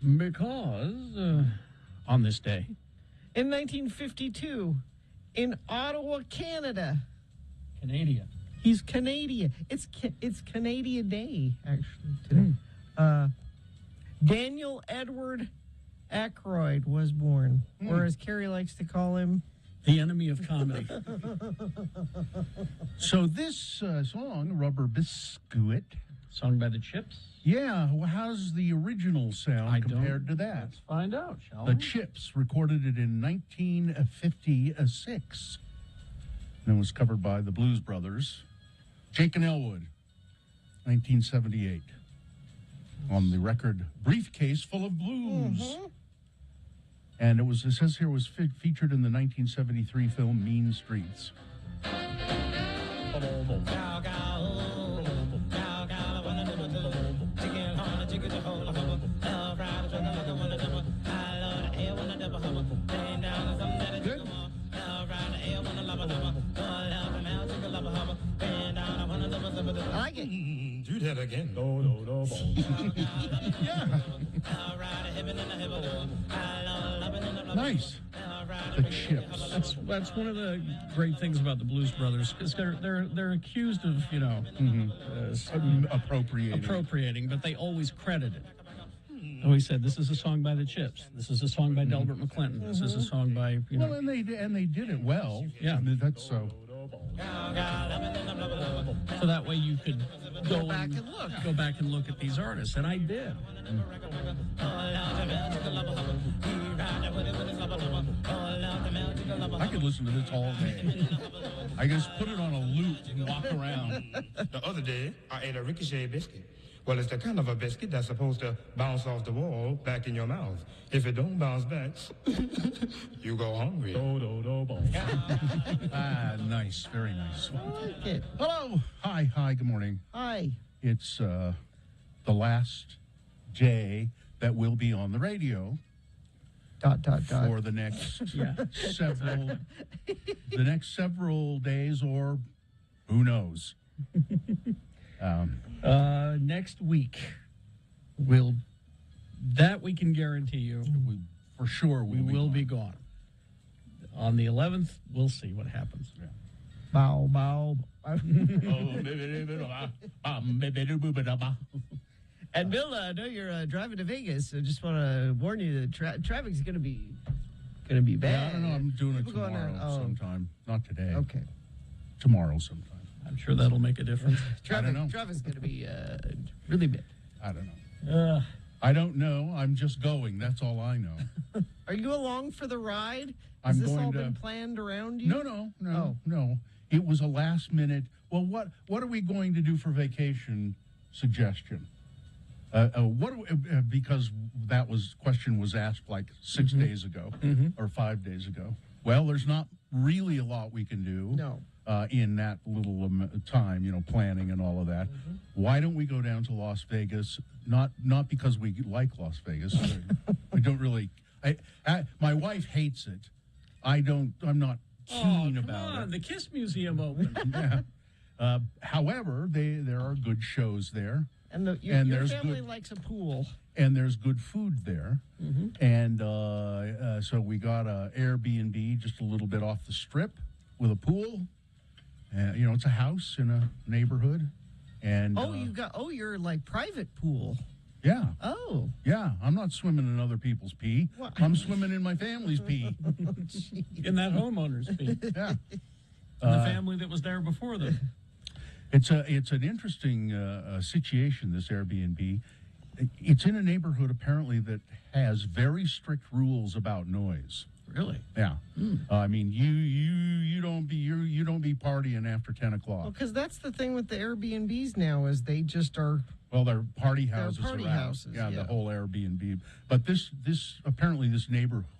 Because on this day, In 1952, in Ottawa, Canada. Canadian. He's Canadian. It's Canadian Day, actually, today. Daniel Edward Aykroyd was born, or as Carrie likes to call him, The enemy of comedy. So this song, Rubber Biscuit, Sung by the Chips. yeah, well, how's the original sound compared to that? Let's find out, shall The we? Chips recorded it in 1956. And it was covered by the Blues Brothers. Jake and Elwood, 1978. On the record, Briefcase Full of Blues. And it says here, it was featured in the 1973 film Mean Streets. Good. I like it. Do that again. Yeah. Nice. The Chips. That's one of the great things about the Blues Brothers, because they're accused of appropriating, but they always credit it. Always said, this is a song by the Chips. This is a song by Delbert McClinton. This is a song by Well, and they did it well. Yeah. I mean, that's so. So that way you could go back and look. Go back and look at these artists, and I did. I could listen to this all day. I just put it on a loop and walk around. The other day, I ate a ricochet biscuit. Well, it's the kind of a biscuit that's supposed to bounce off the wall back in your mouth. If it don't bounce back, you go hungry. Ah, nice. Very nice. I like it. Hello. Hi. Good morning. Hi. It's the last day that we'll be on the radio for the next several days, or who knows. Next week, we can guarantee you, For sure, we will be gone. On the 11th, we'll see what happens. Yeah. Bow, bow. And Bill, I know you're driving to Vegas, so just want to warn you that traffic's going to be bad. Yeah, I don't know. I'm doing it People going tomorrow out- sometime. Not today. Okay. Tomorrow sometime. I'm sure that'll make a difference. don't know. Traffic's going to be really bad. I don't know. I don't know. I'm just going. That's all I know. Are you along for the ride? I'm Has this going all to- been planned around you? No. It was a last minute. Well, what are we going to do for vacation suggestion? Because that question was asked like 6 days ago or 5 days ago. Well, there's not really a lot we can do. No. In that little time, planning and all of that. Why don't we go down to Las Vegas? Not because we like Las Vegas. We don't really. My wife hates it. I'm not keen about it. The Kiss Museum opened. Yeah. However, there are good shows there. And your family likes a pool. And there's good food there. And so we got a Airbnb just a little bit off the strip with a pool. It's a house in a neighborhood. And you're like private pool. Yeah. Oh. Yeah, I'm not swimming in other people's pee. What? I'm swimming in my family's pee. In that homeowner's fee. Yeah. The family that was there before them. It's an interesting situation, this Airbnb. It's in a neighborhood apparently that has very strict rules about noise. Really? Yeah. I mean, you don't be partying after 10 o'clock. Well, because that's the thing with the Airbnbs now is they just are. Well, they're party houses. Party around. houses, Yeah, yeah. the whole Airbnb. But this apparently this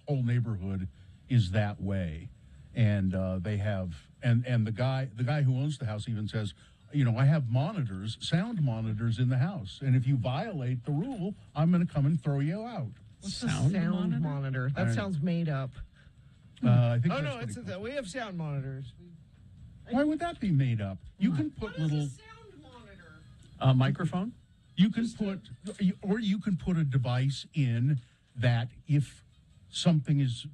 whole neighborhood is that way, and they have and the guy who owns the house even says, I have sound monitors in the house, and if you violate the rule, I'm going to come and throw you out. What's a sound monitor? That sounds made up. I think. Oh that's no, pretty cool. we have sound monitors. Why would that be made up? You can put little. sound monitor? A microphone? You can put a device in that if something is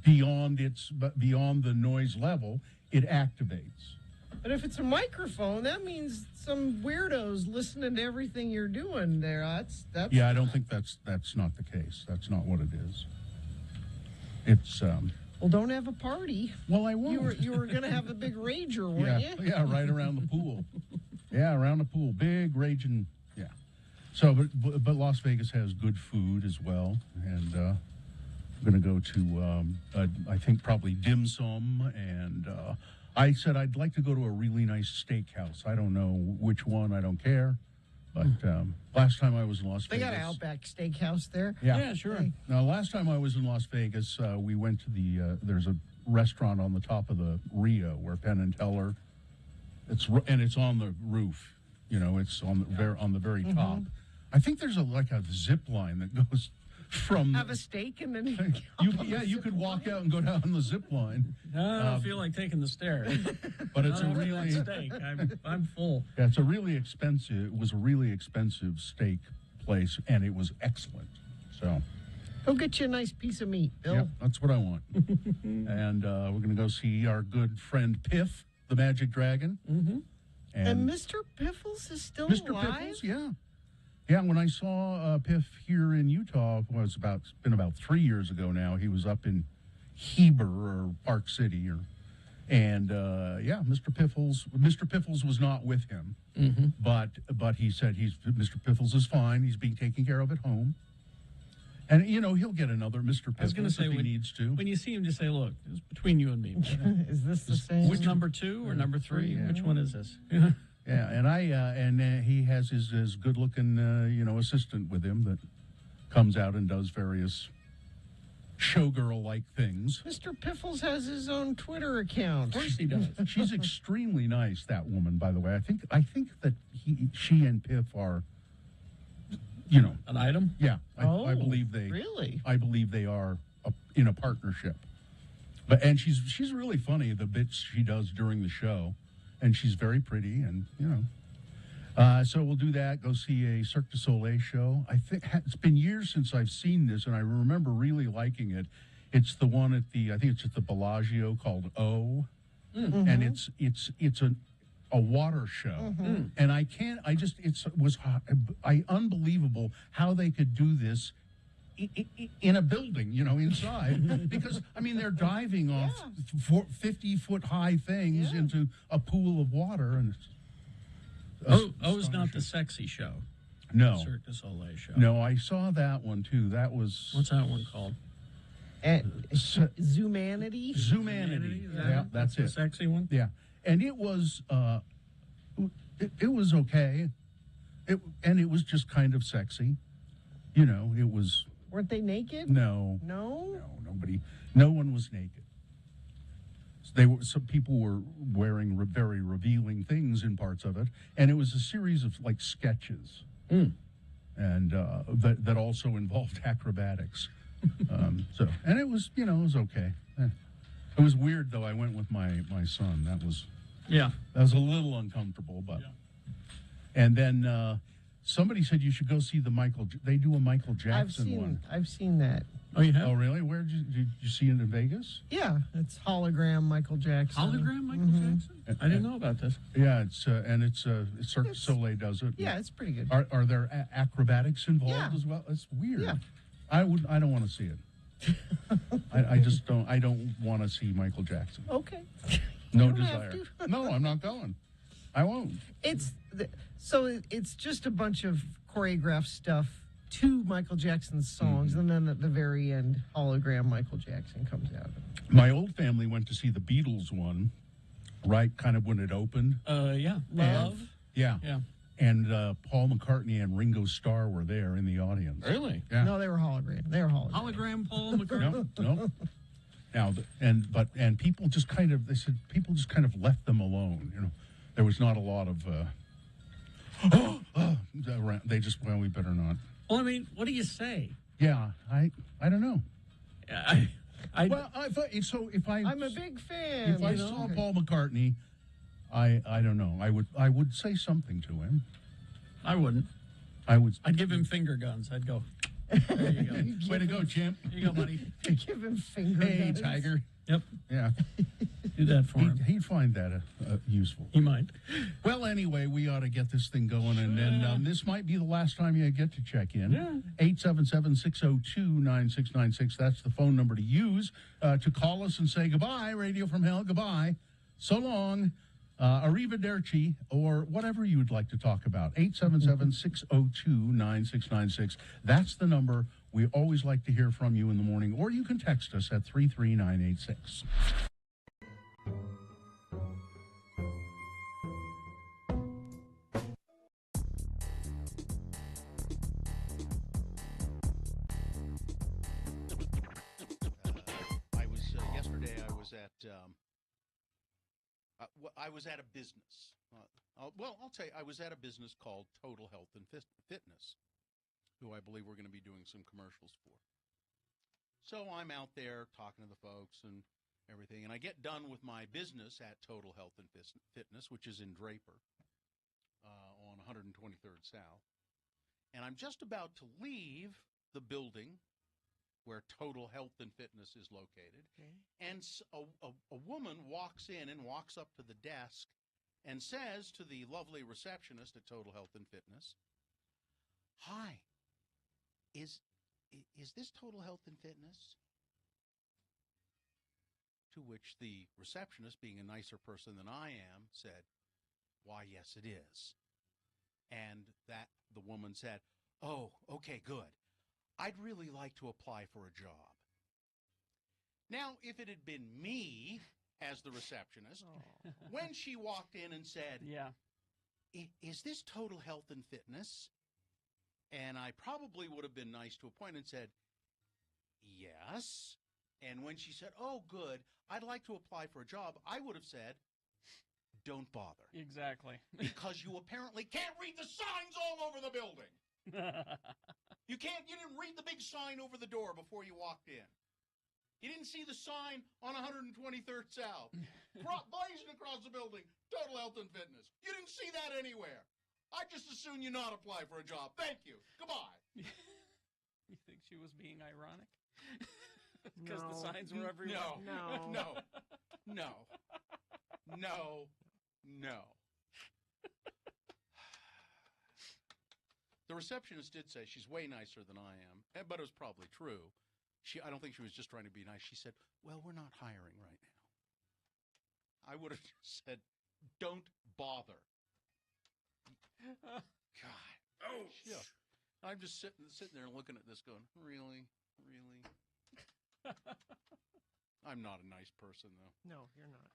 beyond the noise level, it activates. But if it's a microphone, that means some weirdos listening to everything you're doing there. That's Yeah, I don't think that's not the case. That's not what it is. It's Well, don't have a party. well, I won't. You were going to have a big rager, yeah, weren't you? yeah, right around the pool. Yeah, around the pool, big raging. Yeah. So, but Las Vegas has good food as well, and I'm going to go to I think probably dim sum, and I said I'd like to go to a really nice steakhouse. I don't know which one. I don't care. But last time I was in Las They Vegas, got an Outback Steakhouse there. Yeah, sure. Hey. Now, last time I was in Las Vegas, we went to there's a restaurant on the top of the Rio where Penn and Teller. It's on the roof. It's on the very top. I think there's like a zip line that goes from. Have a steak and then you could walk out and go down the zip line. I don't feel like taking the stairs. But it's Not a after that really steak. I'm full. yeah, it's a really expensive. It was a really expensive steak place, and it was excellent. So. Go get you a nice piece of meat, Bill. Yep, that's what I want. And we're going to go see our good friend Piff, the Magic Dragon. Mm-hmm. And Mr. Piffles is still Mr. alive? Piffles, yeah. Yeah, when I saw Piff here in Utah, it's been about 3 years ago now. He was up in Heber or Park City. Mr. Piffles was not with him. Mm-hmm. But he said Mr. Piffles is fine. He's being taken care of at home. And, he'll get another Mr. I was going to Piffles say, if he needs to. when you see him, just say, look, it's between you and me. Is this the same? Which number 2 or number 3? Yeah. Which one is this? Yeah, and he has his good-looking, assistant with him that comes out and does various showgirl-like things. Mr. Piffles has his own Twitter account. Of course he does. She's extremely nice, that woman, by the way. I think that she and Piff are, An item? yeah. I believe they really. I believe they are in a partnership. And she's really funny, the bits she does during the show, and she's very pretty, and so we'll do that. Go see a Cirque du Soleil show. I think it's been years since I've seen this, and I remember really liking it. It's the one I think it's at the Bellagio called O, and it's a water show, and unbelievable how they could do this in a building, inside, because they're diving off 50-foot high things into a pool of water, and O's not the sexy show. no, Cirque du Soleil show. no. I saw that one too. That was What's that one called? Zoomanity. Zumanity. Is that Yeah, it? that's The it. sexy one? Yeah, and it was it was okay. It was just kind of sexy. It was Weren't they naked? no. No. No one was naked. Some people were wearing very revealing things in parts of it, and it was a series of like sketches, and that also involved acrobatics. And it was it was okay. It was weird though. I went with my son. That was a little uncomfortable, but and then somebody said you should go see they do a Michael Jackson one. I've seen that. Oh, you have? Oh, really? Where did you see it in Vegas? Yeah, it's hologram Michael Jackson. Hologram Michael Jackson? I didn't know about this. Yeah, it's Cirque du Soleil does it. Yeah, it's pretty good. Are there acrobatics involved Yeah. as well? It's weird. Yeah. I don't want to see it. I just don't. I don't want to see Michael Jackson. Okay. No don't have desire. to. No, I'm not going. I won't. It's just a bunch of choreographed stuff to Michael Jackson's songs, and then at the very end, hologram Michael Jackson comes out. My old family went to see the Beatles one, right? Kind of when it opened. Yeah. Love? Yeah. Yeah. And Paul McCartney and Ringo Starr were there in the audience. Really? Yeah. No, they were hologram. They were hologram. Hologram Paul McCartney? No. Now, and people just kind of, they said people just kind of left them alone. There was not a lot of, around. They just, well, we better not. Well, what do you say? Yeah, I don't know. Well, if I'm a big fan. If I saw Paul McCartney, I don't know. I would say something to him. I wouldn't. I'd give him finger guns. I'd go. There you go. Way to go, champ. Here you go, buddy. Give him finger Hey, guns. Tiger. Yep. Yeah, Do that for him. he'd find that useful. He might. Well, anyway, we ought to get this thing going, and then this might be the last time you get to check in. Yeah. 877-602-9696. That's the phone number to use to call us and say goodbye, Radio from Hell, goodbye, so long, arrivederci, or whatever you would like to talk about. 877-602-9696. That's the number. We always like to hear from you in the morning, or you can text us at 33986. I was at a business. I'll tell you, I was at a business called Total Health and Fitness, who I believe we're going to be doing some commercials for. So I'm out there talking to the folks and everything, and I get done with my business at Total Health and Fitness, which is in Draper on 123rd South, and I'm just about to leave the building where Total Health and Fitness is located. Okay. And a woman walks in and walks up to the desk and says to the lovely receptionist at Total Health and Fitness, "Hi, is this Total Health and Fitness?" To which the receptionist, being a nicer person than I am, said, "Why, yes, it is." And that the woman said, "Oh, okay, good. I'd really like to apply for a job." Now, if it had been me as the receptionist, when she walked in and said, Yeah. "Is this Total Health and Fitness?" And I probably would have been nice to a point and said, "Yes." And when she said, "Oh, good, I'd like to apply for a job," I would have said, "Don't bother." Exactly. Because you apparently can't read the signs all over the building. You didn't read the big sign over the door before you walked in. You didn't see the sign on 123rd South, blazing across the building, Total Health and Fitness. You didn't see that anywhere. I just as soon you not apply for a job. Thank you. Goodbye. You think she was being ironic? Because No. the signs were everywhere? No. The receptionist did say she's way nicer than I am, but it was probably true. I don't think she was just trying to be nice. She said, "Well, we're not hiring right now." I would have just said, "Don't bother." God. Oh, shit. I'm just sitting there looking at this going, really? I'm not a nice person, though. No, you're not.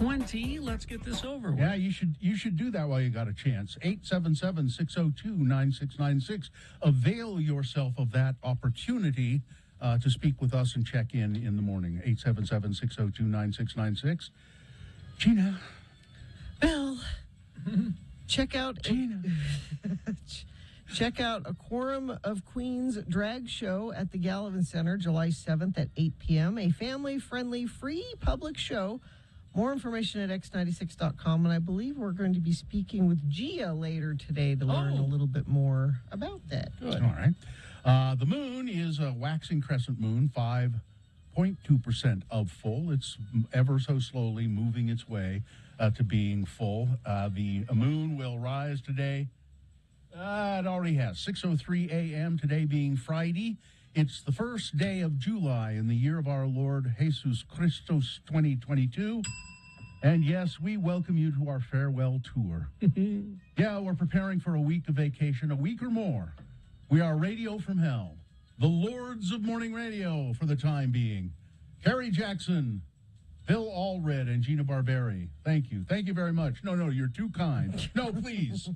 8:20. Let's get this over with. Yeah, you should do that while you got a chance. 877-602-9696. Avail yourself of that opportunity to speak with us and check in the morning. 877-602-9696. Gina. Bill, check out Gina. check out A Quorum of Queens drag show at the Gallivan Center July 7th at 8 p.m. A family-friendly, free public show. More information at x96.com, and I believe we're going to be speaking with Gia later today to learn a little bit more about that. Good. All right. The moon is a waxing crescent moon, 5.2% of full. It's ever so slowly moving its way to being full. The moon will rise today. It already has. 6:03 a.m. today being Friday. It's the first day of July in the year of our Lord Jesus Christos 2022. And yes, we welcome you to our farewell tour. Yeah, we're preparing for a week of vacation, a week or more. We are Radio from Hell, the Lords of Morning Radio for the time being. Carrie Jackson, Bill Allred, and Gina Barberi. Thank you. Thank you very much. No, you're too kind. No, please.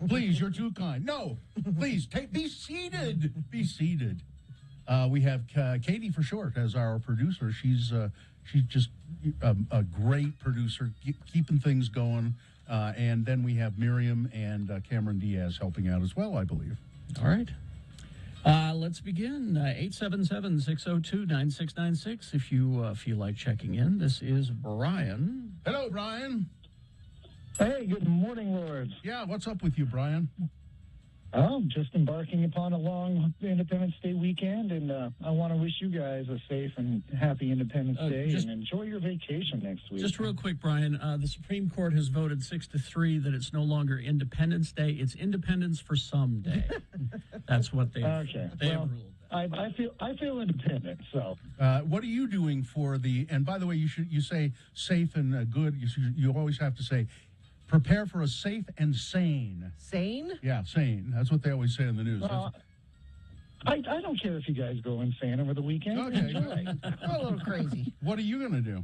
Please, you're too kind. No, please, be seated. Be seated. We have Katie for short as our producer. She's just a great producer, keeping things going. And then we have Miriam and Cameron Diaz helping out as well, I believe. All right. Let's begin. 877-602-9696 if you feel like checking in. This is Brian. Hello, Brian. Hey, good morning, Lords. Yeah, what's up with you, Brian? Just embarking upon a long Independence Day weekend, and I want to wish you guys a safe and happy Independence Day, and enjoy your vacation next week. Just real quick, Brian, the Supreme Court has voted 6-3 that it's no longer Independence Day. It's Independence for Some Day. That's what they have ruled. I feel independent. So, what are you doing for the? And by the way, you say safe and good. You always have to say, prepare for a safe and sane. Sane? Yeah, sane. That's what they always say in the news. I don't care if you guys go insane over the weekend. Okay. Enjoy. A little crazy. What are you going to do?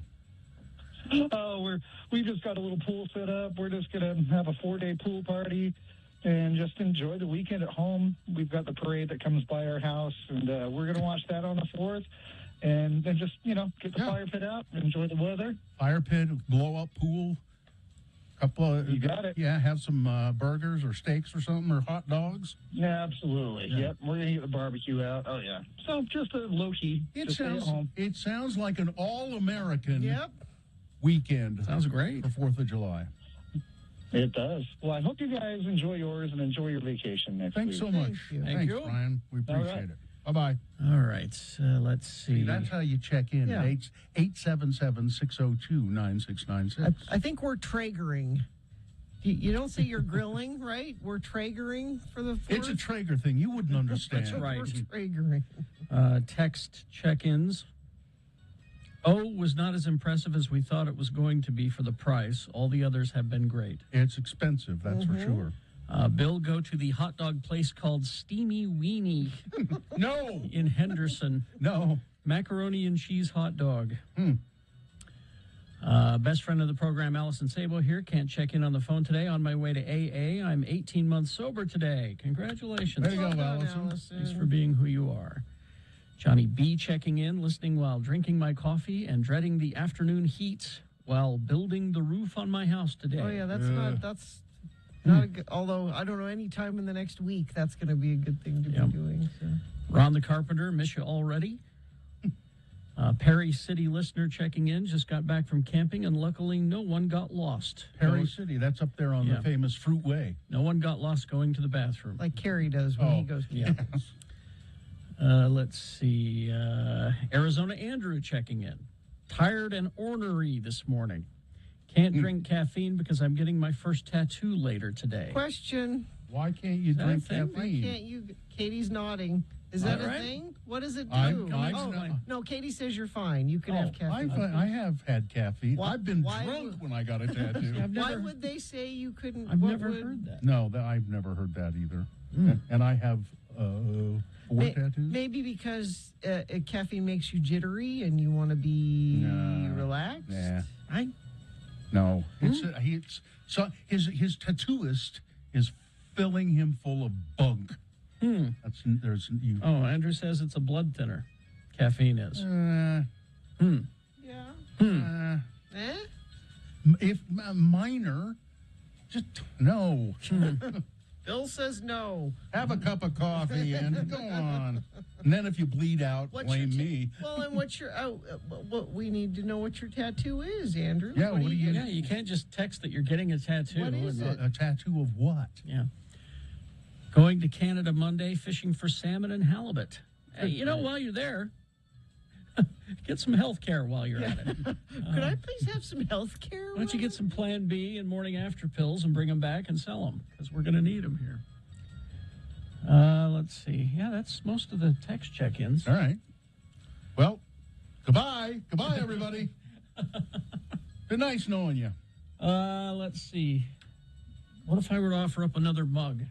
We just got a little pool set up. We're just going to have a 4-day pool party and just enjoy the weekend at home. We've got the parade that comes by our house, and we're going to watch that on the 4th. And then just, get the fire pit out, enjoy the weather. Fire pit, blow up pool. You got it. Yeah, have some burgers or steaks or something, or hot dogs. Yeah, absolutely. Yeah. Yep, we're gonna get the barbecue out. Oh yeah. So just a low key. Just stay at home. It sounds like an all-American weekend. Sounds great. For 4th of July. It does. Well, I hope you guys enjoy yours and enjoy your vacation next week. Thanks so much. you. Thank Thanks, you. Brian. We appreciate right. it. Bye-bye. All right. Let's see. That's how you check in Yeah. at 877-602-9696. I think we're Traegering. You don't say you're grilling, right? We're Traegering for the 4th. It's a Traeger thing. You wouldn't understand. That's right. We're Traegering. Text check-ins. Was not as impressive as we thought it was going to be for the price. All the others have been great. It's expensive, that's for sure. Bill, go to the hot dog place called Steamy Weenie No, in Henderson. no. Macaroni and cheese hot dog. Best friend of the program, Allison Sabo here. Can't check in on the phone today. On my way to AA. I'm 18 months sober today. Congratulations. There you go, Well done, Allison. Thanks for being who you are. Johnny B checking in, listening while drinking my coffee and dreading the afternoon heat while building the roof on my house today. Oh yeah, that's not a good, although I don't know any time in the next week that's going to be a good thing to be doing. So. Ron the Carpenter, miss you already. Perry City listener checking in, just got back from camping and luckily no one got lost. Perry City, that's up there on the Yeah. famous Fruit Way. No one got lost going to the bathroom. Like Carrie does when he goes to Let's see. Arizona Andrew checking in. Tired and ornery this morning. Can't drink caffeine because I'm getting my first tattoo later today. Question. Why can't you that a drink thing? Why caffeine? can't you? Katie's nodding. Is that All a right. thing? What does it do? I've no, Katie says you're fine. You can have caffeine. I have had caffeine. Why- I've been why drunk would- when I got a tattoo. Why would they say you couldn't? I've what never would- heard that. No, I've never heard that either. And I have 4 tattoos. Maybe because caffeine makes you jittery and you want to be Nah. relaxed. Yeah. No, it's so his tattooist is filling him full of bunk. There's you. Oh, Andrew says it's a blood thinner. Caffeine is. Yeah. Eh? If minor, just no. Bill says no. Have a cup of coffee and go on. And then if you bleed out, blame me. Well, and what's your? What we need to know what your tattoo is, Andrew. Yeah, what do you? Yeah, you can't just text that you're getting a tattoo. What is it? A tattoo of what? Yeah. Going to Canada Monday, fishing for salmon and halibut. Hey, you know, while you're there, get some health care while you're at it. Could I please have some health care? Why don't you get some Plan B and morning after pills and bring them back and sell them? Because we're going to need them here. Let's see. Yeah, that's most of the text check-ins. All right. Well, goodbye. Goodbye, everybody. Been nice knowing you. Let's see. What if I were to offer up another mug?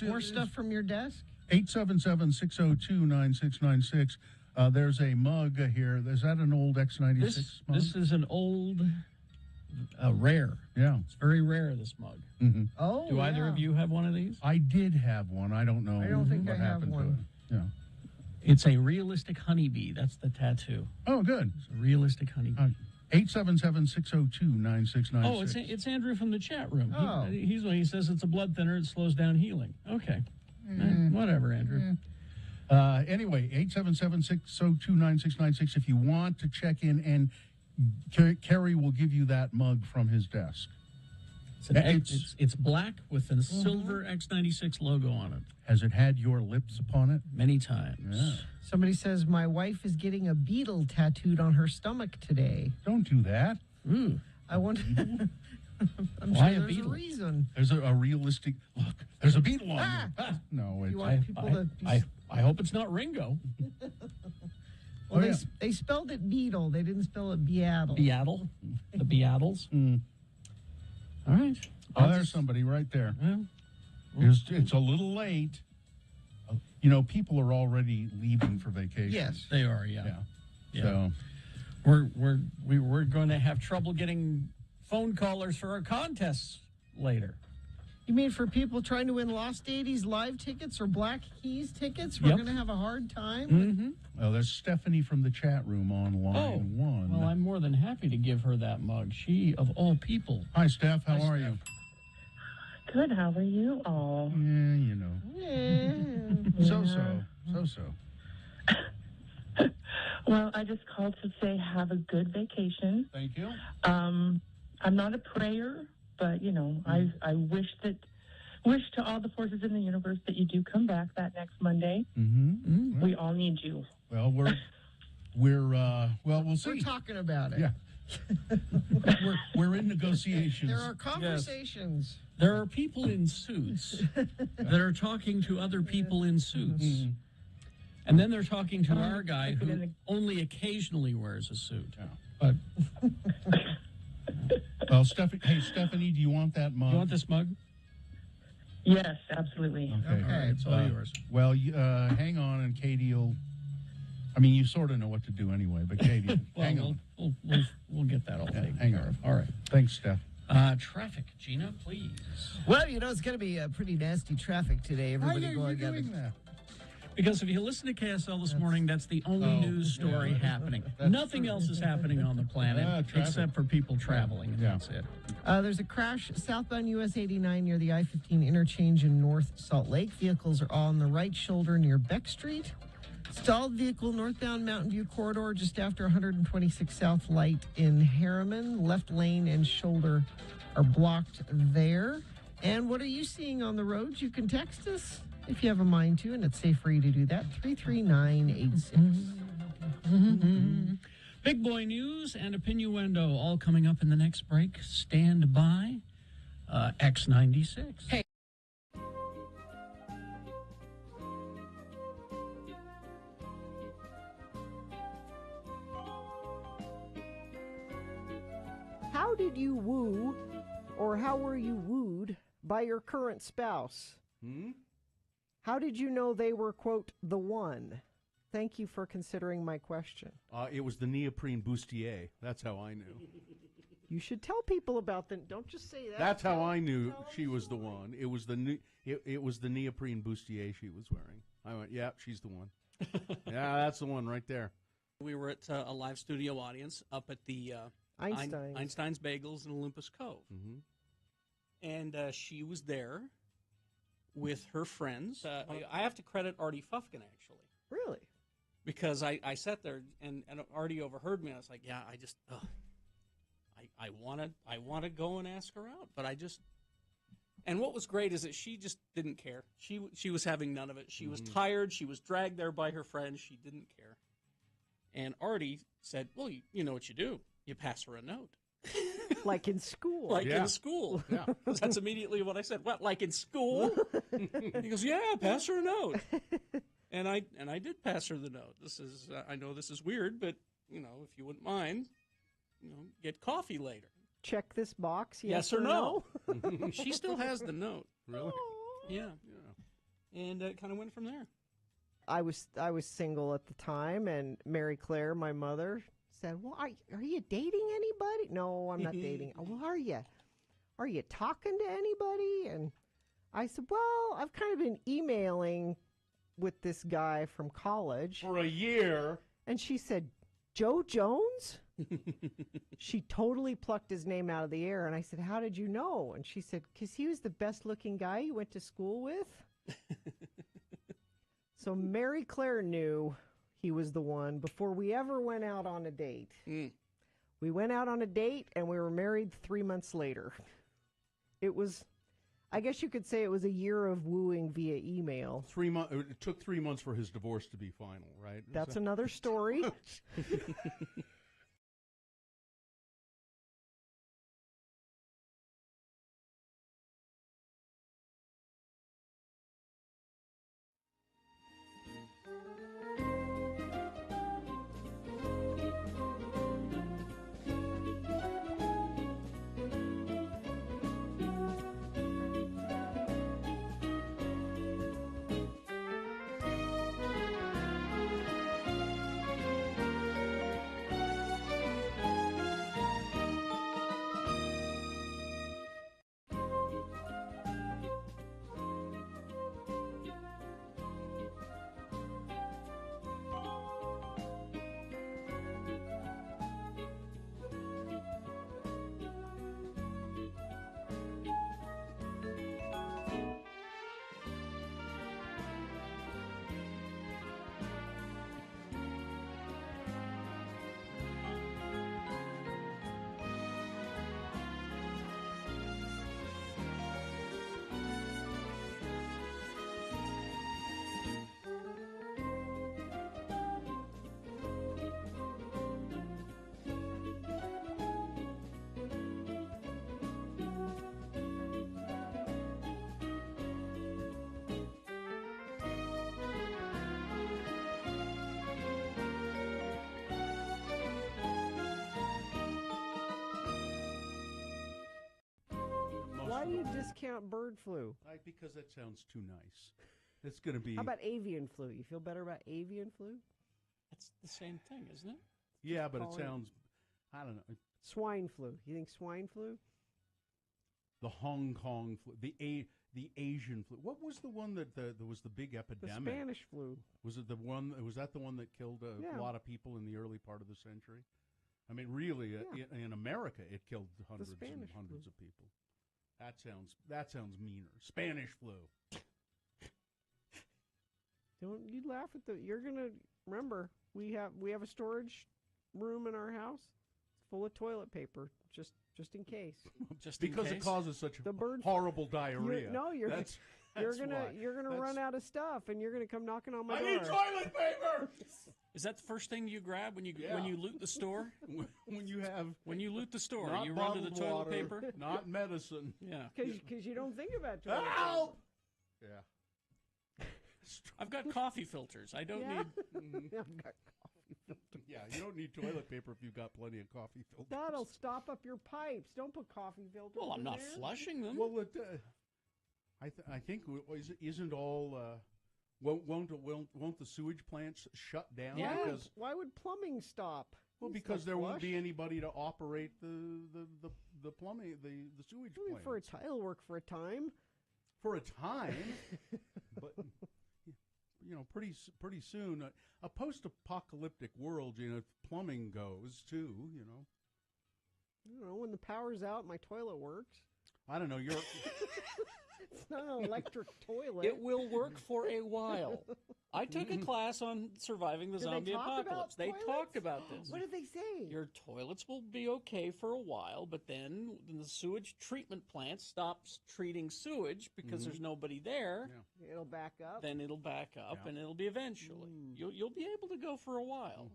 More stuff from your desk? 877-602-9696. There's a mug here. Is that an old X96 mug? This is an old, rare. Yeah. It's very rare, this mug. Mm-hmm. Oh, Do either of you have one of these? I did have one. I don't know. I don't think what I have happened one. to it. Yeah. It's a realistic honeybee. That's the tattoo. Oh, good. It's a realistic honeybee. 877-602-9696. Oh, it's Andrew from the chat room. Oh. He says it's a blood thinner. It slows down healing. Okay. Whatever, Andrew. Anyway, 877-602-9696. If you want to check in, and Kerry will give you that mug from his desk. It's black with a silver X96 logo on it. Has it had your lips upon it? Many times. Yeah. Somebody says my wife is getting a beetle tattooed on her stomach today. Don't do that. Ooh. I wonder. I'm Why sure a there's beetle? a reason. There's a realistic look. There's a beetle on you. No, it's You want people to. I hope it's not Ringo. Well, yeah. they spelled it beetle. They didn't spell it beatle. Beatle. The Beatles. All right. Oh, there's somebody right there. Well, It's a little late. You know, people are already leaving for vacation. Yes. they are, yeah. Yeah. So, We're going to have trouble getting phone callers for our contests later. You mean for people trying to win Lost 80s live tickets or Black Keys tickets? We're Yep. going to have a hard time? Mm-hmm. oh, there's Stephanie from the chat room on line one. Well, I'm more than happy to give her that mug. She, of all people. Hi, Steph. How Hi, are Steph. you? Good. How are you all? Yeah, you know. Yeah. So. Well, I just called to say have a good vacation. Thank you. I'm not a prayer, but you know, I wish to all the forces in the universe that you do come back that next Monday. Mm-hmm. We all need you. Well, we'll see. We're talking about it. Yeah. we're in negotiations. There are conversations. There are people in suits that are talking to other people in suits. Mm-hmm. And then they're talking to our guy who only occasionally wears a suit. Yeah. But Well, Stephanie, do you want that mug? you want this mug? Yes, absolutely. Okay. Okay. It's all yours. Well, hang on, and Katie will. I mean, you sort of know what to do anyway, but Katie, hang on. We'll get that all taken hang care on. of. All right. Thanks, Steph. Traffic, Gina, please. Well, you know, it's going to be pretty nasty traffic today. Everybody Why are you going doing that? Because if you listen to KSL this morning, that's the only news story happening. Nothing else is happening on the planet traffic. except for people traveling. Yeah. That's it. There's a crash southbound US 89 near the I-15 interchange in North Salt Lake. Vehicles are on the right shoulder near Beck Street. Stalled vehicle northbound Mountain View corridor just after 126 South Light in Harriman. Left lane and shoulder are blocked there. And what are you seeing on the roads? You can text us if you have a mind to, and it's safe for you to do that. 33986. Big boy news and a pinuendo all coming up in the next break. Stand by. X96. Hey. How did you woo, or how were you wooed by your current spouse? How did you know they were, quote, the one? Thank you for considering my question. It was the neoprene bustier. That's how I knew. You should tell people about them. Don't just say that. That's how Tell- I knew tell them she was the story. one. It was it was the neoprene bustier she was wearing. I went, yeah, she's the one. Yeah, that's the one right there. We were at a live studio audience up at the Einstein's Bagels in Olympus Cove. Mm-hmm. And she was there with her friends. I have to credit Artie Fufkin, actually. Really? Because I sat there and Artie overheard me. I was like, yeah, I want to go and ask her out, but I just. And what was great is that she just didn't care. She was having none of it. She was tired. She was dragged there by her friends. She didn't care. And Artie said, "Well, you know what you do? You pass her a note." Like in school. Like Yeah. in school. Yeah. That's immediately what I said. What, like in school? He goes, yeah, pass her a note. And I did pass her the note. This is I know this is weird, but if you wouldn't mind, get coffee later. Check this box. Yes or no? She still has the note. Really? Yeah. Yeah. And it kind of went from there. I was single at the time, and Mary Claire, my mother, said, "Well, are you dating anybody?" "No, I'm not dating." "Well, are you? Are you talking to anybody?" And I said, "Well, I've kind of been emailing with this guy from college." For a year. And she said, "Joe Jones?" She totally plucked his name out of the air, and I said, "How did you know?" And she said, "'Cause he was the best-looking guy you went to school with." So Mary Claire knew he was the one before we ever went out on a date. We went out on a date, and we were married 3 months later. It was, I guess you could say it was a year of wooing via email. 3 months. It took 3 months for his divorce to be final, right? That's another story. Why do you discount bird flu? Because that sounds too nice. It's going to be. How about avian flu? You feel better about avian flu? That's the same thing, isn't it? Yeah, but it calling it- sounds. I don't know. Swine flu. You think swine flu? The Hong Kong flu, the Asian flu. What was the one that there was the big The epidemic? Spanish flu. Was it the one? Was that the one that killed a Yeah. lot of people in the early part of the century? I mean, really, in America, it killed hundreds and Spanish hundreds flu. of people. That sounds meaner. Spanish flu. Don't you laugh at the? You're gonna remember we have a storage room in our house. It's full of toilet paper, just in case. Just in Because it case. causes such The bird- horrible diarrhea. You're That's you're why. gonna That's- run out of stuff, and you're gonna come knocking on my I door. need toilet paper. Is that the first thing you grab when you loot the store? When you have When you loot the store, not you run to the bottled toilet water, paper? not medicine. Yeah. Because you don't think about toilet Help! Yeah. I've got coffee filters. I don't Yeah. need. paper. I've got coffee filter. Yeah, you don't need toilet paper if you've got plenty of coffee filters. That'll stop up your pipes. Don't put coffee filters. Well, I'm in not there. flushing them. Well, I think isn't all Won't the sewage plants shut down? Yeah. Because, Why would plumbing stop? well, It's because not there won't flush. be anybody to operate the plumbing, the sewage I mean, plant. for a tile work for a time. For a time, but pretty soon, a post-apocalyptic world, plumbing goes too. I don't know, when the power's out, my toilet works. I don't know. You're It's not an electric toilet. It will work for a while. I took a class on surviving the Did they zombie talk about apocalypse. They toilets? talked about this. What did they say? Your toilets will be okay for a while, but then the sewage treatment plant stops treating sewage because there's nobody there. Yeah. It'll back up. Then it'll back up, Yeah. and it'll be eventually. You'll be able to go for a while.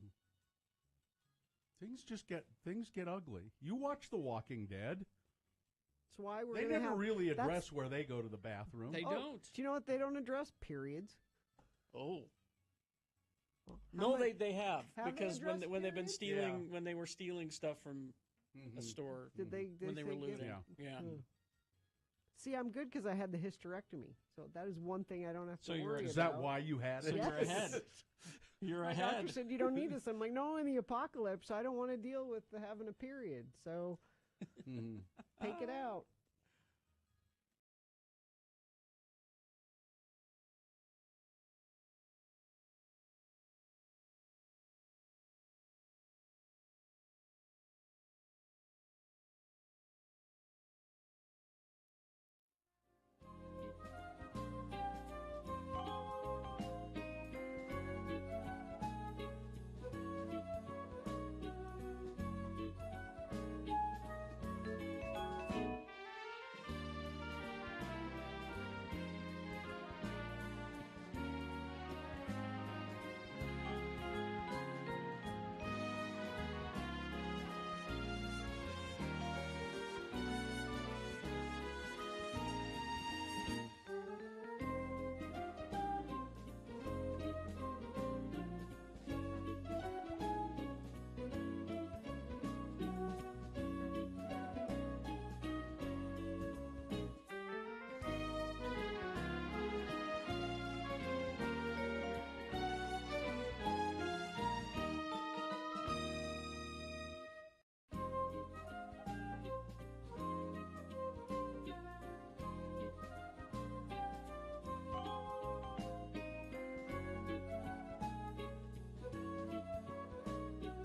Things get ugly. You watch The Walking Dead. That's why we're They gonna never have, really that's- address where they go to the bathroom. They don't. Do you know what they don't address? Periods. Oh. How No, many- they have have they because when addressed when they've been periods? stealing when they were stealing stuff from Mhm. a store Did they? when they were say get- looting. Yeah. Yeah. Hmm. See, I'm good because I had the hysterectomy, so that is one thing I don't have So to you're- worry Is that about. why you had So it? you're ahead. You're My ahead. doctor said you don't need this. I'm like, no, in the apocalypse, I don't want to deal with having a period, so Mhm. take it out.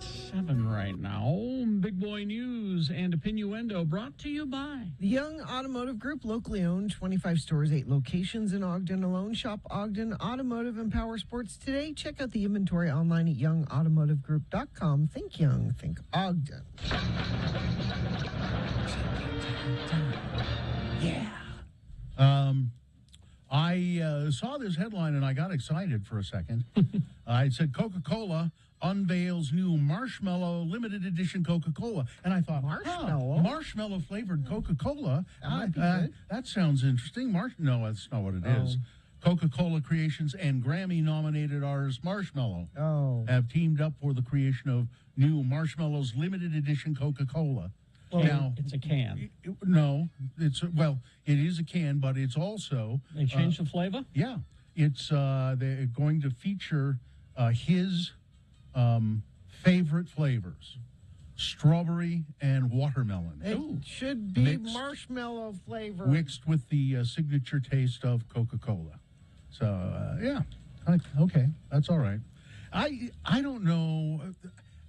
Seven right now. Big Boy News and Opinioendo brought to you by The Young Automotive Group, locally owned, 25 stores, 8 locations in Ogden alone. Shop Ogden Automotive and Power Sports today. Check out the inventory online at youngautomotivegroup.com. Think young, think Ogden. Yeah. I saw this headline and I got excited for a second. It said Coca-Cola unveils new marshmallow limited edition Coca-Cola, and I thought Marshmallow? marshmallow flavored Coca-Cola. That might be good. That sounds interesting. No, that's not what it is. Coca-Cola Creations and Grammy-nominated artist Marshmallow Oh. have teamed up for the creation of new Marshmallows limited edition Coca-Cola. Well, Now, it's a can. no, it is a can, but it's also They changed the flavor? yeah, it's they're going to feature his favorite flavors: strawberry and watermelon, It should be Mixed- marshmallow flavor. mixed with the signature taste of Coca-Cola. So yeah, okay, that's all right. I don't know.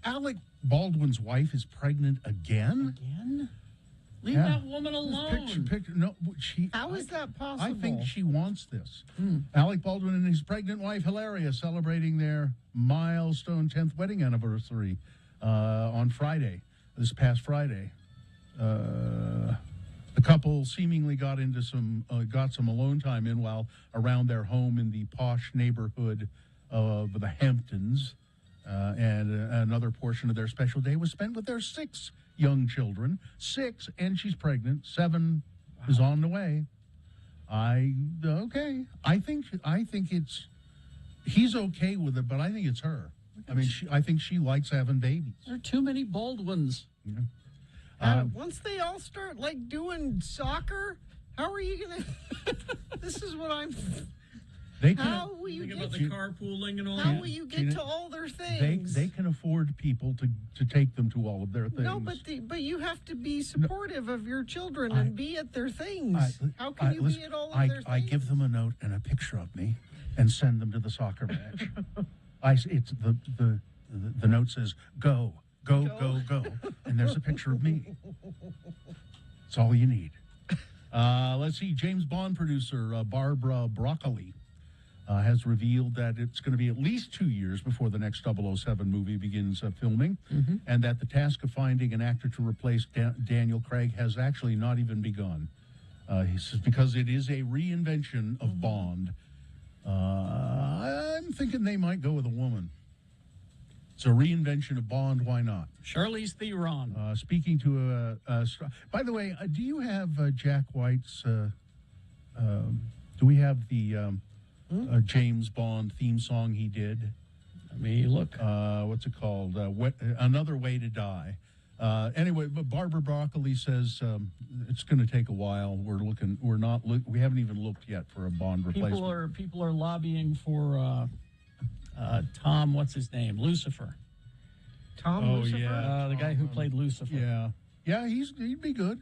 Alec Baldwin's wife is pregnant again. Again? Leave Yeah. that woman alone. Picture, no, she. How is that possible? I think she wants this. Alec Baldwin and his pregnant wife, Hilaria, celebrating their milestone 10th wedding anniversary on Friday, this past Friday. The couple seemingly got some alone time in while around their home in the posh neighborhood of the Hamptons. And another portion of their special day was spent with their 6 young children. 6, and she's pregnant. 7 is on the way. I think it's he's okay with it, but I think it's her. I mean, I think she likes having babies. There are too many Baldwins. Once they all start doing soccer, how are you gonna? This is what I'm. They can. How will you Think get about the carpooling and all How that. will you get Gina, to all their They things? they can afford people to take them to all of their things. No, but you have to be supportive of your children I- and be at their things. How can you listen, be at all of I, their things? I give them a note and a picture of me, and send them to the soccer match. It's the note says go, and there's a picture of me. That's all you need. Let's see. James Bond producer Barbara Broccoli has revealed that it's going to be at least 2 years before the next 007 movie begins filming, and that the task of finding an actor to replace Daniel Craig has actually not even begun. He says because it is a reinvention of Bond. I'm thinking they might go with a woman. It's a reinvention of Bond. Why not? Charlize Theron. Speaking to by the way, do you have Jack White's? Do we have the James Bond theme song he did? Let me look. What's it called? Another Way to Die. Anyway, but Barbara Broccoli says it's going to take a while. We haven't even looked yet for a Bond replacement. People are lobbying for Tom. What's his name? Lucifer. Tom Lucifer? yeah. The guy who played Lucifer. Yeah, he'd be good.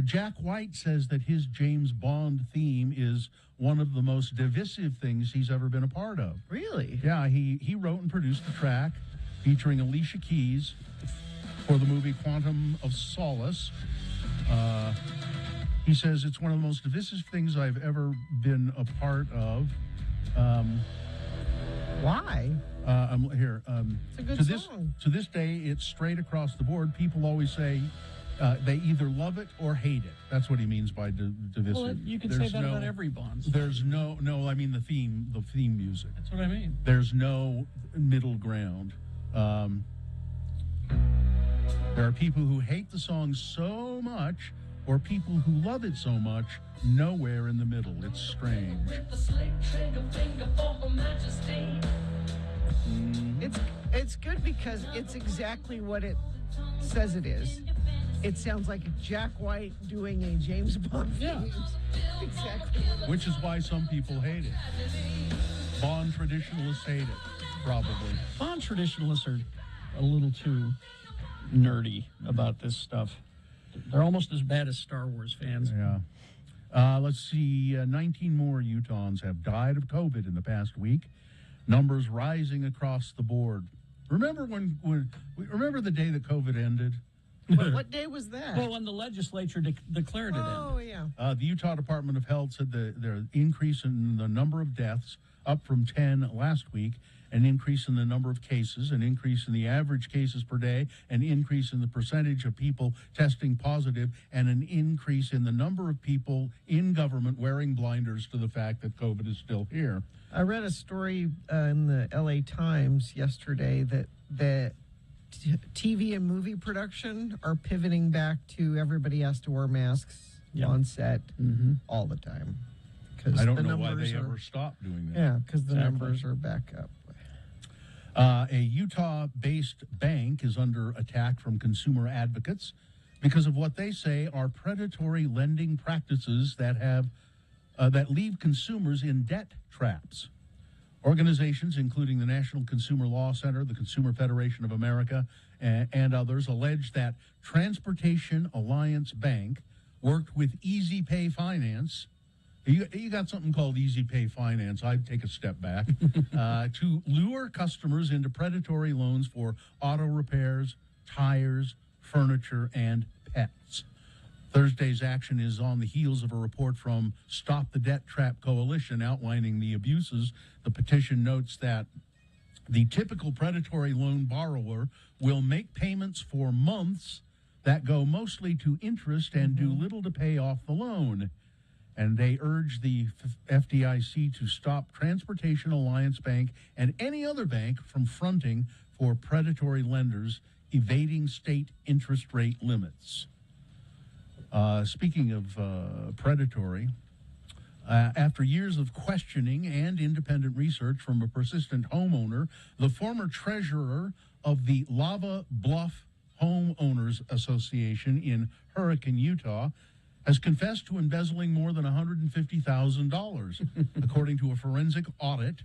Jack White says that his James Bond theme is one of the most divisive things he's ever been a part of. Really? Yeah, he wrote and produced the track featuring Alicia Keys for the movie Quantum of Solace. He says it's one of the most divisive things I've ever been a part of. Why? Here. It's a good song. To this day, it's straight across the board. People always say they either love it or hate it. That's what he means by divisive. Well, you can say that about every Bond song. There's no. I mean the theme music. That's what I mean. There's no middle ground. There are people who hate the song so much, or people who love it so much. Nowhere in the middle. It's strange. It's good because it's exactly what it says it is. It sounds like Jack White doing a James Bond theme. Exactly. Which is why some people hate it. Bond traditionalists hate it, probably. Bond traditionalists are a little too nerdy about this stuff. They're almost as bad as Star Wars fans. Yeah. Let's see. 19 more Utahns have died of COVID in the past week. Numbers rising across the board. Remember remember the day that COVID ended? What day was that? Well, when the legislature declared it Oh, end. yeah. The Utah Department of Health said the increase in the number of deaths, up from 10 last week, an increase in the number of cases, an increase in the average cases per day, an increase in the percentage of people testing positive, and an increase in the number of people in government wearing blinders to the fact that COVID is still here. I read a story in the LA Times yesterday that TV and movie production are pivoting back to everybody has to wear masks on set all the time. I don't know why they ever stopped doing that. Yeah, because the numbers are back up. A Utah-based bank is under attack from consumer advocates because of what they say are predatory lending practices that leave consumers in debt traps. Organizations, including the National Consumer Law Center, the Consumer Federation of America, and others, allege that Transportation Alliance Bank worked with Easy Pay Finance. You got something called Easy Pay Finance. I'd take a step back to lure customers into predatory loans for auto repairs, tires, furniture, and pets. Thursday's action is on the heels of a report from Stop the Debt Trap Coalition outlining the abuses. The petition notes that the typical predatory loan borrower will make payments for months that go mostly to interest and do little to pay off the loan. And they urge the FDIC to stop Transportation Alliance Bank and any other bank from fronting for predatory lenders evading state interest rate limits. Speaking of predatory, after years of questioning and independent research from a persistent homeowner, the former treasurer of the Lava Bluff Homeowners Association in Hurricane, Utah, has confessed to embezzling more than $150,000. According to a forensic audit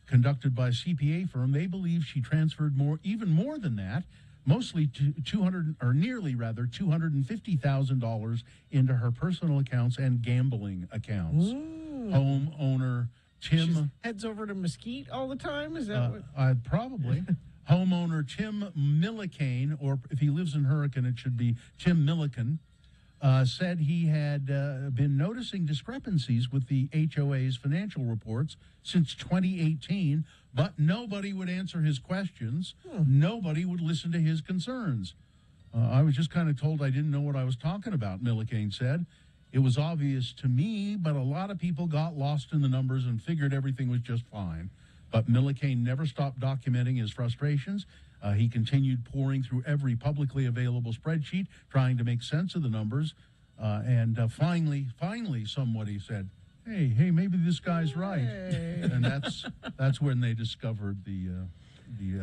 conducted by a CPA firm, they believe she transferred even more than that, mostly to $250,000 into her personal accounts and gambling accounts. Homeowner Tim Heads over to Mesquite all the time? Is that what? probably. Homeowner Tim Millican, or if he lives in Hurricane, it should be Tim Millican, said he had been noticing discrepancies with the HOA's financial reports since 2018, but nobody would answer his questions. Nobody would listen to his concerns. I was just kind of told I didn't know what I was talking about, Millican said. It was obvious to me, but a lot of people got lost in the numbers and figured everything was just fine. But Millican never stopped documenting his frustrations. He continued pouring through every publicly available spreadsheet, trying to make sense of the numbers. And finally, somebody said, hey, maybe this guy's right. And that's when they discovered the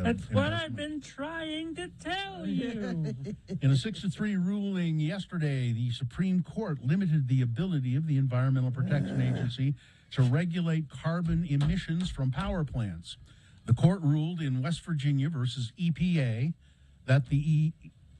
That's what investment. I've been trying to tell you. In a 6-3 ruling yesterday, the Supreme Court limited the ability of the Environmental Protection Agency to regulate carbon emissions from power plants. The court ruled in West Virginia versus EPA that the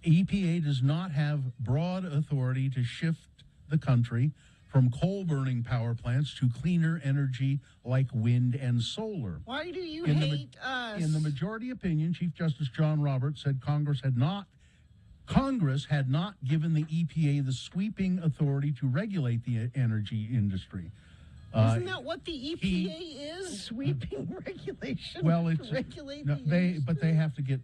EPA does not have broad authority to shift the country from coal-burning power plants to cleaner energy like wind and solar. Why do you In the ma- hate us? In the majority opinion, Chief Justice John Roberts said Congress had not given the EPA the sweeping authority to regulate the energy industry. Isn't that what the EPA is? Sweeping regulation. Well, to it's regulate no, the they have to get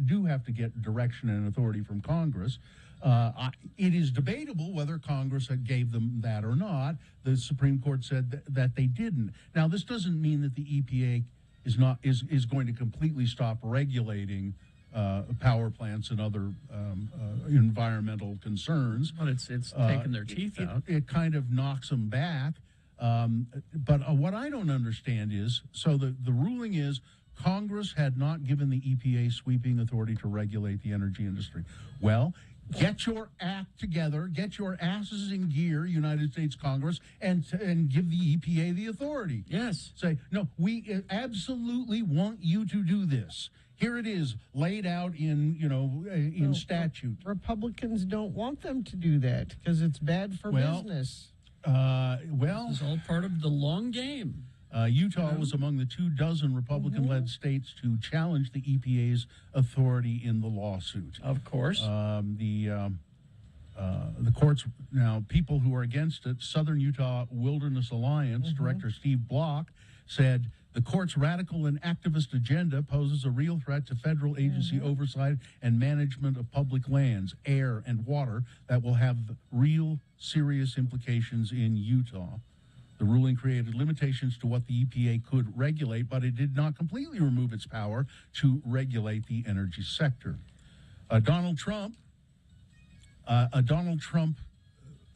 do have to get direction and authority from Congress. It is debatable whether Congress gave them that or not. The Supreme Court said that they didn't. Now, this doesn't mean that the EPA is going to completely stop regulating power plants and other environmental concerns. But it's taking their teeth out. It kind of knocks them back. But what I don't understand is, so the ruling is Congress had not given the EPA sweeping authority to regulate the energy industry. Well, get your act together, get your asses in gear, United States Congress, and give the EPA the authority. Yes. Say, no, we absolutely want you to do this. Here it is, laid out in statute. Republicans don't want them to do that because it's bad for business. This is all part of the long game. Utah was among the 24 Republican-led states to challenge the EPA's authority in the lawsuit. Of course. The courts now, people who are against it, Southern Utah Wilderness Alliance Director Steve Block said the court's radical and activist agenda poses a real threat to federal agency oversight and management of public lands, air, and water that will have real serious implications in Utah. The ruling created limitations to what the EPA could regulate, but it did not completely remove its power to regulate the energy sector. A Donald Trump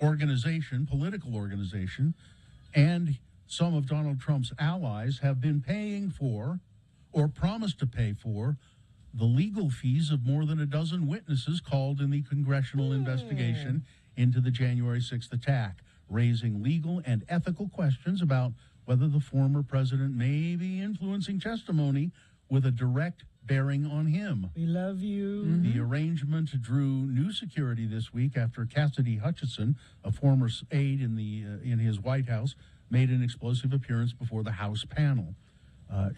organization, political organization, and some of Donald Trump's allies have been paying for, or promised to pay for, the legal fees of more than a dozen witnesses called in the congressional investigation into the January 6th attack, raising legal and ethical questions about whether the former president may be influencing testimony with a direct bearing on him. We love you. The arrangement drew new security this week after Cassidy Hutchinson, a former aide in his White House, made an explosive appearance before the House panel.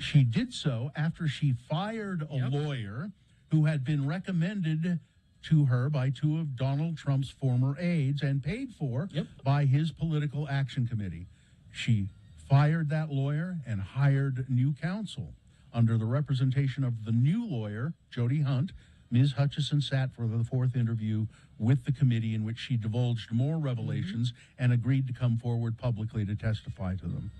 She did so after she fired a lawyer who had been recommended to her by two of Donald Trump's former aides and paid for by his political action committee. She fired that lawyer and hired new counsel. Under the representation of the new lawyer, Jody Hunt, Ms. Hutchison sat for the fourth interview with the committee in which she divulged more revelations and agreed to come forward publicly to testify to them.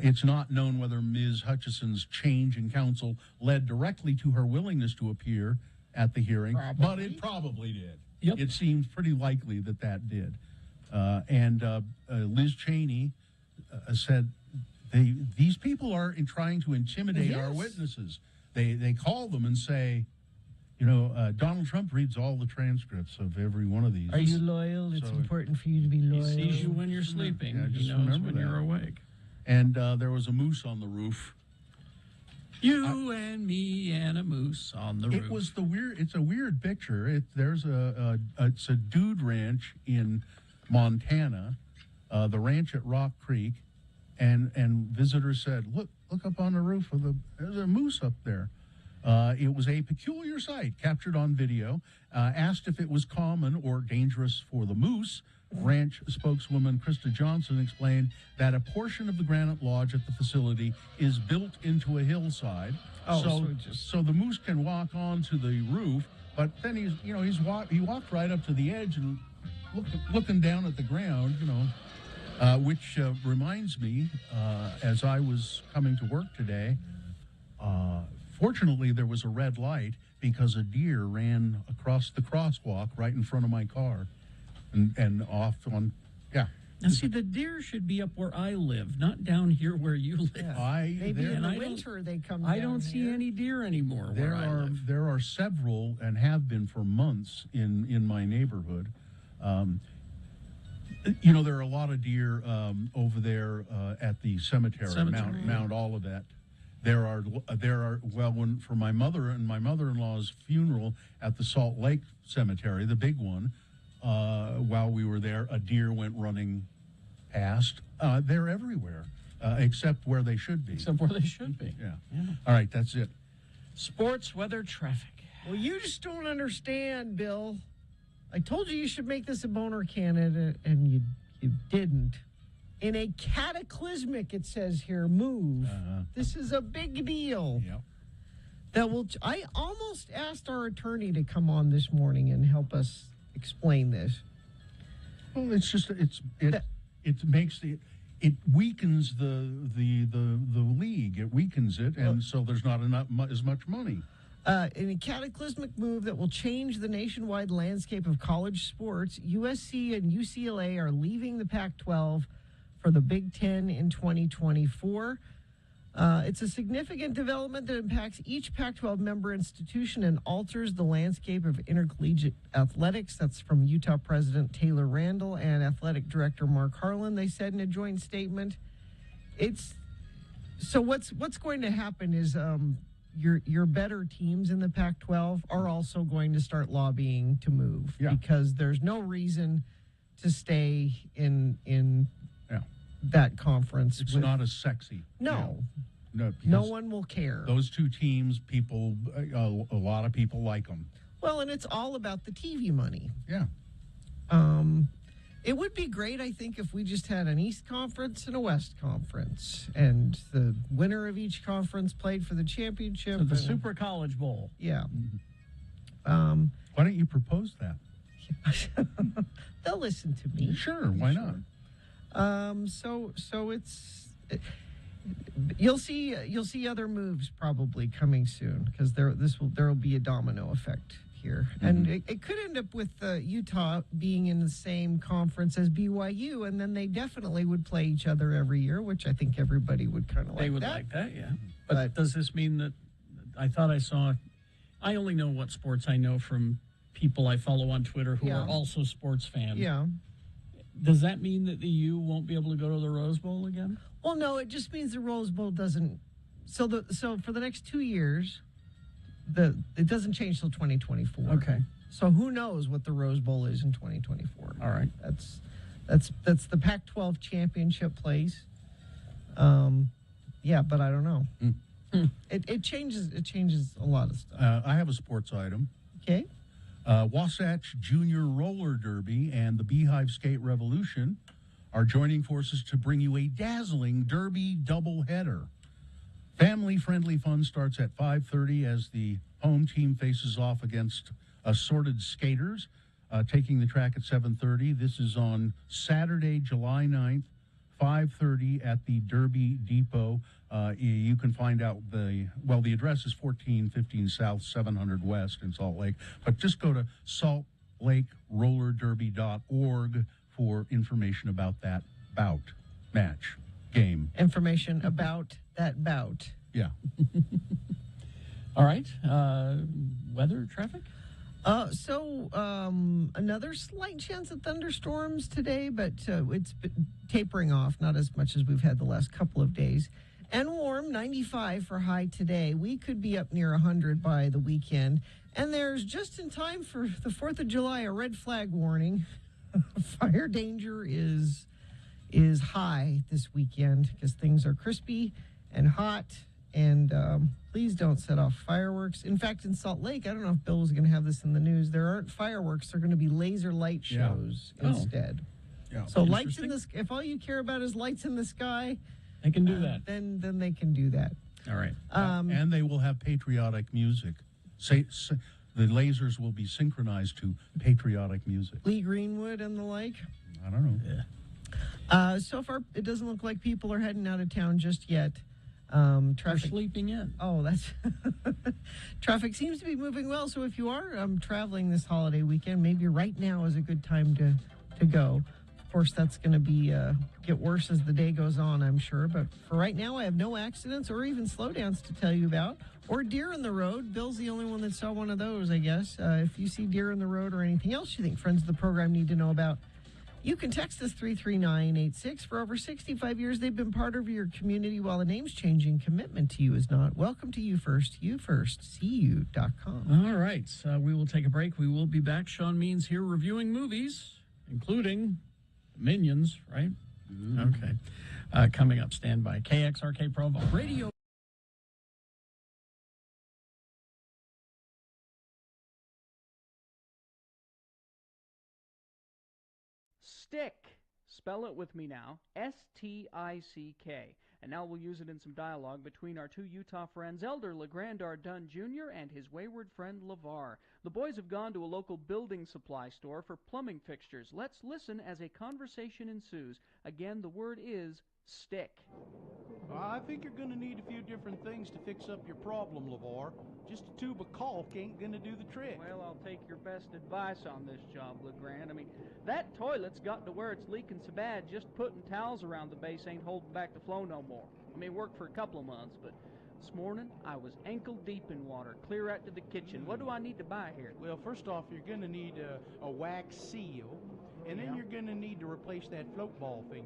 It's not known whether Ms. Hutchison's change in counsel led directly to her willingness to appear at the hearing, but it probably did. Yep. It seems pretty likely that did. And Liz Cheney said, these people are trying to intimidate our witnesses. They call them and say, Donald Trump reads all the transcripts of every one of these. Are you loyal? It's So- important for you to be He loyal. sees you when you're sleeping. Yeah, he just knows remember when that. you're awake. And there was a moose on the roof. You and me and a moose on the roof. It was It's a weird picture. It's a dude ranch in Montana, the ranch at Rock Creek, and visitors said, "Look up on the roof there's a moose up there." It was a peculiar sight captured on video. Asked if it was common or dangerous for the moose, ranch spokeswoman Krista Johnson explained that a portion of the granite lodge at the facility is built into a hillside. So the moose can walk onto the roof, but then he walked right up to the edge and looking down at the ground, which reminds me, as I was coming to work today, fortunately there was a red light because a deer ran across the crosswalk right in front of my car and off on, yeah. Now, see, the deer should be up where I live, not down here where you live. Maybe in and the I don't- winter they come I down don't see here. any deer anymore where I live. There are several and have been for months in my neighborhood. There are a lot of deer over there at the cemetery. Mount Olivet. There are for my mother and my mother-in-law's funeral at the Salt Lake Cemetery, the big one. While we were there, a deer went running past. They're everywhere, except where they should be. Except where they should be. Yeah. All right, that's it. Sports, weather, traffic. Well, you just don't understand, Bill. I told you should make this a boner candidate, and you didn't. In a cataclysmic, it says here, move. This is a big deal. Yep. I almost asked our attorney to come on this morning and help us explain this. Well, it's just it weakens the league. It weakens it, and so there's not as much money. In a cataclysmic move that will change the nationwide landscape of college sports, USC and UCLA are leaving the Pac-12 for the Big Ten in 2024. It's a significant development that impacts each Pac-12 member institution and alters the landscape of intercollegiate athletics. That's from Utah President Taylor Randall and Athletic Director Mark Harlan. They said in a joint statement, what's going to happen is your better teams in the Pac-12 are also going to start lobbying to move because there's no reason to stay in that conference. It's not as sexy. No. No one will care. Those two teams, a lot of people like them. Well, and it's all about the TV money. Yeah. It would be great, I think, if we just had an East Conference and a West Conference, and the winner of each conference played for the championship. So the Super College Bowl. Yeah. Why don't you propose that? They'll listen to me. Sure, why not? So you'll see other moves probably coming soon because there will be a domino effect here, and it could end up with Utah being in the same conference as BYU, and then they definitely would play each other every year, which I think everybody would kind of like. They would like that, yeah. But does this mean that I thought I saw? I only know what sports I know from people I follow on Twitter who are also sports fans. Yeah. Does that mean that the U won't be able to go to the Rose Bowl again? Well, no, it just means the Rose Bowl doesn't. So for the next 2 years, it doesn't change till 2024. Okay. So who knows what the Rose Bowl is in 2024? All right. That's the Pac-12 championship place. Yeah, but I don't know. It changes a lot of stuff. I have a sports item. Okay. Wasatch Junior Roller Derby and the Beehive Skate Revolution are joining forces to bring you a dazzling derby doubleheader. Family-friendly fun starts at 5:30 as the home team faces off against assorted skaters, taking the track at 7:30. This is on Saturday, July 9th, 5:30 at the Derby Depot. You can find out the address is 1415 South, 700 West in Salt Lake. But just go to saltlakeRollerDerby.org for information about that game. Information about that bout. Yeah. All right. Weather, traffic? Another slight chance of thunderstorms today, but it's been tapering off, not as much as we've had the last couple of days. And warm, 95 for high today. We could be up near 100 by the weekend. And there's just in time for the 4th of July a red flag warning. Fire danger is high this weekend because things are crispy and hot. And please don't set off fireworks. In fact, in Salt Lake, I don't know if Bill was going to have this in the news, there aren't fireworks. They're going to be laser light shows instead. Yeah. So lights in the sky, if all you care about is lights in the sky, They can do that. then they can do that. All right. And they will have patriotic music. The lasers will be synchronized to patriotic music. Lee Greenwood and the like. I don't know. Yeah. So far, it doesn't look like people are heading out of town just yet. They're Traffic. sleeping in. Oh, that's traffic seems to be moving well. So if you are traveling this holiday weekend, maybe right now is a good time to go. Of course, that's going to be get worse as the day goes on, I'm sure. But for right now, I have no accidents or even slowdowns to tell you about, or deer in the road. Bill's the only one that saw one of those, I guess. If you see deer in the road or anything else you think friends of the program need to know about, you can text us 33986. For over 65 years, they've been part of your community while the name's changing. Commitment to you is not. Welcome to You First, YouFirstCU.com. All right. We will take a break. We will be back. Sean Means here reviewing movies, including Minions, right? Okay. Coming up, stand by. KXRK Provo Radio. Stick. Spell it with me now. S-T-I-C-K. And now we'll use it in some dialogue between our two Utah friends, Elder LeGrand Ardun Jr. and his wayward friend LeVar. The boys have gone to a local building supply store for plumbing fixtures. Let's listen as a conversation ensues. Again, the word is stick. I think you're going to need a few different things to fix up your problem, LeVar. Just a tube of caulk ain't going to do the trick. Well, I'll take your best advice on this job, LeGrand. I mean, that toilet's got to where it's leaking so bad, just putting towels around the base ain't holding back the flow no more. I mean, it worked for a couple of months, but this morning I was ankle deep in water, clear out to the kitchen. What do I need to buy here? Well, first off, you're going to need a wax seal, and then you're going to need to replace that float ball thingy.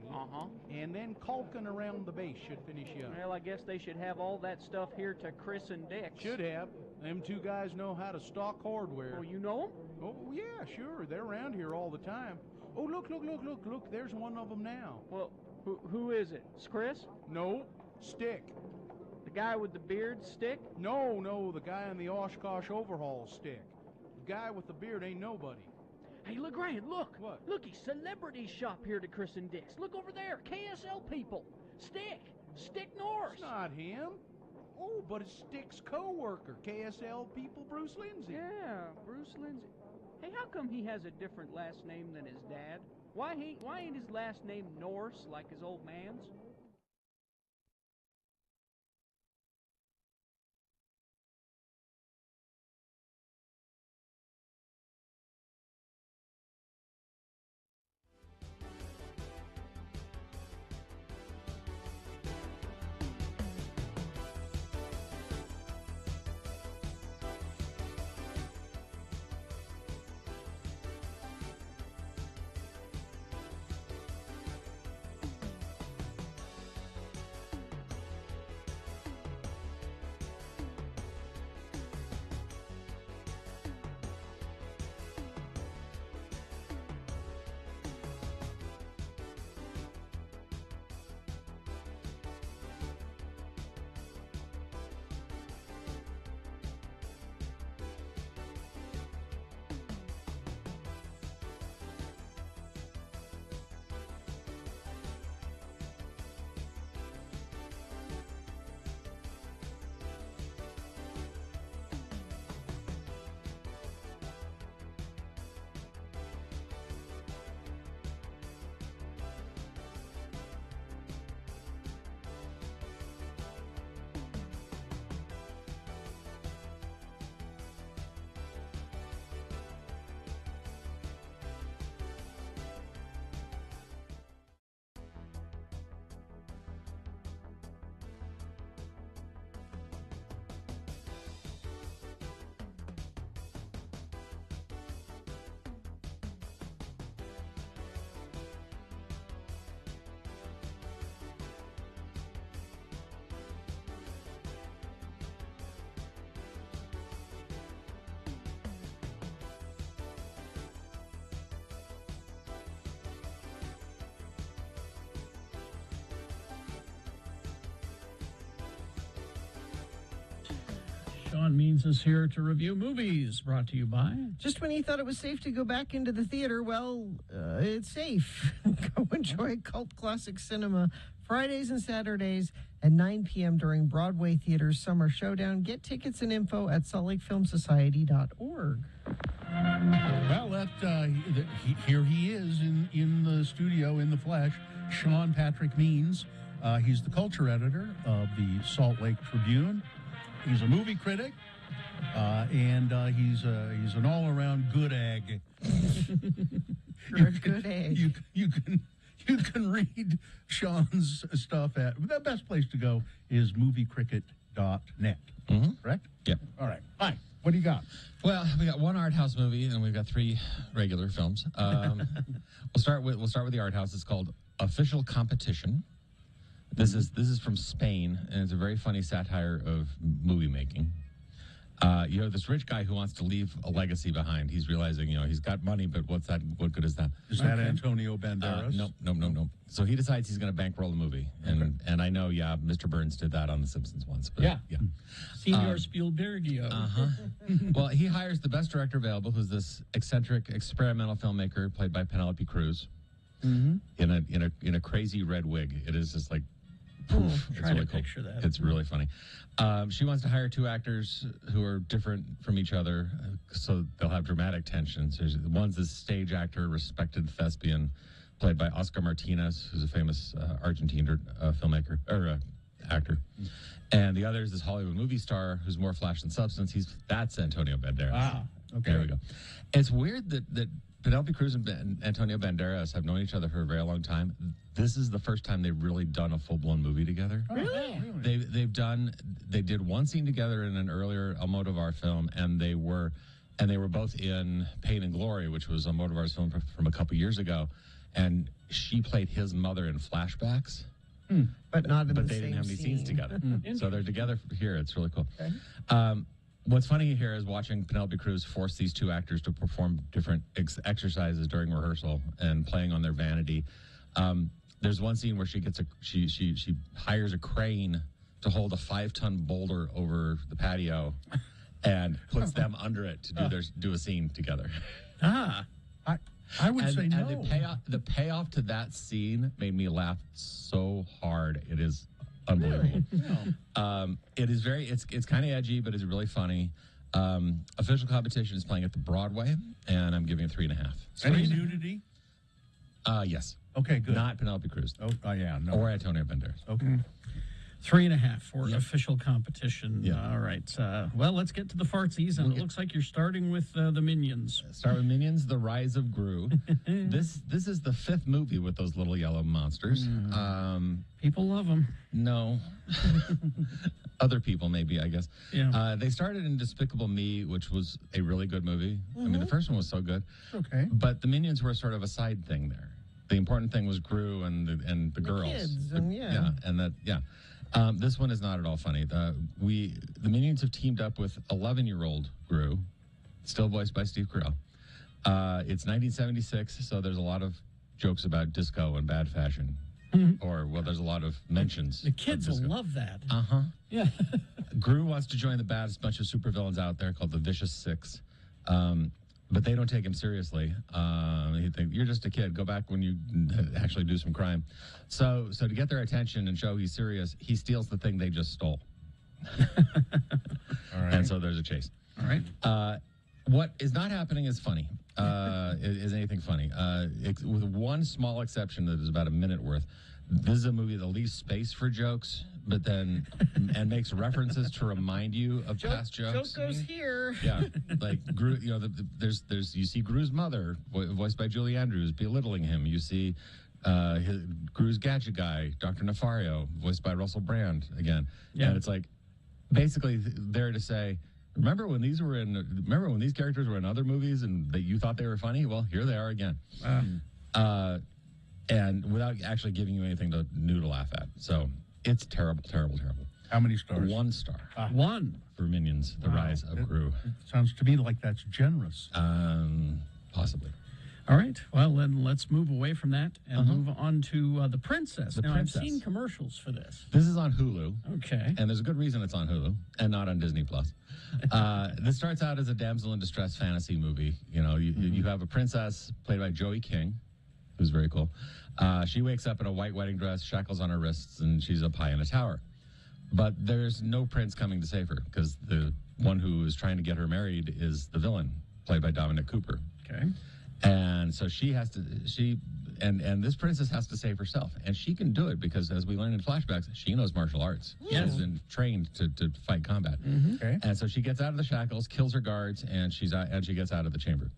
And then caulking around the base should finish you up. Well, I guess they should have all that stuff here to Chris and Dick. Should have. Them two guys know how to stock hardware. Oh, you know them? Oh, yeah, sure. They're around here all the time. Oh, look. There's one of them now. Well, who is it? It's Chris? No, Stick. The guy with the beard, Stick? No, the guy in the Oshkosh overhaul, Stick. The guy with the beard ain't nobody. Hey, LeGrand, look. What? Looky, celebrities shop here to Chris and Dick's. Look over there, KSL people. Stick Norris. It's not him. Oh, but it's Stick's co-worker, KSL people, Bruce Lindsay. Yeah, Bruce Lindsay. Hey, how come he has a different last name than his dad? Why ain't his last name Norse like his old man's? Sean Means is here to review movies, brought to you by... Just when you thought it was safe to go back into the theater, well, it's safe. Go enjoy cult classic cinema Fridays and Saturdays at 9 p.m. during Broadway Theater's Summer Showdown. Get tickets and info at saltlakefilmsociety.org. Well, here he is in the studio in the flesh, Sean Patrick Means. He's the culture editor of the Salt Lake Tribune. He's a movie critic, and he's an all-around good egg. You're a good egg. You can read Sean's stuff at the best place to go is moviecricket.net. Mm-hmm. Correct? Yep. All right. Hi. What do you got? Well, we got one art house movie and we've got 3 regular films. We'll start with the art house. It's called Official Competition. This is from Spain, and it's a very funny satire of movie making. You have this rich guy who wants to leave a legacy behind. He's realizing, he's got money, but what good is that? Is that Antonio Banderas? No. So he decides he's going to bankroll the movie. And I know, Mr. Burns did that on The Simpsons once. But yeah. Senior Spielbergio. Well, he hires the best director available, who's this eccentric experimental filmmaker played by Penelope Cruz, in a crazy red wig. It is just like, poof. It's really cool. Picture that. It's really funny. She wants to hire 2 actors who are different from each other, so they'll have dramatic tensions. One's this stage actor, respected thespian, played by Oscar Martinez, who's a famous Argentine filmmaker or actor, and the other is this Hollywood movie star who's more flash than substance. That's Antonio Banderas. Ah, okay. There we go. It's weird that Penelope Cruz and Antonio Banderas have known each other for a very long time. This is the first time they've really done a full-blown movie together. Really? They did one scene together in an earlier Almodovar film, and they were both in Pain and Glory, which was Almodovar's film from a couple years ago, and she played his mother in flashbacks. But not in the But they same didn't have any scene. scenes together. So they're together here. It's really cool. Okay. What's funny here is watching Penelope Cruz force these 2 actors to perform different exercises during rehearsal and playing on their vanity. There's one scene where she hires a crane to hold a 5-ton boulder over the patio and puts them under it to do a scene together. I would say no. And the payoff to that scene made me laugh so hard. It is unbelievable. No. It is it's kind of edgy, but it's really funny. Official Competition is playing at the Broadway, and I'm giving it 3.5. Any nudity? Yes. Okay, good. Not Penelope Cruz. Oh, yeah, no. Or Antonio Banderas. Okay. 3.5 for Official Competition. Yeah. All right. Well, let's get to the fartsies, and it looks like you're starting with the Minions. Start with Minions: The Rise of Gru. This is the 5th movie with those little yellow monsters. People love them. No. Other people, maybe, I guess. Yeah. They started in Despicable Me, which was a really good movie. I mean, the first one was so good. Okay. But the Minions were sort of a side thing there. The important thing was Gru and the girls. Kids, This one is not at all funny. The Minions have teamed up with 11-year-old Gru, still voiced by Steve Carell. It's 1976, so there's a lot of jokes about disco and bad fashion. There's a lot of mentions. The kids will love that. Yeah. Gru wants to join the baddest bunch of supervillains out there called the Vicious Six. But they don't take him seriously. He thinks, you're just a kid. Go back when you actually do some crime. So to get their attention and show he's serious, he steals the thing they just stole. All right. And so there's a chase. All right. What is not happening is funny. Is anything funny? With one small exception that is about a minute worth. This is a movie that leaves space for jokes, but then and makes references to remind you of past jokes. Joke goes here. Yeah, like Gru. There's you see Gru's mother, voiced by Julie Andrews, belittling him. You see Gru's gadget guy, Dr. Nefario, voiced by Russell Brand again. Yeah. And it's like basically there to say, remember when these characters were in other movies and that you thought they were funny? Well, here they are again. And without actually giving you anything new to laugh at. So it's terrible, terrible, terrible. How many stars? 1 star. 1 for Minions: The Rise of Gru. Sounds to me like that's generous. Possibly. All right. Well, then let's move away from that and move on to The Princess. The now, Princess. I've seen commercials for this. This is on Hulu. Okay. And there's a good reason it's on Hulu and not on Disney Plus. This starts out as a damsel in distress fantasy movie. You know, you have a princess played by Joey King, who's very cool. She wakes up in a white wedding dress, shackles on her wrists, and she's up high in a tower. But there's no prince coming to save her because the one who is trying to get her married is the villain, played by Dominic Cooper. Okay. And so and this princess has to save herself. And she can do it because, as we learn in flashbacks, she knows martial arts. She has been trained to fight combat. Okay. And so she gets out of the shackles, kills her guards, and she gets out of the chamber.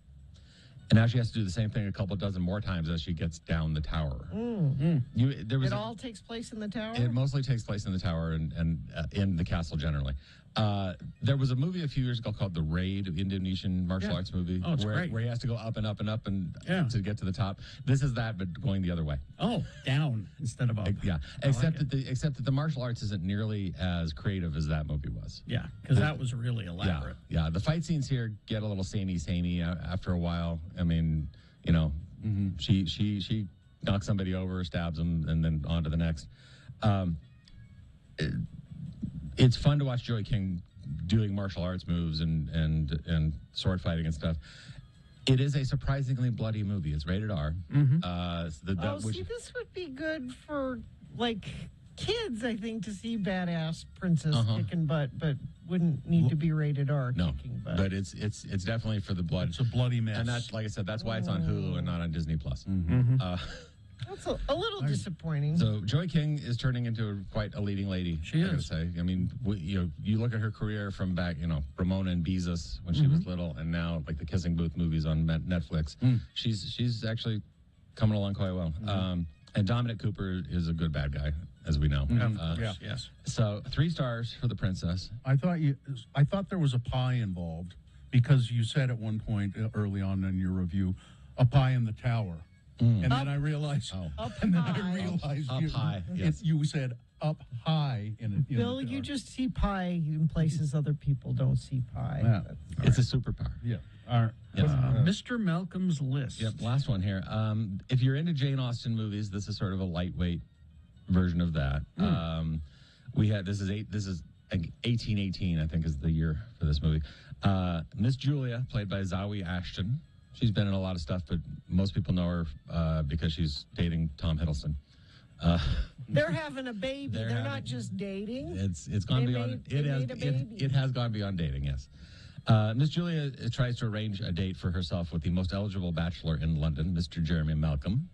And now she has to do the same thing a couple dozen more times as she gets down the tower. It all takes place in the tower? It mostly takes place in the tower and in the castle generally. There was a movie a few years ago called The Raid, Indonesian martial arts movie, Oh, it's great. where he has to go up and up and up and to get to the top. This is that, but going the other way. Oh, down instead of up. Yeah, except that the martial arts isn't nearly as creative as that movie was. Yeah, because that was really elaborate. Yeah. The fight scenes here get a little samey after a while. I mean, you know, she knocks somebody over, stabs them, and then on to the next. It's fun to watch Joey King doing martial arts moves and sword fighting and stuff. It is a surprisingly bloody movie. It's rated R. This would be good for, like, kids, I think, to see badass princess kicking butt, but wouldn't need to be rated R. No, kicking butt. but it's definitely for the blood. It's a bloody mess. And that's, like I said, that's why it's on Hulu and not on Disney Plus. That's a little disappointing. So Joey King is turning into quite a leading lady. She I gotta is. say. I mean, you look at her career from back, Ramona and Beezus when she was little, and now like the Kissing Booth movies on Netflix. She's actually coming along quite well. And Dominic Cooper is a good bad guy, as we know. Yes. So 3 stars for the princess. I thought there was a pie involved because you said at one point early on in your review, a pie in the tower. And then I realized, Up high, yes. You said up high in it. Bill, you just see pie in places other people don't see pie. Yeah. It's a superpower. Yeah. Yes. Mr. Malcolm's List. Yep, last one here. If you're into Jane Austen movies, this is sort of a lightweight version of that. This is 1818, I think, is the year for this movie. Miss Julia, played by Zawe Ashton. She's been in a lot of stuff, but most people know her because she's dating Tom Hiddleston. They're having a baby. They're not just dating. It's gone beyond. It has gone beyond dating. Yes. Miss Julia tries to arrange a date for herself with the most eligible bachelor in London, Mr. Jeremy Malcolm,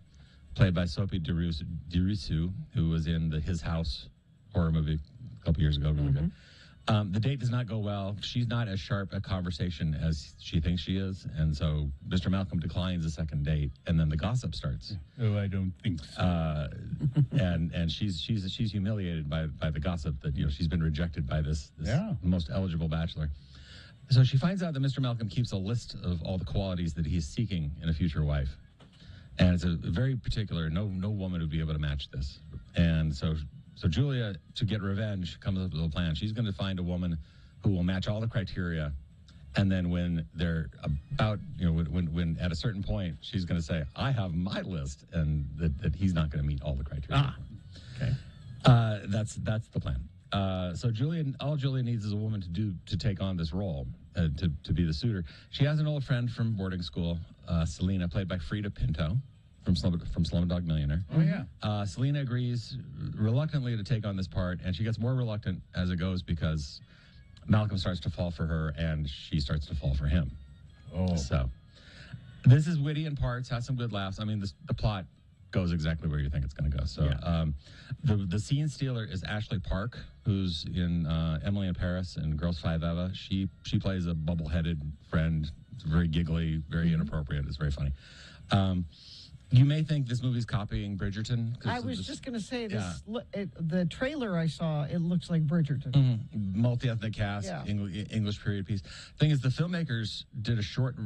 played by Sophie Dirisu, who was in the His House horror movie a couple years ago. Really good. The date does not go well. She's not as sharp at conversation as she thinks she is, and so Mr. Malcolm declines the second date, and then the gossip starts. Oh, I don't think so. And she's humiliated by the gossip that she's been rejected by this most eligible bachelor. So she finds out that Mr. Malcolm keeps a list of all the qualities that he's seeking in a future wife, and it's a very particular. No woman would be able to match this, and so Julia, to get revenge, comes up with a plan. She's going to find a woman who will match all the criteria, and then when they're about, when at a certain point, she's going to say, "I have my list," and that he's not going to meet all the criteria. Okay. That's the plan. So all Julia needs is a woman to take on this role, to be the suitor. She has an old friend from boarding school, Selena, played by Frida Pinto. From Slumdog Millionaire. Oh, yeah. Selena agrees reluctantly to take on this part, and she gets more reluctant as it goes because Malcolm starts to fall for her, and she starts to fall for him. Oh. So this is witty in parts, has some good laughs. I mean, the plot goes exactly where you think it's going to go. So the scene stealer is Ashley Park, who's in Emily in Paris and Girls 5 Eva. She plays a bubble-headed friend. It's very giggly, very inappropriate. It's very funny. You may think this movie's copying Bridgerton. I was just going to say this. The trailer I saw, it looks like Bridgerton. Multi-ethnic cast, English period piece. Thing is, the filmmakers did a short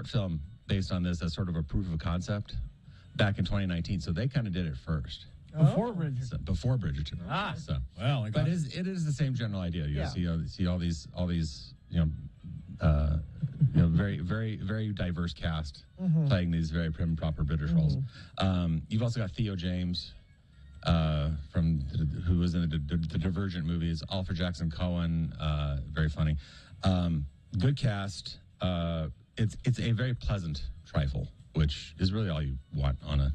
film based on this as sort of a proof of concept back in 2019. So they kind of did it first. Before Bridgerton. So, before Bridgerton. So, well, but it is the same general idea. You see all these Very, very, very diverse cast Mhm. playing these very prim and proper British roles. You've also got Theo James, who was in the Divergent movies. Alfred Jackson Cohen, very funny. Good cast. It's a very pleasant trifle, which is really all you want on a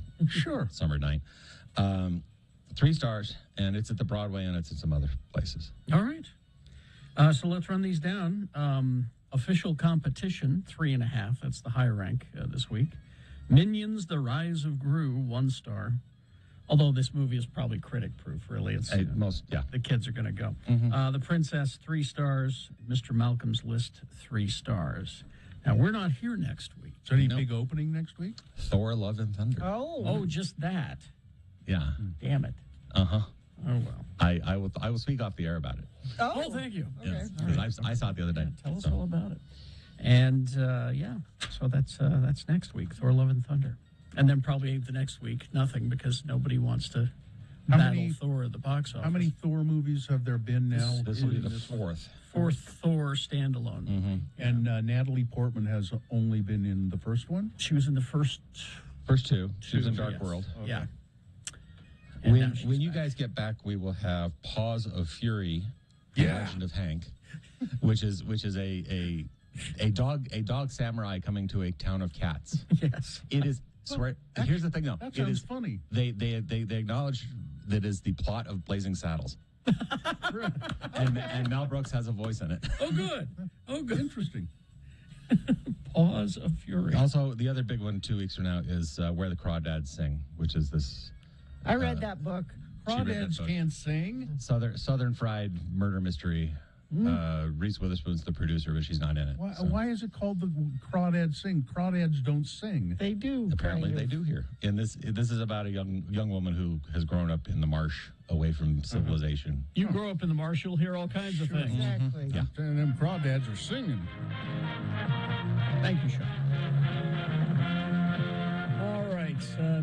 summer night. 3 stars, and it's at the Broadway, and it's at some other places. All right. So let's run these down. Official competition, 3.5. That's the high rank this week. Minions: The Rise of Gru, 1 star. Although this movie is probably critic-proof, really. It's the kids are going to go. The Princess, 3 stars. Mr. Malcolm's List, 3 stars. Now, we're not here next week. Is there any big opening next week? Thor: Love and Thunder. Oh, just that. Yeah. Damn it. Uh-huh. Oh, well. I will speak off the air about it. Oh, thank you. Yes, because I saw it the other day. Tell us all about it. And, so that's next week, Thor: Love and Thunder. And then probably the next week, nothing, because nobody wants to battle Thor at the box office. How many Thor movies have there been now? This will be the 4th. 4th Thor standalone. And Natalie Portman has only been in the first one? She was in the first 2. She was in Dark World. Okay. Yeah. When you guys get back, we will have Paws of Fury, The Legend of Hank, which is a dog samurai coming to a town of cats. Yes. It is. Here's the thing, though. That sounds funny. They acknowledge that is the plot of Blazing Saddles. and Mel Brooks has a voice in it. Oh, good. Oh, good. Interesting. Paws of Fury. Also, the other big one 2 weeks from now is Where the Crawdads Sing, which is this. I read that book. Crawdads can't sing? Southern Fried murder mystery. Reese Witherspoon's the producer, but she's not in it. Why is it called the Crawdads Sing? Crawdads don't sing. They do. Apparently, they do here. And this is about a young woman who has grown up in the marsh, away from civilization. You grow up in the marsh, you'll hear all kinds of things. Exactly. Yeah. And them crawdads are singing. Thank you, Sean. All right,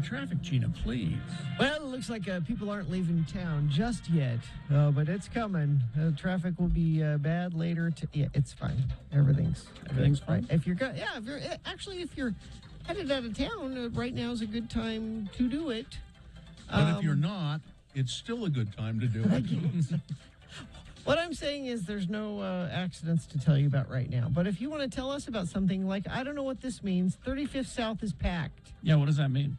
traffic, Gina, please. Well, it looks like people aren't leaving town just yet, but it's coming. Traffic will be bad later. Yeah, it's fine. Everything's fine. If you're if you're headed out of town, right now is a good time to do it. But if you're not, it's still a good time to do it. What I'm saying is there's no accidents to tell you about right now. But if you want to tell us about something like, I don't know what this means, 35th South is packed. Yeah, what does that mean?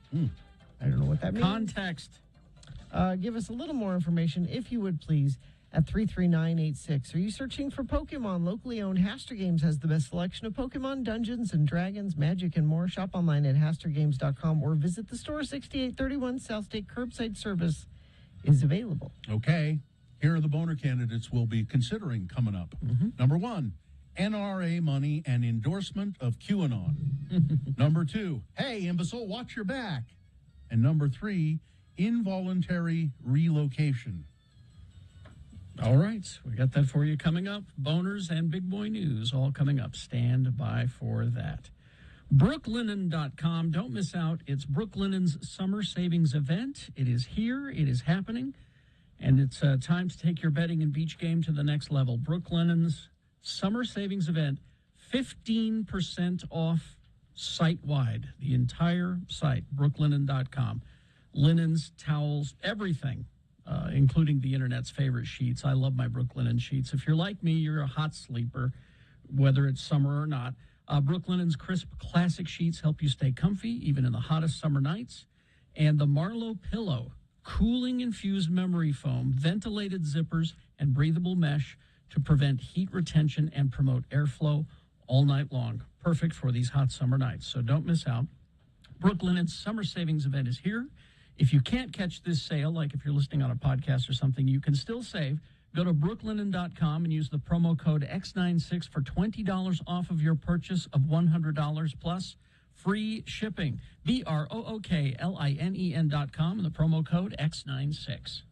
I don't know what that means. Context. Give us a little more information, if you would please, at 33986. Are you searching for Pokemon? Locally owned Haster Games has the best selection of Pokemon, Dungeons and Dragons, Magic, and more. Shop online at hastergames.com or visit the store. 6831 South State curbside service is available. Okay. Here are the boner candidates we'll be considering coming up. Number 1, NRA money and endorsement of QAnon. Number 2, hey, imbecile, watch your back. And number 3, involuntary relocation. All right, we got that for you coming up. Boners and big boy news all coming up. Stand by for that. Brooklinen.com. Don't miss out. It's Brooklinen's summer savings event. It is here. It is happening. And it's time to take your bedding and beach game to the next level. Brooklinen's summer savings event, 15% off site-wide, the entire site, brooklinen.com. Linens, towels, everything, including the internet's favorite sheets. I love my Brooklinen sheets. If you're like me, you're a hot sleeper, whether it's summer or not. Brooklinen's crisp classic sheets help you stay comfy, even in the hottest summer nights. And the Marlowe Pillow, cooling infused memory foam, ventilated zippers, and breathable mesh to prevent heat retention and promote airflow all night long. Perfect for these hot summer nights. So don't miss out. Brooklinen's summer savings event is here. If you can't catch this sale, like if you're listening on a podcast or something, you can still save. Go to brooklinen.com and use the promo code X96 for $20 off of your purchase of $100 plus free shipping. BROOKLINEN.com and the promo code X96.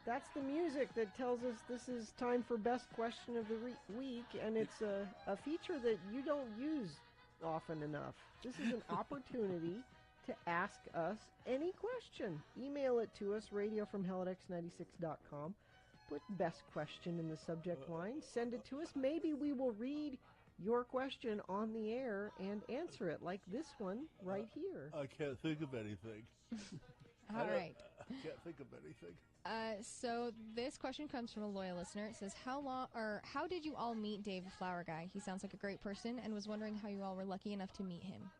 That's the music that tells us this is time for Best Question of the Week, and it's a feature that you don't use often enough. This is an opportunity to ask us any question. Email it to us, radiofromhell@x96.com. Put Best Question in the subject line. Send it to us. Maybe we will read your question on the air and answer it, like this one right here. I can't think of anything. All right. I can't think of anything. So this question comes from a loyal listener. It says, how did you all meet Dave the Flower Guy? He sounds like a great person and was wondering how you all were lucky enough to meet him.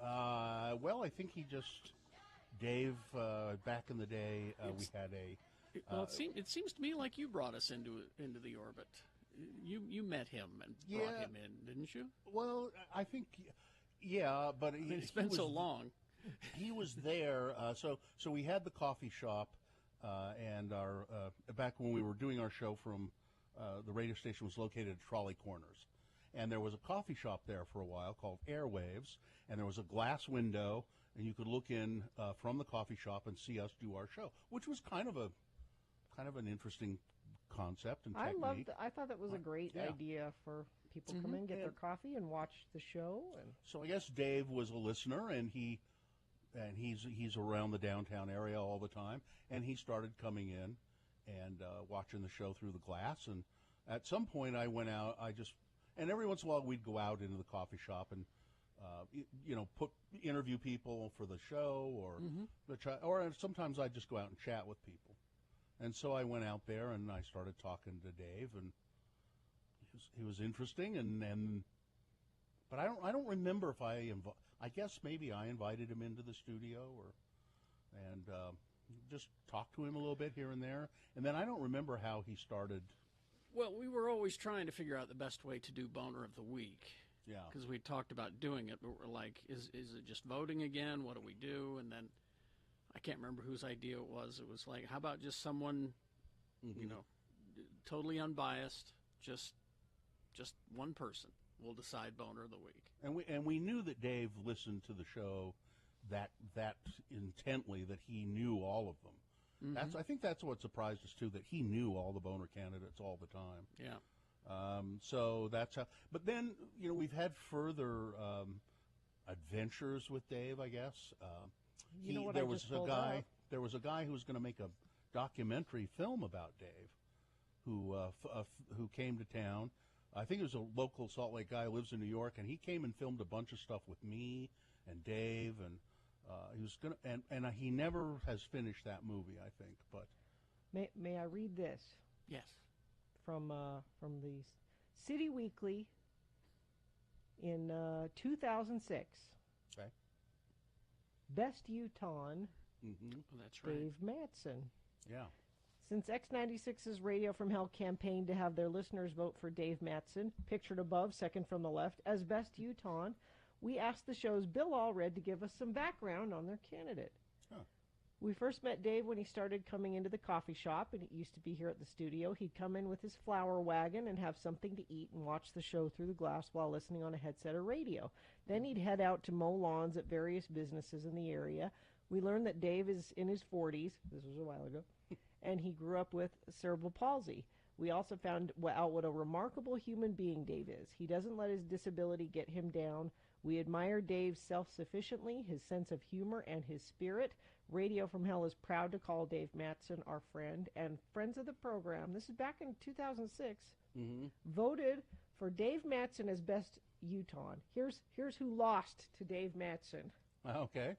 Well, I think Dave, back in the day, we had a... Well, it seems to me like you brought us into the orbit. You met him and brought him in, didn't you? Well, I think, yeah, but... It's been so long. He was there, so we had the coffee shop, and our back when we were doing our show from the radio station was located at Trolley Corners, and there was a coffee shop there for a while called Airwaves, and there was a glass window, and you could look in from the coffee shop and see us do our show, which was kind of an interesting concept and technique. I thought that was a great idea for people to come in, get their coffee, and watch the show. And so I guess Dave was a listener, and he's around the downtown area all the time, and he started coming in and watching the show through the glass. And at some point, I went out. And every once in a while, we'd go out into the coffee shop and interview people for the show, or sometimes I'd just go out and chat with people. And so I went out there and I started talking to Dave, and he was interesting. But I don't remember if I guess maybe I invited him into the studio and just talked to him a little bit here and there. And then I don't remember how he started. Well, we were always trying to figure out the best way to do Boner of the Week. Yeah. Because we talked about doing it, but we're like, is it just voting again? What do we do? And then I can't remember whose idea it was. It was like, how about just someone, totally unbiased, just one person will decide Boner of the Week. And we knew that Dave listened to the show that intently, that he knew all of them. Mm-hmm. I think that's what surprised us too, that he knew all the Boner candidates all the time. Yeah. So that's how. But then we've had further adventures with Dave, I guess. There was a guy who was going to make a documentary film about Dave, who came to town. I think it was a local Salt Lake guy who lives in New York, and he came and filmed a bunch of stuff with me and Dave, and he was gonna, and he never has finished that movie, I think. But may I read this? Yes. From the City Weekly in 2006. Okay. Best Utah. Mm-hmm. Oh, that's right. Dave Mattson. Yeah. Since X96's Radio from Hell campaigned to have their listeners vote for Dave Mattson, pictured above, second from the left, as Best Utah, we asked the show's Bill Allred to give us some background on their candidate. Huh. We first met Dave when he started coming into the coffee shop, and it used to be here at the studio. He'd come in with his flower wagon and have something to eat and watch the show through the glass while listening on a headset or radio. Then he'd head out to mow lawns at various businesses in the area. We learned that Dave is in his 40s. This was a while ago. And he grew up with cerebral palsy. We also found out what a remarkable human being Dave is. He doesn't let his disability get him down. We admire Dave's self-sufficiently, his sense of humor, and his spirit. Radio from Hell is proud to call Dave Mattson our friend and friends of the program. This is back in 2006. Mm-hmm. Voted for Dave Mattson as Best Utah. Here's who lost to Dave Mattson. Okay.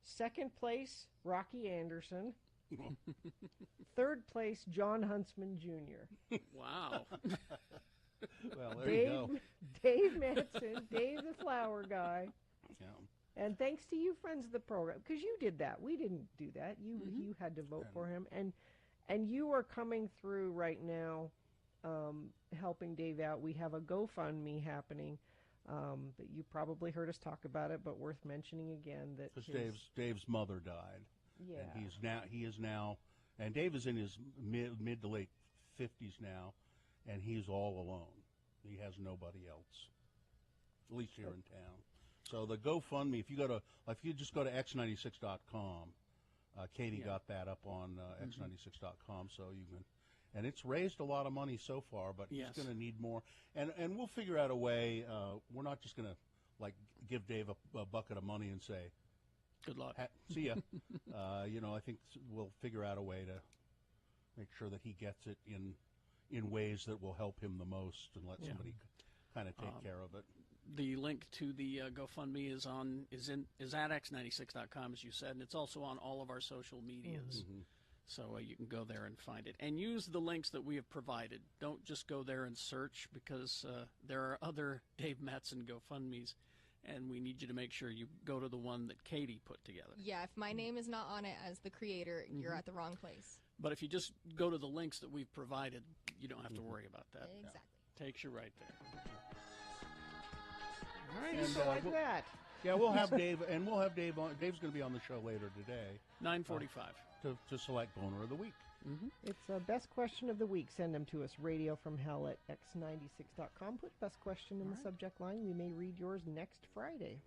Second place, Rocky Anderson. Third place, John Huntsman Jr. Wow. Well, there you go. Dave Mattson, Dave the Flower Guy. Yeah. And thanks to you, friends of the program, because you did that. We didn't do that. You had to vote for him, and you are coming through right now, helping Dave out. We have a GoFundMe happening. That you probably heard us talk about it, but worth mentioning again that because Dave's mother died. Yeah. And he is now, and Dave is in his mid to late 50s now, and he's all alone. He has nobody else, at least here in town. So the GoFundMe, if you just go to x96.com, Katie got that up on x96.com, so you can. And it's raised a lot of money so far, but he's going to need more. And we'll figure out a way. We're not just going to give Dave a bucket of money and say, "Good luck, see ya." I think we'll figure out a way to make sure that he gets it in ways that will help him the most, and let somebody kind of take care of it. The link to the GoFundMe is at x96.com, as you said, and it's also on all of our social medias. Mm-hmm. So you can go there and find it. And use the links that we have provided. Don't just go there and search, because there are other Dave Mattson GoFundMes, and we need you to make sure you go to the one that Katie put together. Yeah, if my name is not on it as the creator, you're at the wrong place. But if you just go to the links that we've provided, you don't have to worry about that. Exactly. Takes you right there. All right, people like that. Yeah, we'll have Dave, and we'll have Dave on. Dave's going to be on the show later today. 9:45. To select Boner of the Week. Mm-hmm. It's best question of the week. Send them to us, radiofromhell at x96.com. Put best question in the subject line. We may read yours next Friday.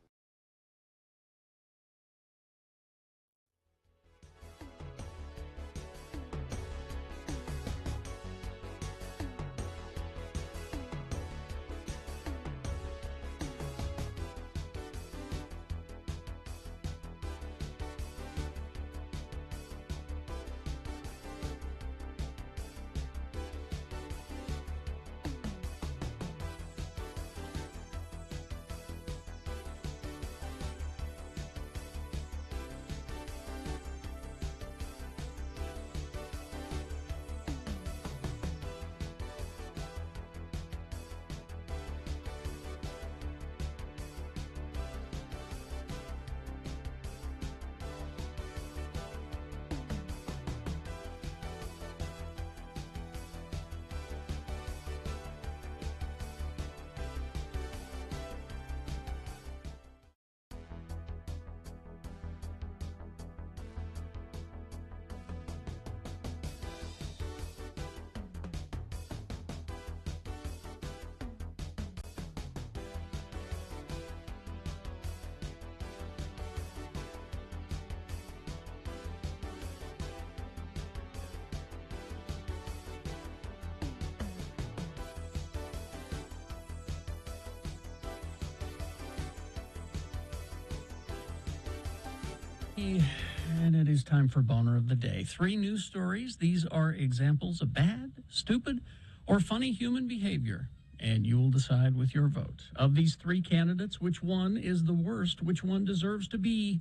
And it is time for Boner of the Day. 3 news stories. These are examples of bad, stupid, or funny human behavior. And you will decide with your vote. Of these 3 candidates, which one is the worst? Which one deserves to be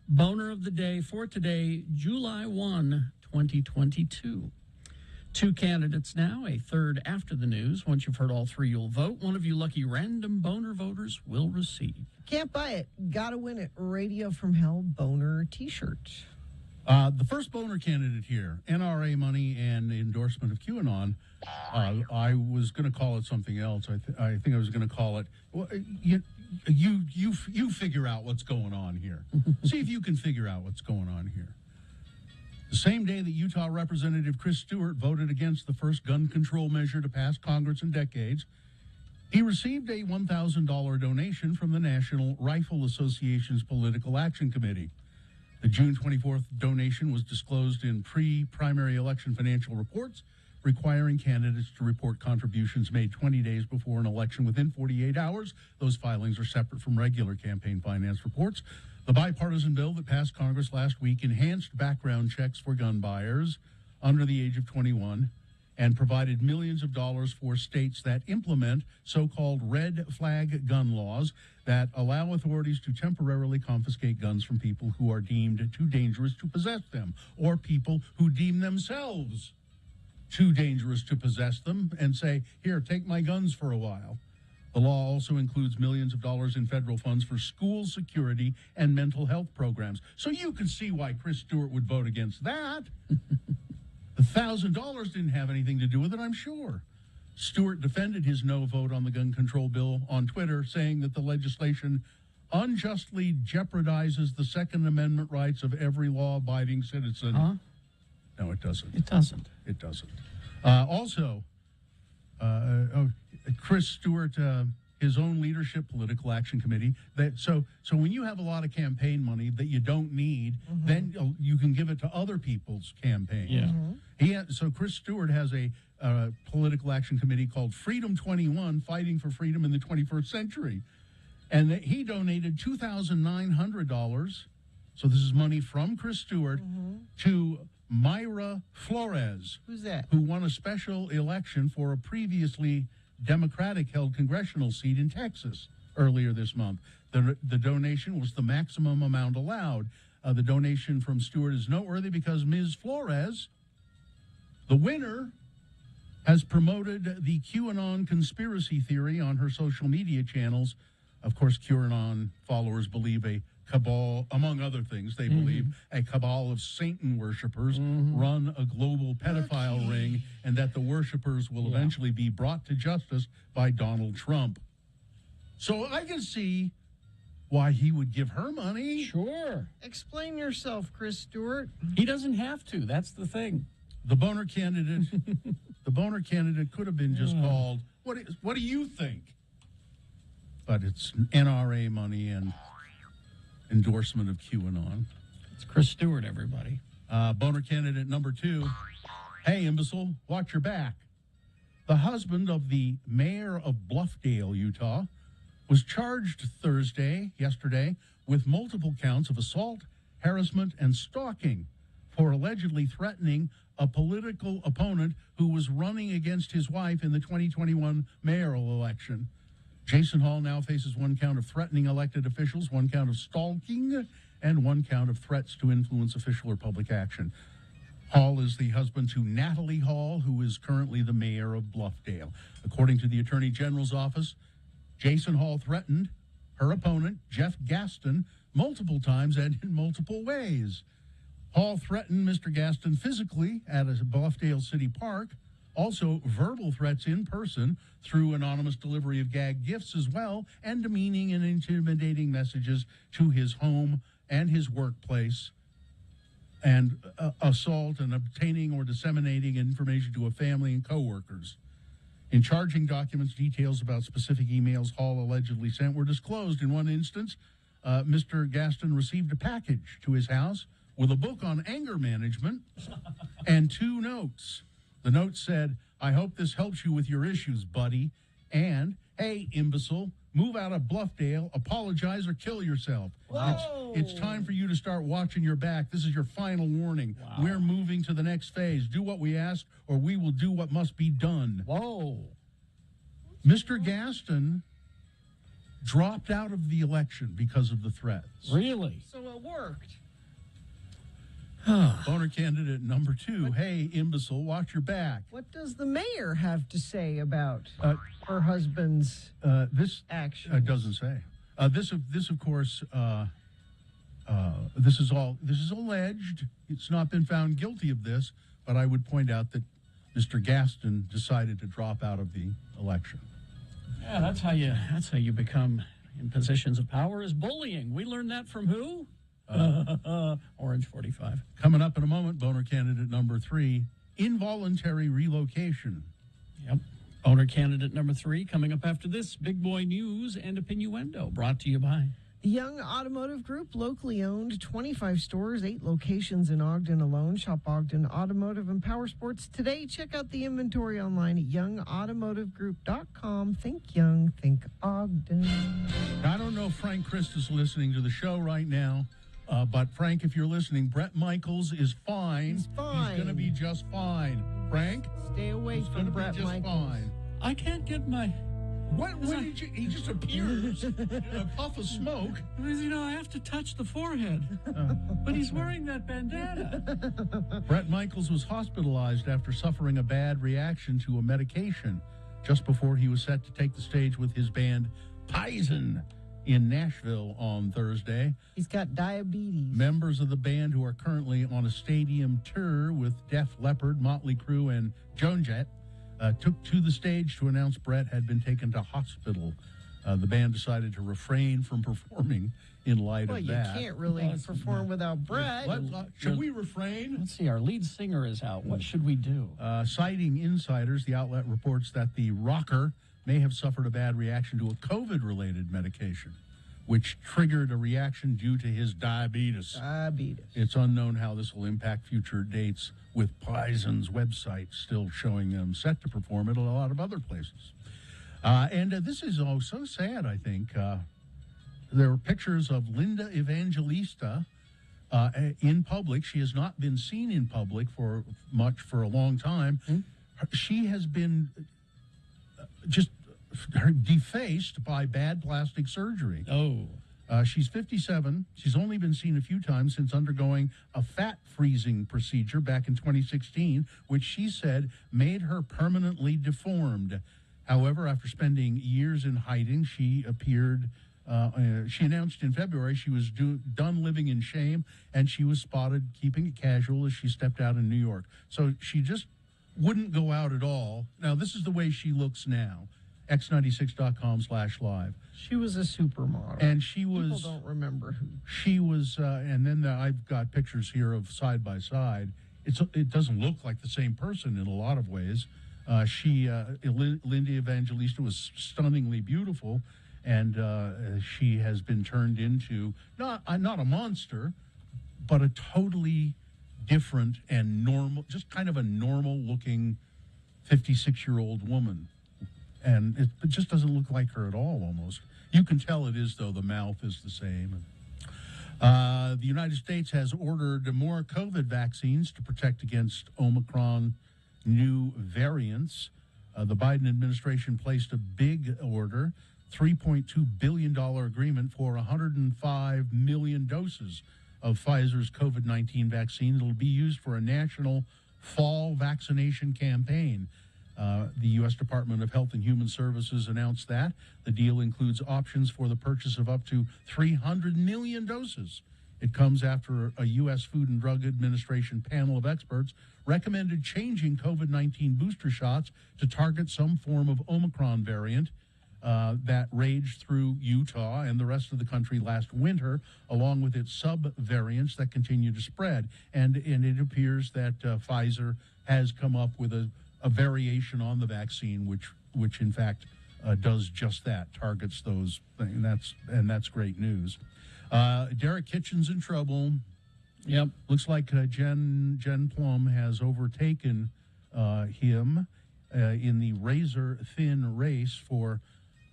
Boner of the Day for today, July 1, 2022? 2 candidates now, a third after the news. Once you've heard all 3, you'll vote. One of you lucky random Boner voters will receive. Can't buy it. Gotta win it. Radio from Hell Boner T-shirt. The first Boner candidate here, NRA money and endorsement of QAnon. I was going to call it something else. I think I was going to call it. Well, you figure out what's going on here. See if you can figure out what's going on here. The same day that Utah Representative Chris Stewart voted against the first gun control measure to pass Congress in decades, he received a $1,000 donation from the National Rifle Association's Political Action Committee. The June 24th donation was disclosed in pre-primary election financial reports, requiring candidates to report contributions made 20 days before an election within 48 hours. Those filings are separate from regular campaign finance reports. The bipartisan bill that passed Congress last week enhanced background checks for gun buyers under the age of 21 and provided millions of dollars for states that implement so-called red flag gun laws that allow authorities to temporarily confiscate guns from people who are deemed too dangerous to possess them, or people who deem themselves too dangerous to possess them and say, here, take my guns for a while. The law also includes millions of dollars in federal funds for school security and mental health programs. So you can see why Chris Stewart would vote against that. The $1,000 didn't have anything to do with it, I'm sure. Stewart defended his no vote on the gun control bill on Twitter, saying that the legislation unjustly jeopardizes the Second Amendment rights of every law-abiding citizen. Huh? No, it doesn't. It doesn't. It doesn't. Chris Stewart his own leadership political action committee. So when you have a lot of campaign money that you don't need, then you can give it to other people's campaigns. Yeah. So Chris Stewart has a political action committee called Freedom 21, Fighting for Freedom in the 21st Century. And he donated $2,900. So this is money from Chris Stewart to Mayra Flores. Who's that? Who won a special election for a previously Democratic-held congressional seat in Texas earlier this month. The donation was the maximum amount allowed. The donation from Stewart is noteworthy because Ms. Flores, the winner, has promoted the QAnon conspiracy theory on her social media channels. Of course, QAnon followers believe a cabal, among other things, they believe a cabal of Satan worshipers run a global pedophile ring, and that the worshipers will eventually be brought to justice by Donald Trump. So I can see why he would give her money. Sure. Explain yourself, Chris Stewart. He doesn't have to. That's the thing. The boner candidate, could have been just called. What do you think? But it's NRA money and endorsement of QAnon. It's Chris Stewart, everybody. Boner candidate number 2. Hey, imbecile, watch your back. The husband of the mayor of Bluffdale, Utah, was charged yesterday, with multiple counts of assault, harassment, and stalking for allegedly threatening a political opponent who was running against his wife in the 2021 mayoral election. Jason Hall now faces 1 count of threatening elected officials, 1 count of stalking, and 1 count of threats to influence official or public action. Hall is the husband to Natalie Hall, who is currently the mayor of Bluffdale. According to the Attorney General's office, Jason Hall threatened her opponent, Jeff Gaston, multiple times and in multiple ways. Hall threatened Mr. Gaston physically at a Bluffdale City Park, also verbal threats in person through anonymous delivery of gag gifts as well, and demeaning and intimidating messages to his home and his workplace, and assault and obtaining or disseminating information to a family and coworkers. In charging documents, details about specific emails Hall allegedly sent were disclosed. In one instance, Mr. Gaston received a package to his house with a book on anger management and 2 notes. The note said, "I hope this helps you with your issues, buddy," and, "Hey, imbecile, move out of Bluffdale, apologize, or kill yourself. It's time for you to start watching your back. This is your final warning. Wow. We're moving to the next phase. Do what we ask, or we will do what must be done." Whoa. Mr. Gaston dropped out of the election because of the threats. Really? So it worked. Boner candidate number 2. Hey, imbecile, watch your back. What does the mayor have to say about her husband's this action? It doesn't say. This of course, this is alleged. It's not been found guilty of this, but I would point out that Mr. Gaston decided to drop out of the election. Yeah, that's how you become in positions of power, is bullying. We learned that from who? Orange 45. Coming up in a moment, boner candidate number 3, involuntary relocation. Yep. Boner candidate number 3 coming up after this. Big Boy News and Opinioendo, brought to you by The Young Automotive Group, locally owned, 25 stores, 8 locations in Ogden alone. Shop Ogden Automotive and Power Sports today. Check out the inventory online at youngautomotivegroup.com. Think young, think Ogden. I don't know if Frank Christ is listening to the show right now. But, Frank, if you're listening, Brett Michaels is fine. He's fine. He's going to be just fine. Frank? Stay away from Brett Michaels. Fine. I can't get my... When did you... He just appears in a puff of smoke. You know, I have to touch the forehead. But he's wearing that bandana. Brett Michaels was hospitalized after suffering a bad reaction to a medication just before he was set to take the stage with his band Poison in Nashville on Thursday. He's got diabetes. Members of the band, who are currently on a stadium tour with Def Leppard, Motley Crue, and Joan Jett, took to the stage to announce Brett had been taken to hospital. The band decided to refrain from performing in light of that. Well, you can't really perform without Brett. Should we refrain? Let's see, our lead singer is out. What should we do? Citing insiders, the outlet reports that the rocker may have suffered a bad reaction to a COVID-related medication, which triggered a reaction due to his diabetes. It's unknown how this will impact future dates, with Pfizer's website still showing them set to perform at a lot of other places. And this is oh so sad, I think. There were pictures of Linda Evangelista in public. She has not been seen in public for a long time. She has been just defaced by bad plastic surgery. She's 57. She's only been seen a few times since undergoing a fat freezing procedure back in 2016, which she said made her permanently deformed. However, after spending years in hiding, she appeared. She announced in February she was done living in shame, and she was spotted keeping it casual as she stepped out in New York. So she just wouldn't go out at all. Now, this is the way she looks now. X96.com/live. She was a supermodel. And she was... People don't remember who. She was, and then I've got pictures here of side by side. It doesn't look like the same person in a lot of ways. Linda Evangelista was stunningly beautiful, and she has been turned into not a monster, but a totally different and normal, just kind of a normal-looking 56-year-old woman. And it just doesn't look like her at all, almost. You can tell it is, though. The mouth is the same. The United States has ordered more COVID vaccines to protect against Omicron new variants. The Biden administration placed a big order, $3.2 billion agreement for 105 million doses of Pfizer's COVID-19 vaccine. It'll be used for a national fall vaccination campaign. The U.S. Department of Health and Human Services announced that. The deal includes options for the purchase of up to 300 million doses. It comes after a U.S. Food and Drug Administration panel of experts recommended changing COVID-19 booster shots to target some form of Omicron variant that raged through Utah and the rest of the country last winter, along with its sub-variants that continue to spread. And it appears that Pfizer has come up with a variation on the vaccine, which in fact does just that, targets those things. That's great news. Derek Kitchen's in trouble. Yep. Looks like Jen Plum has overtaken him in the razor-thin race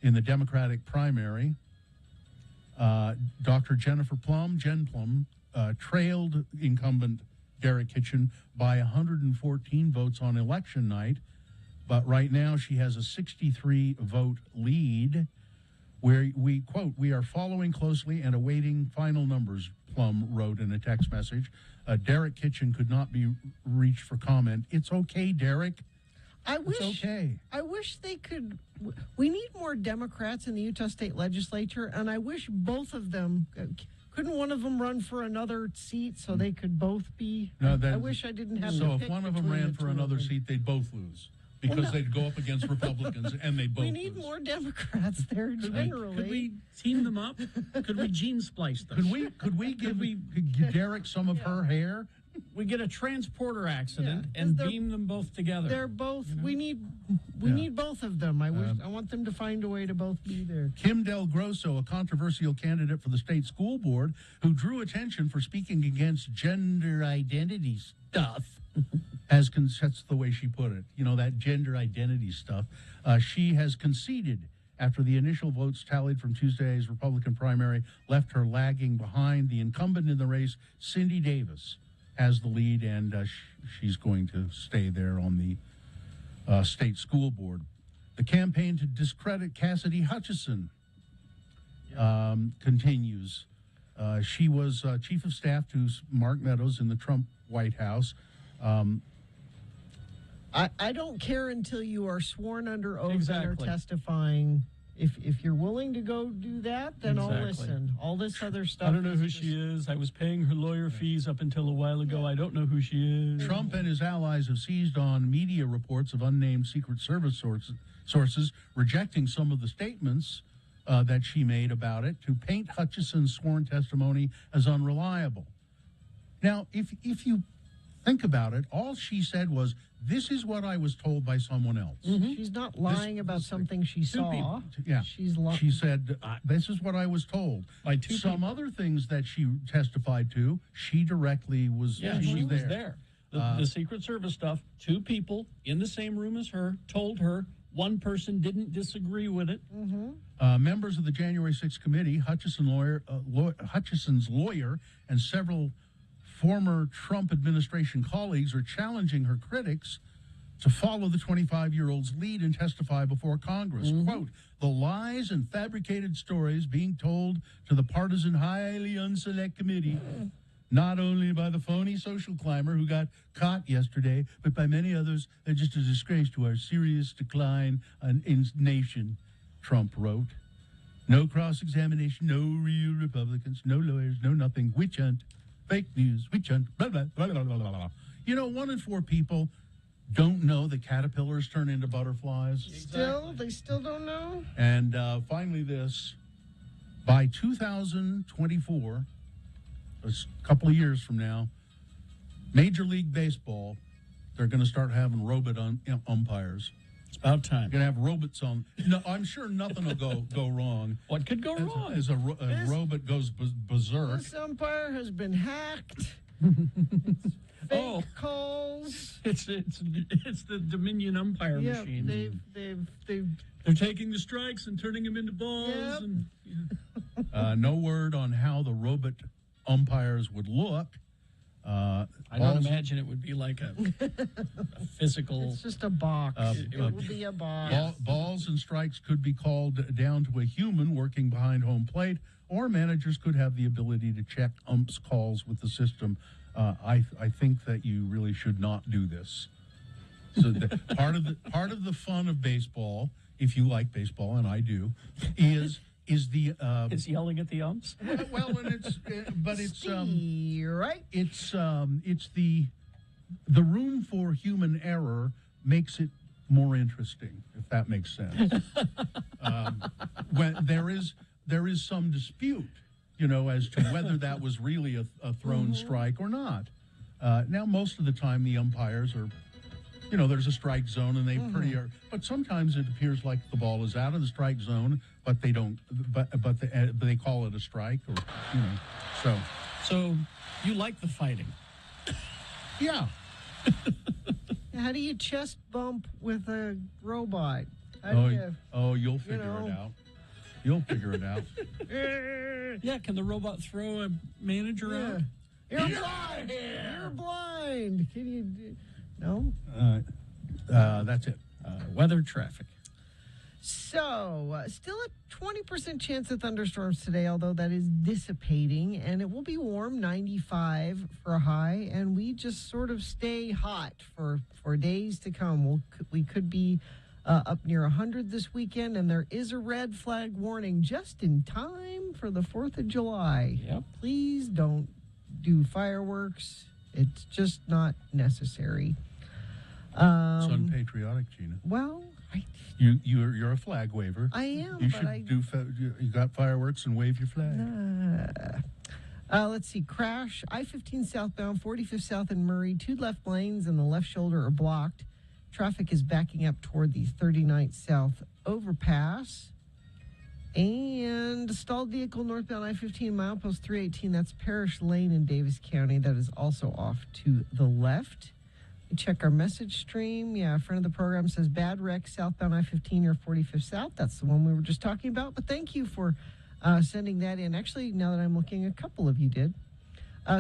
in the Democratic primary. Dr. Jen Plum, trailed incumbent Derek Kitchen by 114 votes on election night, but right now she has a 63-vote lead, where we, quote, "We are following closely and awaiting final numbers," Plum wrote in a text message. Derek Kitchen could not be reached for comment. It's okay, Derek. It's okay. I wish they could. We need more Democrats in the Utah State Legislature, and I wish both of them. Couldn't one of them run for another seat so they could both be? No, I wish I didn't have to So if pick one of them between ran the for two of another them. seat, they'd both lose. Because they'd go up against Republicans, and they both We need lose. more Democrats there generally. Could we team them up? Could we gene splice them? Could we give Derek some of her hair? We get a transporter accident Yeah, and 'cause beam them both together. They're both. We need both of them. I want them to find a way to both be there. Kim Del Grosso, a controversial candidate for the state school board, who drew attention for speaking against gender identity stuff, that's the way she put it. That gender identity stuff. She has conceded after the initial votes tallied from Tuesday's Republican primary left her lagging behind. The incumbent in the race, Cindy Davis, has the lead, and she's going to stay there on the state school board. The campaign to discredit Cassidy Hutchinson continues. She was chief of staff to Mark Meadows in the Trump White House. I don't care until you are sworn under oath and Exactly. are testifying. If you're willing to go do that, then I'll Exactly. listen. All this other stuff. I don't know is who just- she is. I was paying her lawyer fees up until a while ago. I don't know who she is. Trump and his allies have seized on media reports of unnamed Secret Service sources rejecting some of the statements that she made about it to paint Hutchison's sworn testimony as unreliable. Now, if you Think about it. All she said was, "This is what I was told by someone else." She's not lying about something she saw. people. Yeah. She's lying. She said, "This is what I was told." By two Some other things that she testified to, she directly was. Yeah, she she was there. there. The Secret Service stuff, two people in the same room as her told her. One person didn't disagree with it. Members of the January 6th committee, Hutchison's lawyer, and several former Trump administration colleagues are challenging her critics to follow the 25-year-old's lead and testify before Congress. Quote, "The lies and fabricated stories being told to the partisan, highly unselect committee, not only by the phony social climber who got caught yesterday, but by many others, are just a disgrace to our serious decline in nation," Trump wrote. "No cross-examination, no real Republicans, no lawyers, no nothing. Witch hunt, fake news, witch hunt, blah, blah, blah, blah, blah, blah. You know, 1 in 4 people don't know that caterpillars turn into butterflies. They still don't know? And finally this, by 2024, a couple of years from now, Major League Baseball, they're going to start having robot umpires. It's about time. Going to have robots on. No, I'm sure nothing will go wrong. What could go wrong? As a robot goes berserk. This umpire has been hacked. Fake calls. It's the Dominion umpire Yeah, machine. they've They're taking the strikes and turning them into balls. Yep. And No word on how the robot umpires would look. I don't imagine it would be like a physical. It's just a box. It will be a box. Balls and strikes could be called down to a human working behind home plate, or managers could have the ability to check umps' calls with the system. I think that you really should not do this. So part of the fun of baseball, if you like baseball, and I do, is the it's yelling at the umps. Well, and it's right. It's the room for human error makes it more interesting, if that makes sense. When there is some dispute, as to whether that was really a thrown strike or not. Now, most of the time, the umpires are, there's a strike zone, and they pretty are. But sometimes it appears like the ball is out of the strike zone, but they don't. But they call it a strike, or so. So you like the fighting? Yeah. How do you chest bump with a robot? You'll figure it out. You'll figure it out. Yeah, can the robot throw a manager out? You're blind. You're blind. Can you? No. That's it. Weather, traffic. So, still a 20% chance of thunderstorms today, although that is dissipating, and it will be warm, 95 for a high, and we just sort of stay hot for days to come. We could be up near 100 this weekend, and there is a red flag warning just in time for the 4th of July. Yep. Please don't do fireworks. It's just not necessary. It's unpatriotic, Gina. Well, You're a flag waver. I am. You should you got fireworks and wave your flag. Let's see. Crash. I-15 southbound, 45th south in Murray. 2 left lanes and the left shoulder are blocked. Traffic is backing up toward the 39th south overpass. And stalled vehicle northbound I-15 milepost 318. That's Parish Lane in Davis County. That is also off to the left. We check our message stream. Yeah, a friend of the program says bad wreck southbound I-15 or 45th south. That's the one we were just talking about. But thank you for sending that in. Actually, now that I'm looking, a couple of you did.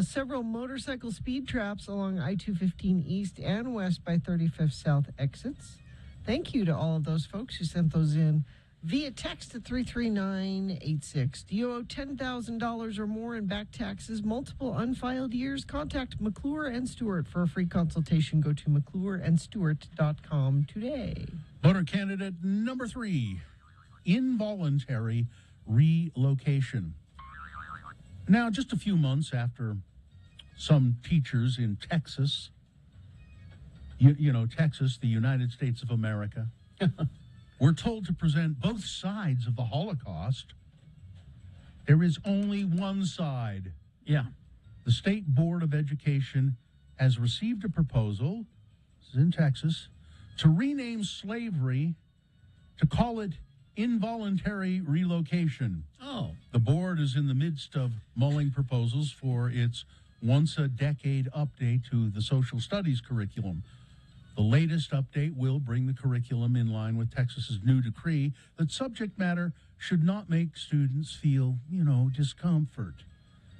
Several motorcycle speed traps along I-215 east and west by 35th south exits. Thank you to all of those folks who sent those in via text to 33986. Do you owe $10,000 or more in back taxes, multiple unfiled years? Contact McClure and Stewart for a free consultation. Go to McClureandStewart.com today. Voter candidate number 3, involuntary relocation. Now, just a few months after some teachers in Texas, Texas, the United States of America, we're told to present both sides of the Holocaust. There is only one side. Yeah. The State Board of Education has received a proposal, this is in Texas, to rename slavery, to call it involuntary relocation. Oh. The board is in the midst of mulling proposals for its once-a-decade update to the social studies curriculum. The latest update will bring the curriculum in line with Texas's new decree that subject matter should not make students feel, discomfort.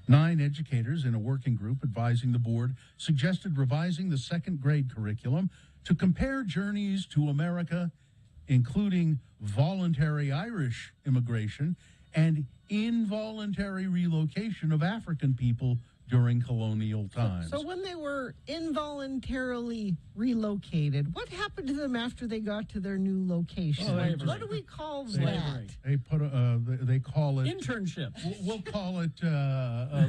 9 educators in a working group advising the board suggested revising the second grade curriculum to compare journeys to America, including voluntary Irish immigration and involuntary relocation of African people during colonial times. So when they were involuntarily relocated, what happened to them after they got to their new location? What do we call that? They put they call it internship. We'll call it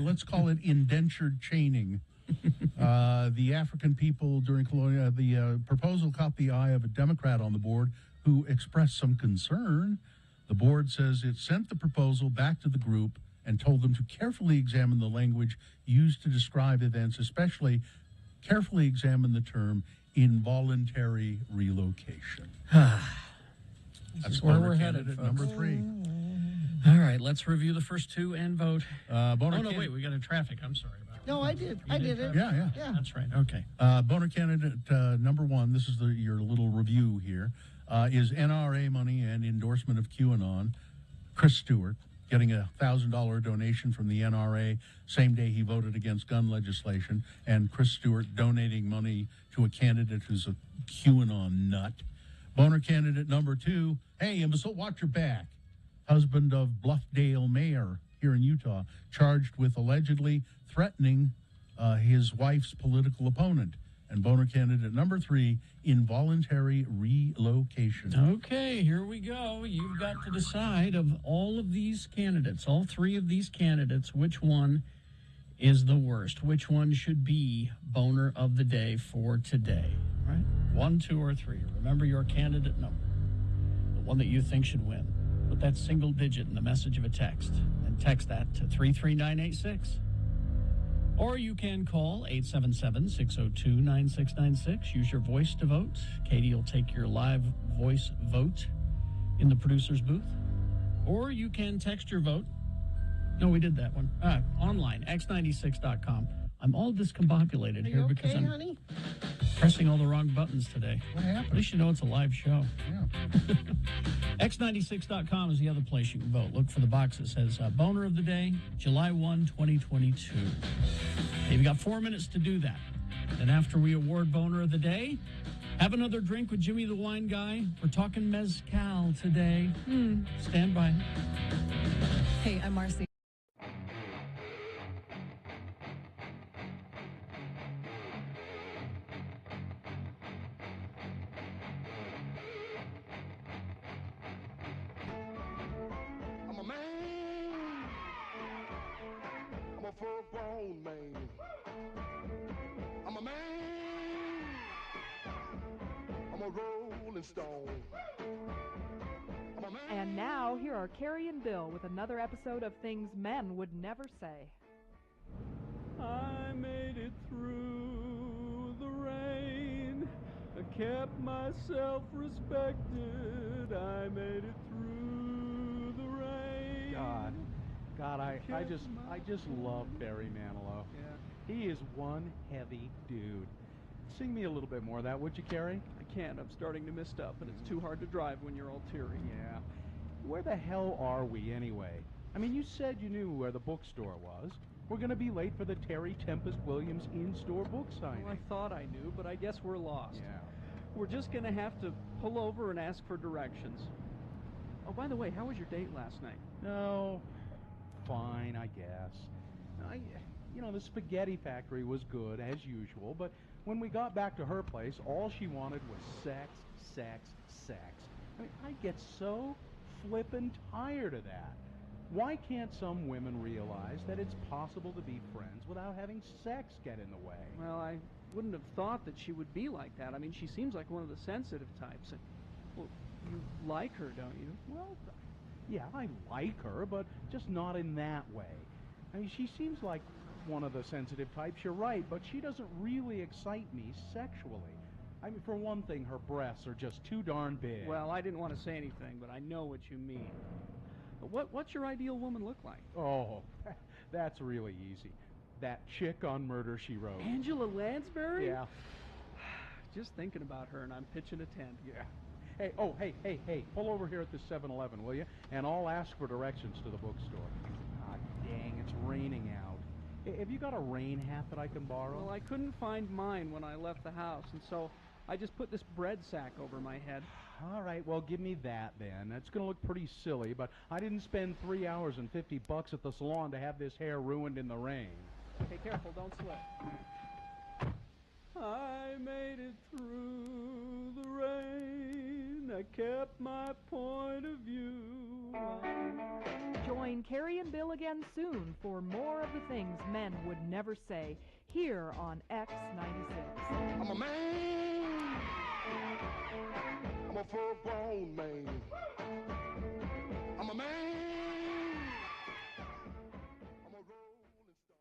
let's call it indentured chaining. The African people during colonial the proposal caught the eye of a Democrat on the board who expressed some concern. The board says it sent the proposal back to the group and told them to carefully examine the language used to describe events, especially carefully examine the term involuntary relocation. That's where Boner we're headed, candidate folks. number 3. All right, let's review the first 2 and vote. Boner wait, we got a traffic. I'm sorry about that. No, I did. I did it. Yeah. That's right. Okay. Boner candidate number 1, this is your little review here, is NRA money and endorsement of QAnon. Chris Stewart getting a $1,000 donation from the NRA same day he voted against gun legislation, and Chris Stewart donating money to a candidate who's a QAnon nut. Boner candidate number 2, hey, imbecile, watch your back. Husband of Bluffdale mayor here in Utah, charged with allegedly threatening his wife's political opponent. And Boner candidate number 3, involuntary relocation. Okay, here we go. You've got to decide of all of these candidates, all 3 of these candidates, which one is the worst? Which one should be Boner of the day for today? Right? 1, 2, or 3. Remember your candidate number, the one that you think should win. Put that single digit in the message of a text and text that to 33986. Or you can call 877-602-9696. Use your voice to vote. Katie will take your live voice vote in the producer's booth. Or you can text your vote. No, we did that one. Online, x96.com. I'm all discombobulated here because I'm honey? pressing all the wrong buttons today. What happened? At least you know it's a live show. Yeah. X96.com is the other place you can vote. Look for the box that says Boner of the Day, July 1, 2022. You've got 4 minutes to do that. And after we award Boner of the Day, have another drink with Jimmy the Wine Guy. We're talking mezcal today. Stand by. Hey, I'm Marcy. I'm a man. I'm a full-grown man. I'm a man. I'm a rolling stone. I'm a man. And now, here are Carrie and Bill with another episode of Things Men Would Never Say. I made it through the rain. I kept myself respected. I made it through the rain. God, I just love Barry Manilow. Yeah. He is one heavy dude. Sing me a little bit more of that, would you, Carrie? I can't. I'm starting to mist up, and it's too hard to drive when you're all teary. Yeah. Where the hell are we anyway? I mean, you said you knew where the bookstore was. We're going to be late for the Terry Tempest Williams in-store book signing. Well, I thought I knew, but I guess we're lost. Yeah. We're just going to have to pull over and ask for directions. Oh, by the way, how was your date last night? No, fine, I guess. The spaghetti factory was good, as usual, but when we got back to her place, all she wanted was sex, sex, sex. I mean, I get so flippin' tired of that. Why can't some women realize that it's possible to be friends without having sex get in the way? Well, I wouldn't have thought that she would be like that. I mean, she seems like one of the sensitive types. Well, you like her, don't you? Well, yeah, I like her, but just not in that way. I mean, she seems like one of the sensitive types, you're right, but she doesn't really excite me sexually. I mean, for one thing, her breasts are just too darn big. Well, I didn't want to say anything, but I know what you mean. But what's your ideal woman look like? Oh, that's really easy. That chick on Murder, She Wrote. Angela Lansbury? Yeah. Just thinking about her, and I'm pitching a tent. Yeah. Hey, pull over here at the 7-Eleven, will you? And I'll ask for directions to the bookstore. Ah, dang, it's raining out. Have you got a rain hat that I can borrow? Well, I couldn't find mine when I left the house, and so I just put this bread sack over my head. All right, well, give me that then. That's going to look pretty silly, but I didn't spend 3 hours and $50 at the salon to have this hair ruined in the rain. Hey, careful, don't slip. I made it through the rain. I kept my point of view. Join Carrie and Bill again soon for more of the things men would never say here on X96. I'm a man. I'm a full-grown man. I'm a man. I'm a rolling stone.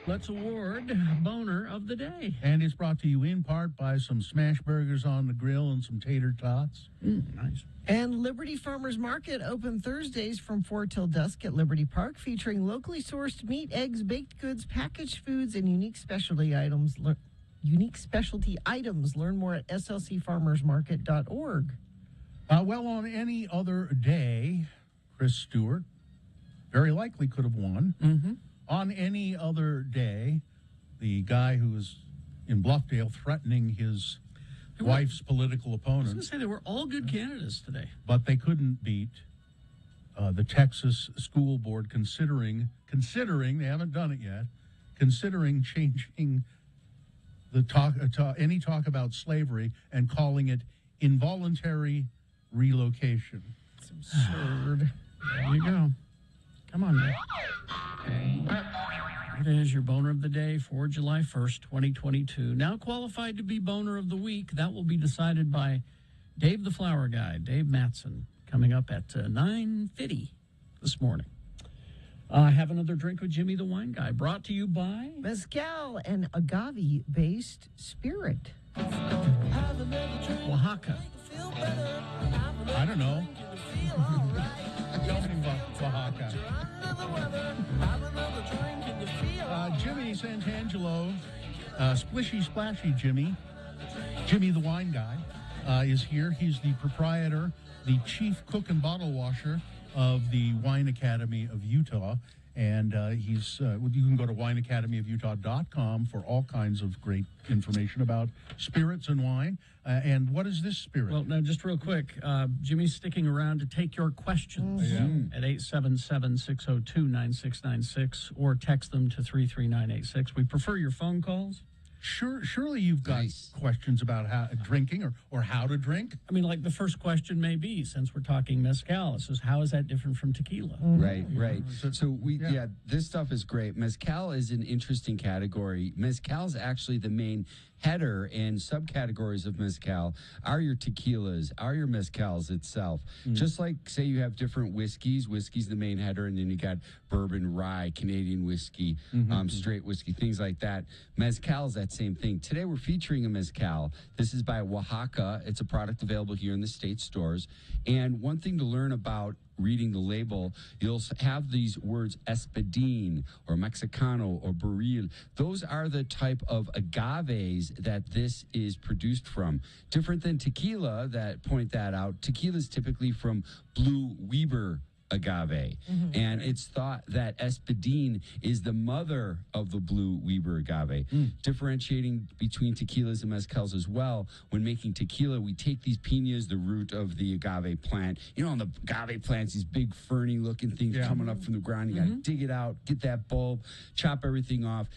Let's award Boner of the Day. And it's brought to you in part by some smash burgers on the grill and some tater tots. Nice. And Liberty Farmers Market open Thursdays from 4 till dusk at Liberty Park, featuring locally sourced meat, eggs, baked goods, packaged foods, and unique specialty items. Learn more at slcfarmersmarket.org. Well, on any other day, Chris Stewart very likely could have won. Mm-hmm. On any other day, the guy who was in Bluffdale threatening his wife's political I was opponent. going to say they were all good candidates today. But they couldn't beat the Texas School Board, considering they haven't done it yet, considering changing the any talk about slavery and calling it involuntary relocation. It's absurd. There you go. Come on, man. It is your boner of the day for July 1st, 2022. Now qualified to be boner of the week. That will be decided by Dave the Flower Guy, Dave Matson, coming up at 9:50 this morning. Have another drink with Jimmy the Wine Guy, brought to you by Mezcal and agave-based spirit. Oaxaca. I don't know. Tell me about Oaxaca. Jimmy Santangelo, Splishy Splashy Jimmy the Wine Guy, is here. He's the proprietor, the chief cook and bottle washer of the Wine Academy of Utah. And you can go to wineacademyofutah.com for all kinds of great information about spirits and wine. And what is this spirit? Well, now, just real quick, Jimmy's sticking around to take your questions at 877-602-9696 or text them to 33986. We prefer your phone calls. Surely you've got questions about how drinking or how to drink. I mean, like the first question may be, since we're talking mezcal, it says, how is that different from tequila? Right. So this stuff is great. Mezcal is an interesting category. Mezcal is actually the main header, and subcategories of mezcal are your tequilas, are your mezcals itself. Just like, say, you have different whiskeys. Whiskey's the main header, and then you got bourbon, rye, Canadian whiskey, straight whiskey, things like that. Mezcal is that same thing. Today we're featuring a mezcal. This is by Oaxaca. It's a product available here in the state stores. And one thing to learn about reading the label, you'll have these words espadín or Mexicano or barril. Those are the type of agaves that this is produced from. Different than tequila, that point that out. Tequila is typically from Blue Weber agave. And it's thought that espadín is the mother of the Blue Weber agave. Differentiating between tequilas and mezcals as well, when making tequila, we take these piñas, the root of the agave plant. You know, on the agave plants, these big ferny looking things coming up from the ground. You got to dig it out, get that bulb, chop everything off.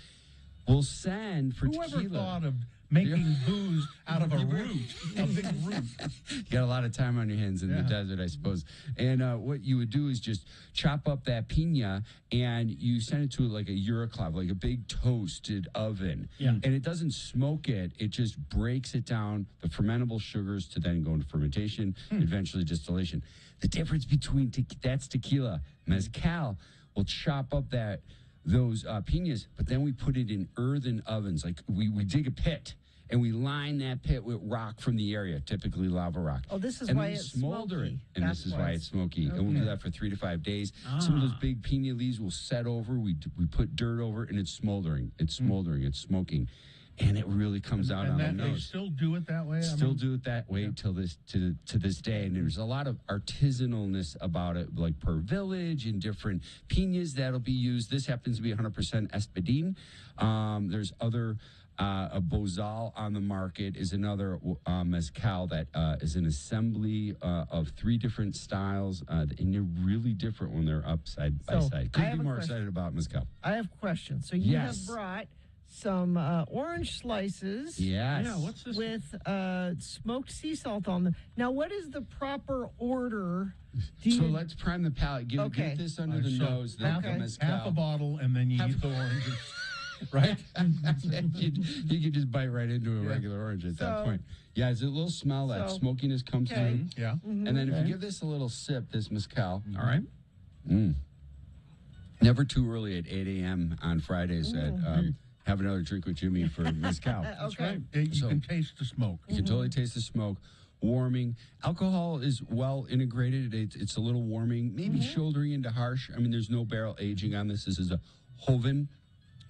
We'll send for Whoever tequila. thought of making booze out of a root, a big root? You got a lot of time on your hands in the desert, I suppose. And what you would do is just chop up that piña and you send it to like a Euroclave, like a big toasted oven. And it doesn't smoke it, it just breaks it down, the fermentable sugars to then go into fermentation, eventually distillation. The difference between that's tequila. Mezcal will chop up those piñas, but then we put it in earthen ovens. Like we dig a pit and we line that pit with rock from the area, typically lava rock. Oh, this is and why we it's smolder smoky. it. And this is why it's smoky. And we'll do that for 3 to 5 days. Some of those big piña leaves will set over. We put dirt over it, and it's smoldering. It's smoldering. It's smoking. And it really comes out on the nose. They still do it that way? Still do it that way till this to this day, and there's a lot of artisanalness about it, like per village and different piñas that'll be used. This happens to be 100% espadín. There's other a Bozal on the market is another mezcal that is an assembly of 3 different styles, and they're really different when they're up side by side. Couldn't be more excited about mezcal. I have questions. So you have brought some orange slices. Yes. Yeah, what's this? With smoked sea salt on them. Now, what is the proper order? So let's prime the palate. Get this under the nose. Half a bottle, and then you eat the oranges. Right? you can just bite right into a regular orange at that point. Yeah, it's a little smell, that smokiness comes through. Yeah. And then if you give this a little sip, this mezcal. All right. Never too early at 8 a.m. on Fridays at have another drink with Jimmy for mezcal. That's right. You can taste the smoke. You can totally taste the smoke. Warming. Alcohol is well integrated. It's a little warming, maybe shouldering into harsh. I mean, there's no barrel aging on this. This is a Hoven,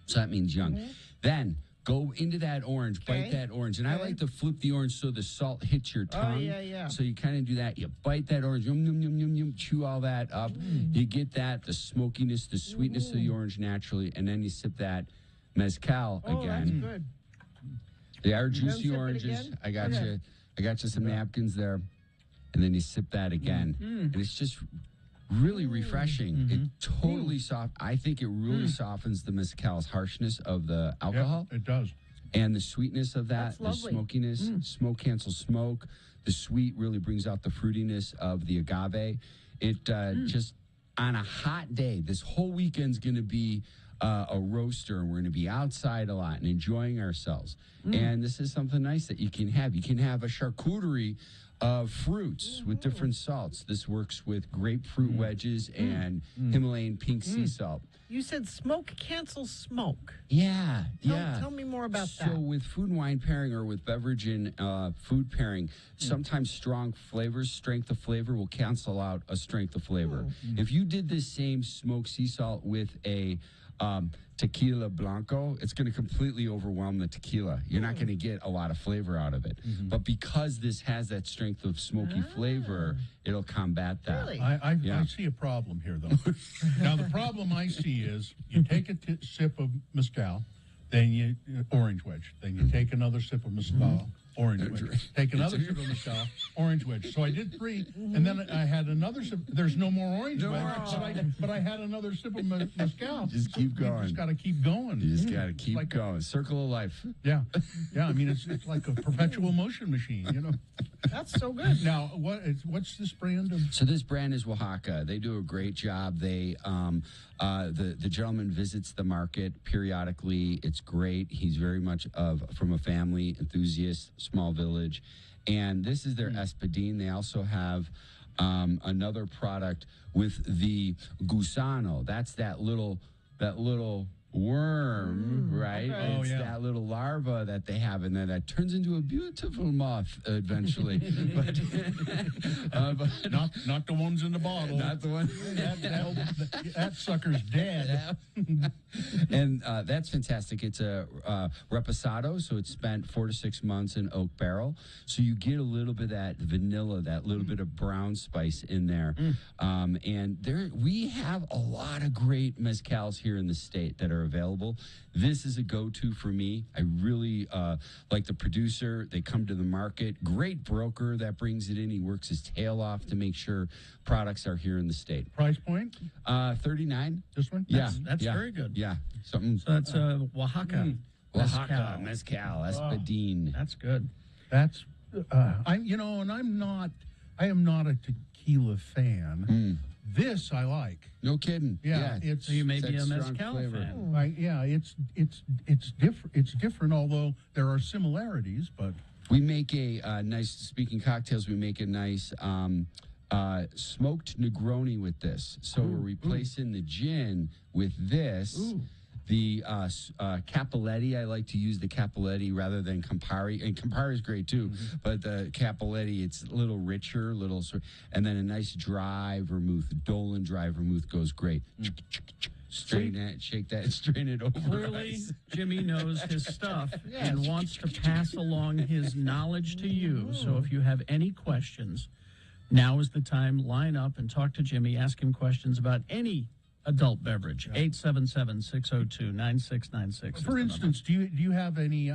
so that means young. Then go into that orange, bite that orange. And I like to flip the orange so the salt hits your tongue. So you kind of do that. You bite that orange, yum, yum, yum, yum, yum, chew all that up. You get that, the smokiness, the sweetness of the orange naturally, and then you sip that mezcal again. That's good. They are juicy oranges. I got you. I got you some napkins there, and then you sip that again, and it's just really refreshing. It totally I think it really softens the mezcal's harshness of the alcohol. Yeah, it does. And the sweetness of that, That's the lovely. smokiness, smoke cancels smoke. The sweet really brings out the fruitiness of the agave. It just, on a hot day, this whole weekend's going to be a roaster, and we're going to be outside a lot and enjoying ourselves. And this is something nice that you can have. You can have a charcuterie of fruits with different salts. This works with grapefruit wedges and Himalayan pink sea salt. You said smoke cancels smoke. Yeah, Tell me more about so that. with food and wine pairing or with beverage and food pairing, sometimes strong flavors, strength of flavor will cancel out a strength of flavor. If you did this same smoked sea salt with a tequila blanco, it's going to completely overwhelm the tequila. You're not going to get a lot of flavor out of it. But because this has that strength of smoky flavor, it'll combat that. Really? I see a problem here, though. Now, the problem I see is you take a sip of mezcal, then you orange wedge. Then you take another sip of mezcal, orange wedge. Take another sip of mezcal, orange wedge. So I did 3, and then I had another sip. There's no more orange wedge, but I had another sip of mezcal. Just keep going. You just got to keep going. You just got to keep going. Circle of life. Yeah. I mean, it's like a perpetual motion machine, you know. That's so good. Now, what's this brand of? So this brand is Oaxaca. They do a great job. They the gentleman visits the market periodically. It's great. He's very much from a family enthusiast, small village, and this is their espadín. They also have another product with the gusano. That's that little worm, right? okay. It's Oh, yeah. that little larva that they have, and then that turns into a beautiful moth eventually. but Not the ones in the bottle. not the one. That sucker's dead. And that's fantastic. It's a reposado, so it's spent 4 to 6 months in oak barrel. So you get a little bit of that vanilla, that little bit of brown spice in there. And we have a lot of great mezcals here in the state that are available. This is a go-to for me. I really like the producer. They come to the market. Great broker that brings it in. He works his tail off to make sure products are here in the state. Price point? $39. This one? Yeah, That's yeah, very good. Yeah, something. So that's Oaxaca. Oaxaca, mezcal, espadín. That's good. That's I am not a tequila fan. This I like. No kidding. Yeah, it's So you may be a strong mezcal flavor. fan. It's different. It's different, although there are similarities. But We make a nice, speaking cocktails, we make a nice smoked Negroni with this. So we're replacing the gin with this. The Cappelletti, I like to use the Cappelletti rather than Campari. And Campari is great too, but the Cappelletti, it's a little richer, and then a nice dry vermouth. Dolan dry vermouth goes great. Strain it, shake that, strain it over. Clearly, Jimmy knows his stuff and wants to pass along his knowledge to you. So if you have any questions, now is the time. Line up and talk to Jimmy. Ask him questions about any adult beverage. 877-602-9696. for instance, do you have any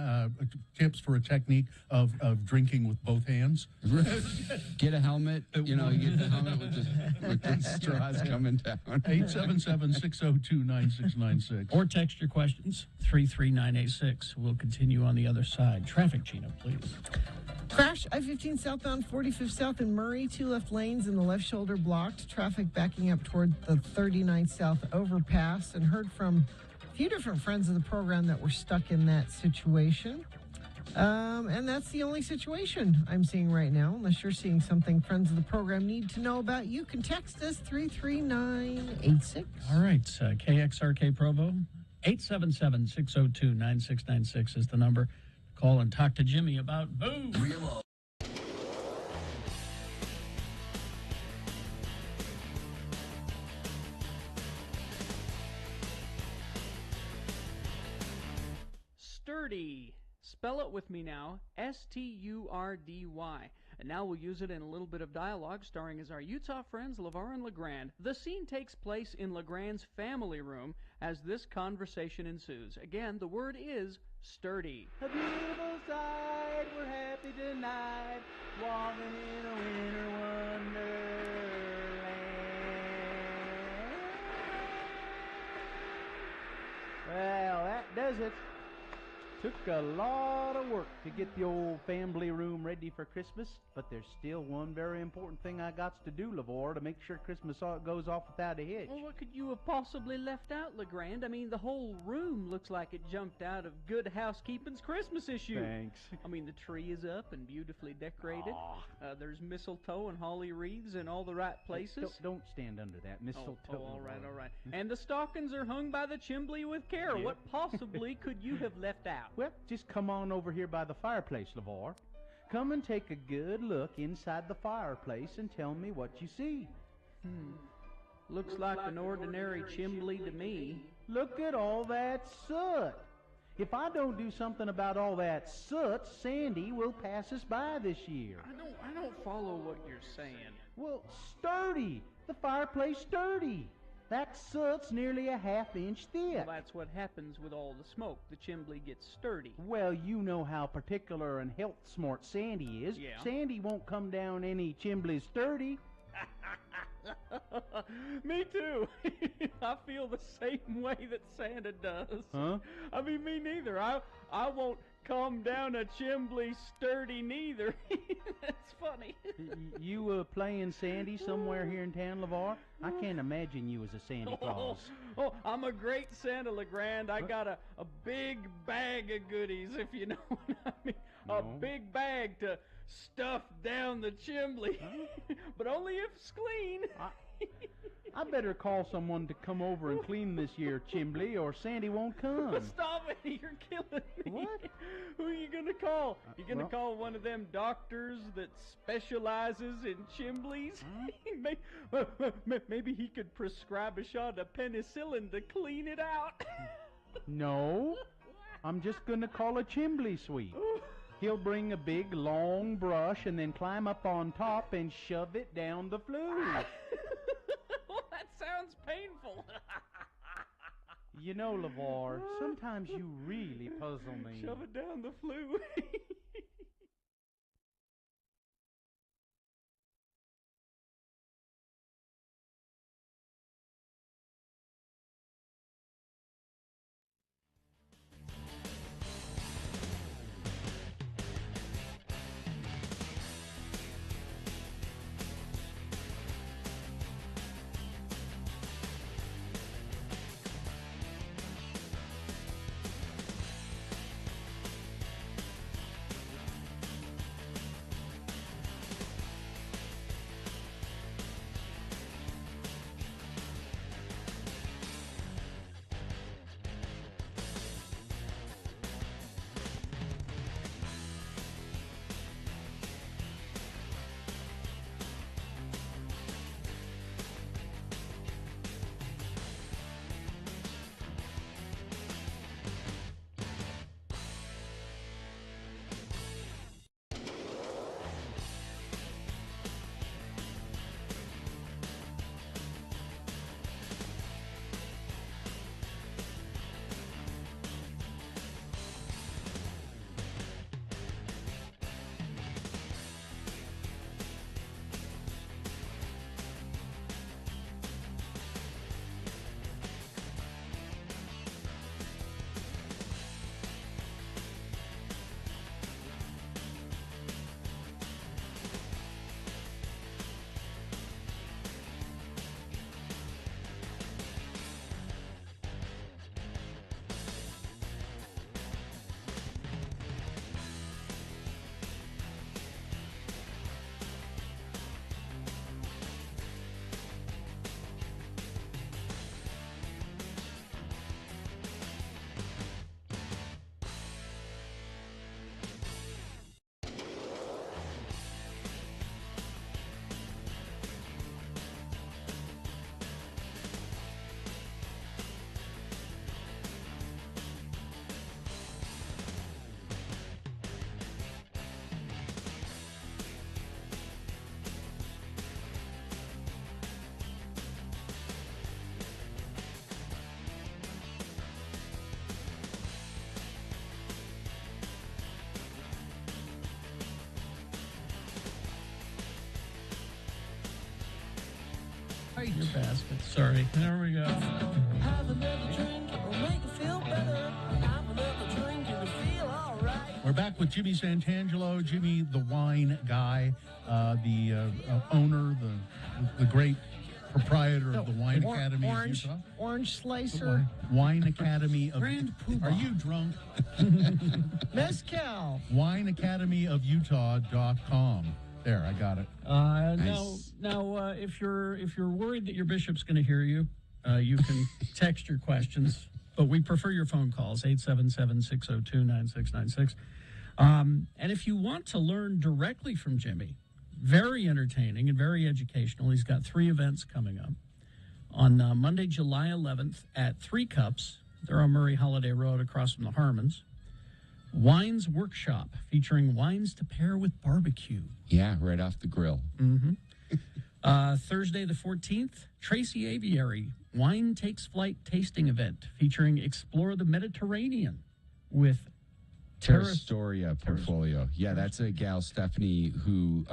tips for a technique of drinking with both hands? Get a helmet. You know, you get the helmet with the straws coming down. 877-602-9696. Or text your questions, 33986. We'll continue on the other side. Traffic, Gina, please. Crash I-15 southbound 45th South in Murray. 2 left lanes and the left shoulder blocked. Traffic backing up toward the 39th South overpass. And heard from a few different friends of the program that were stuck in that situation. And that's the only situation I'm seeing right now. Unless you're seeing something friends of the program need to know about, you can text us 33986. All right, KXRK Provo, 877-602-9696 is the number. Call and talk to Jimmy about booze. Sturdy. Spell it with me now. S-T-U-R-D-Y. And now we'll use it in a little bit of dialogue, starring as our Utah friends LeVar and LeGrand. The scene takes place in LeGrand's family room as this conversation ensues. Again, the word is sturdy. A beautiful sight, we're happy tonight, walking in a winter wonderland. Well, that does it. Took a lot of work to get the old family room ready for Christmas, but there's still one very important thing I got to do, LeVar, to make sure Christmas goes off without a hitch. Well, what could you have possibly left out, LeGrand? I mean, the whole room looks like it jumped out of Good Housekeeping's Christmas issue. Thanks. I mean, the tree is up and beautifully decorated. There's mistletoe and holly wreaths in all the right places. Don't stand under that mistletoe. Oh, all right. And the stockings are hung by the chimbley with care. Yeah. What possibly could you have left out? Well, just come on over here by the fireplace, LeVar. Come and take a good look inside the fireplace and tell me what you see. Looks like an ordinary chimbley to me. Look at all that soot. If I don't do something about all that soot, Sandy will pass us by this year. I don't follow what you're saying. Well, sturdy. The fireplace sturdy. That soot's nearly a half-inch thick. Well, that's what happens with all the smoke. The chimbley gets sturdy. Well, you know how particular and health-smart Sandy is. Yeah. Sandy won't come down any chimbley sturdy. Me too. I feel the same way that Santa does. Huh? I mean, me neither. I won't come down a chimbley sturdy neither. That's funny. You playing Sandy somewhere here in town, LeVar? I can't imagine you as a Santa Claus. Oh, I'm a great Santa, LeGrand. I got a big bag of goodies, if you know what I mean. No. A big bag to stuff down the chimbley. But only if it's clean. I better call someone to come over and clean this year chimbley, or Sandy won't come. Stop it! You're killing me. What? Who are you gonna call? You gonna well- call one of them doctors that specializes in chimblies? Maybe he could prescribe a shot of penicillin to clean it out. No, I'm just gonna call a chimbley sweep. He'll bring a big, long brush and then climb up on top and shove it down the flue. That sounds painful. You know, LeVar, sometimes you really puzzle me. Shove it down the flue. Your basket. Sorry. There we go. Have another drink or make a feel better. Have another drink and feel all right. We're back with Jimmy Santangelo, Jimmy the wine guy, the owner, the great proprietor of the Wine Academy of Utah. Orange Slicer. Wine Academy of Grand Poobah. Are you drunk? Mezcal. WineAcademyofUtah.com. There, I got it. Now, if you're worried that your bishop's going to hear you, you can text your questions, but we prefer your phone calls, 877-602-9696. And if you want to learn directly from Jimmy, very entertaining and very educational. He's got 3 events coming up. On Monday, July 11th at 3 Cups. They're on Murray Holiday Road across from the Harmons. Wines Workshop, featuring wines to pair with barbecue. Yeah, right off the grill. Mm-hmm. Thursday, the 14th, Tracy Aviary, Wine Takes Flight tasting event, featuring Explore the Mediterranean with Terrastoria portfolio. Yeah, that's a gal, Stephanie, who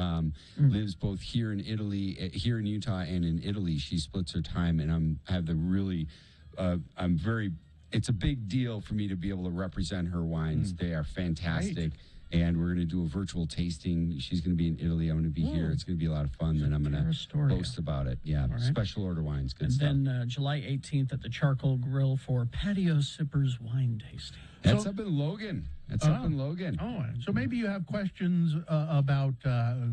lives both here in Italy, here in Utah, and in Italy. She splits her time, and it's a big deal for me to be able to represent her wines. They are fantastic. And we're going to do a virtual tasting. She's going to be in Italy. I'm going to be here. It's going to be a lot of fun. Then I'm going to post about it. Yeah, right. Special order wines. Good and stuff. then July 18th at the Charcoal Grill for Patio Sippers wine tasting. That's up in Logan. So maybe you have questions about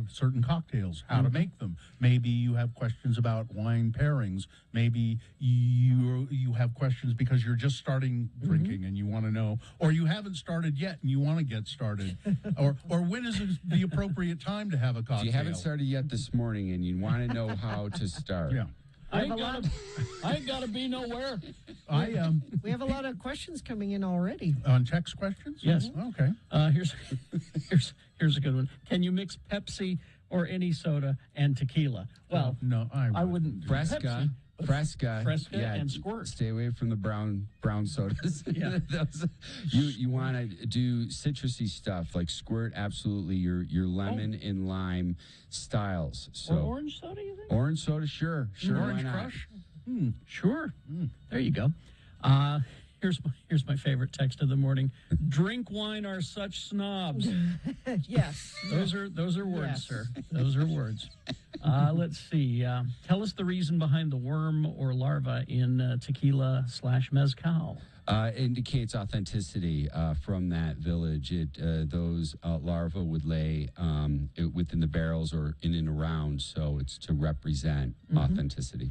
certain cocktails, how to make them. Maybe you have questions about wine pairings. Maybe you have questions because you're just starting drinking and you want to know, or you haven't started yet and you want to get started, or when is the appropriate time to have a cocktail? If you haven't started yet this morning and you want to know how to start. Yeah. I ain't gotta be nowhere. We have a lot of questions coming in already. On text questions? Yes. Okay. Here's a good one. Can you mix Pepsi or any soda and tequila? Well, no, I wouldn't. Fresca. Fresca Yeah, and Squirt. Stay away from the brown sodas. Yeah. You want to do citrusy stuff like Squirt. Absolutely, your lemon and lime styles. So or orange soda, you think? Orange soda, sure. Orange why not? Crush. Sure. There you go. Here's my favorite text of the morning. Drink wine are such snobs. Yes. Those are words, Yes. sir. Those are words. Let's see. Tell us the reason behind the worm or larva in tequila/mezcal. Indicates authenticity from that village. Those larvae would lay within the barrels or in and around, so it's to represent authenticity.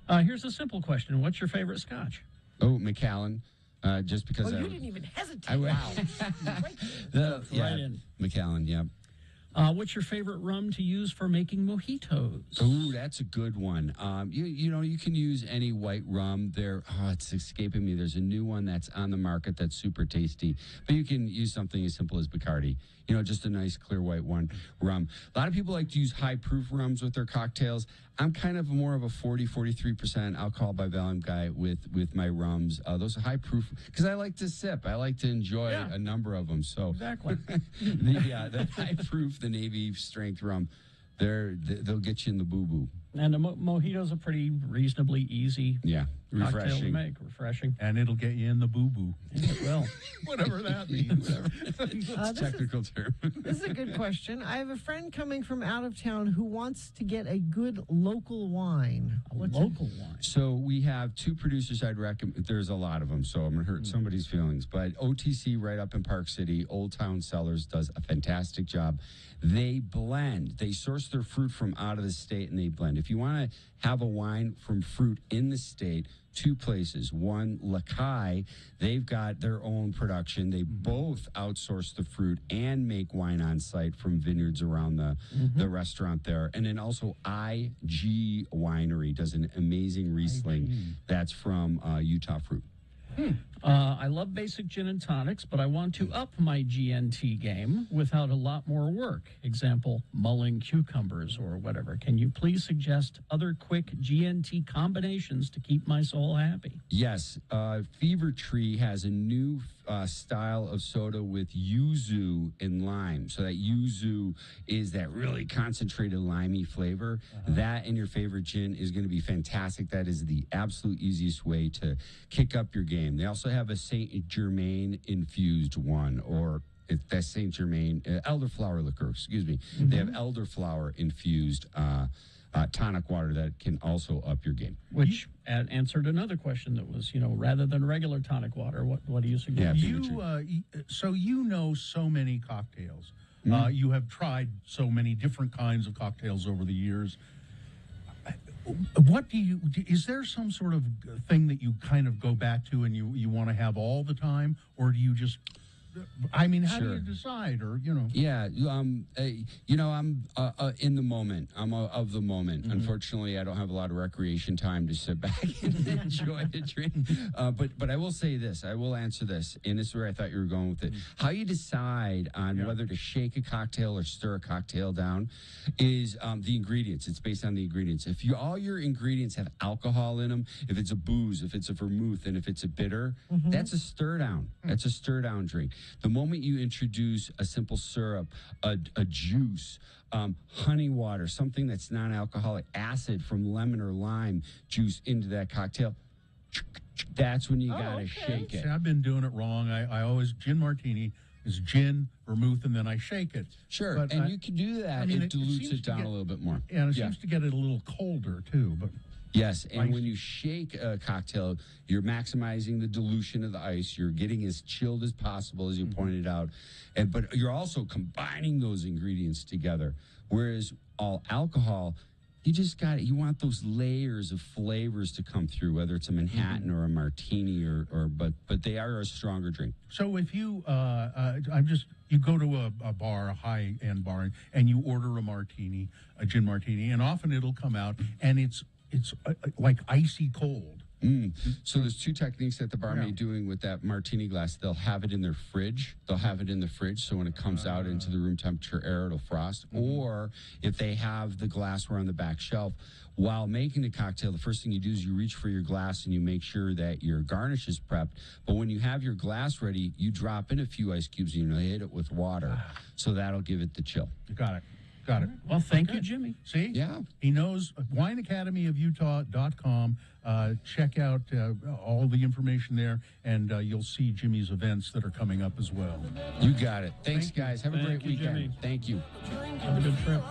Here's a simple question. What's your favorite scotch? Oh, Macallan. Just because you didn't even hesitate. Wow. Right in. Macallan, yeah. What's your favorite rum to use for making mojitos? Ooh, that's a good one. You can use any white rum. It's escaping me. There's a new one that's on the market that's super tasty. But you can use something as simple as Bacardi. Just a nice clear white rum. A lot of people like to use high proof rums with their cocktails. I'm kind of more of a 43% alcohol by volume guy with my rums. Those are high proof because I like to sip. I like to enjoy a number of them. So exactly. the high proof, the Navy strength rum, they'll get you in the boo boo. And the mojitos are pretty reasonably easy. Yeah, cocktail to refreshing. make. Refreshing. And it'll get you in the boo boo. It will. Whatever that means. It's a technical term. This is a good question. I have a friend coming from out of town who wants to get a good local wine. Local wine. So we have 2 producers I'd recommend. There's a lot of them, so I'm going to hurt somebody's feelings. But OTC right up in Park City, Old Town Cellars does a fantastic job. They blend. They source their fruit from out of the state and they blend. If you want to have a wine from fruit in the state, 2 places. One, Lakai, they've got their own production. They both outsource the fruit and make wine on site from vineyards around the restaurant there. And then also IG Winery does an amazing Riesling that's from Utah fruit. I love basic gin and tonics, but I want to up my GNT game without a lot more work. Example, mulling cucumbers or whatever. Can you please suggest other quick GNT combinations to keep my soul happy? Yes, Fever Tree has a new style of soda with yuzu and lime. So that yuzu is that really concentrated limey flavor. That and your favorite gin is going to be fantastic. That is the absolute easiest way to kick up your game. They also have a Saint Germain infused one, or that's Saint Germain elderflower liquor. Excuse me. They have elderflower infused tonic water that can also up your game. Which answered another question that was, rather than regular tonic water, what do you suggest? So you know so many cocktails. You have tried so many different kinds of cocktails over the years. What is there some sort of thing that you kind of go back to and you want to have all the time, or do you just, how do you decide, or, Yeah, I'm in the moment. I'm of the moment. Unfortunately, I don't have a lot of recreation time to sit back and enjoy a drink. But I will say this. I will answer this, and this is where I thought you were going with it. How you decide on whether to shake a cocktail or stir a cocktail down is the ingredients. It's based on the ingredients. If all your ingredients have alcohol in them, if it's a booze, if it's a vermouth, and if it's a bitter, that's a stir down. That's a stir down drink. The moment you introduce a simple syrup, a juice, honey water, something that's non-alcoholic, acid from lemon or lime juice into that cocktail, that's when you gotta shake it. See, I've been doing it wrong. I always, gin martini is gin, vermouth, and then I shake it. Sure, But and you can do that. It dilutes it down a little bit more. And it seems to get it a little colder, too. But yes, and when you shake a cocktail, you're maximizing the dilution of the ice. You're getting as chilled as possible, as you pointed out, but you're also combining those ingredients together. Whereas all alcohol, you want those layers of flavors to come through, whether it's a Manhattan or a martini, but they are a stronger drink. So if you, you go to a bar, a high-end bar, and you order a martini, a gin martini, and often it'll come out, and it's like icy cold. So there's two techniques that the barmaid doing with that martini glass. They'll have it in their fridge. They'll have it in the fridge, so when it comes out into the room temperature air, it'll frost. Or if they have the glassware on the back shelf, while making the cocktail, the first thing you do is you reach for your glass and you make sure that your garnish is prepped. But when you have your glass ready, you drop in a few ice cubes and you hit it with water. So that'll give it the chill. You got it. Got it. Well, thank you, Jimmy. See? Yeah. He knows. WineAcademyOfUtah.com. Check out all the information there, and you'll see Jimmy's events that are coming up as well. You got it. Thanks, guys. Have a Thank great you, weekend. Jimmy. Thank you. Have a good trip.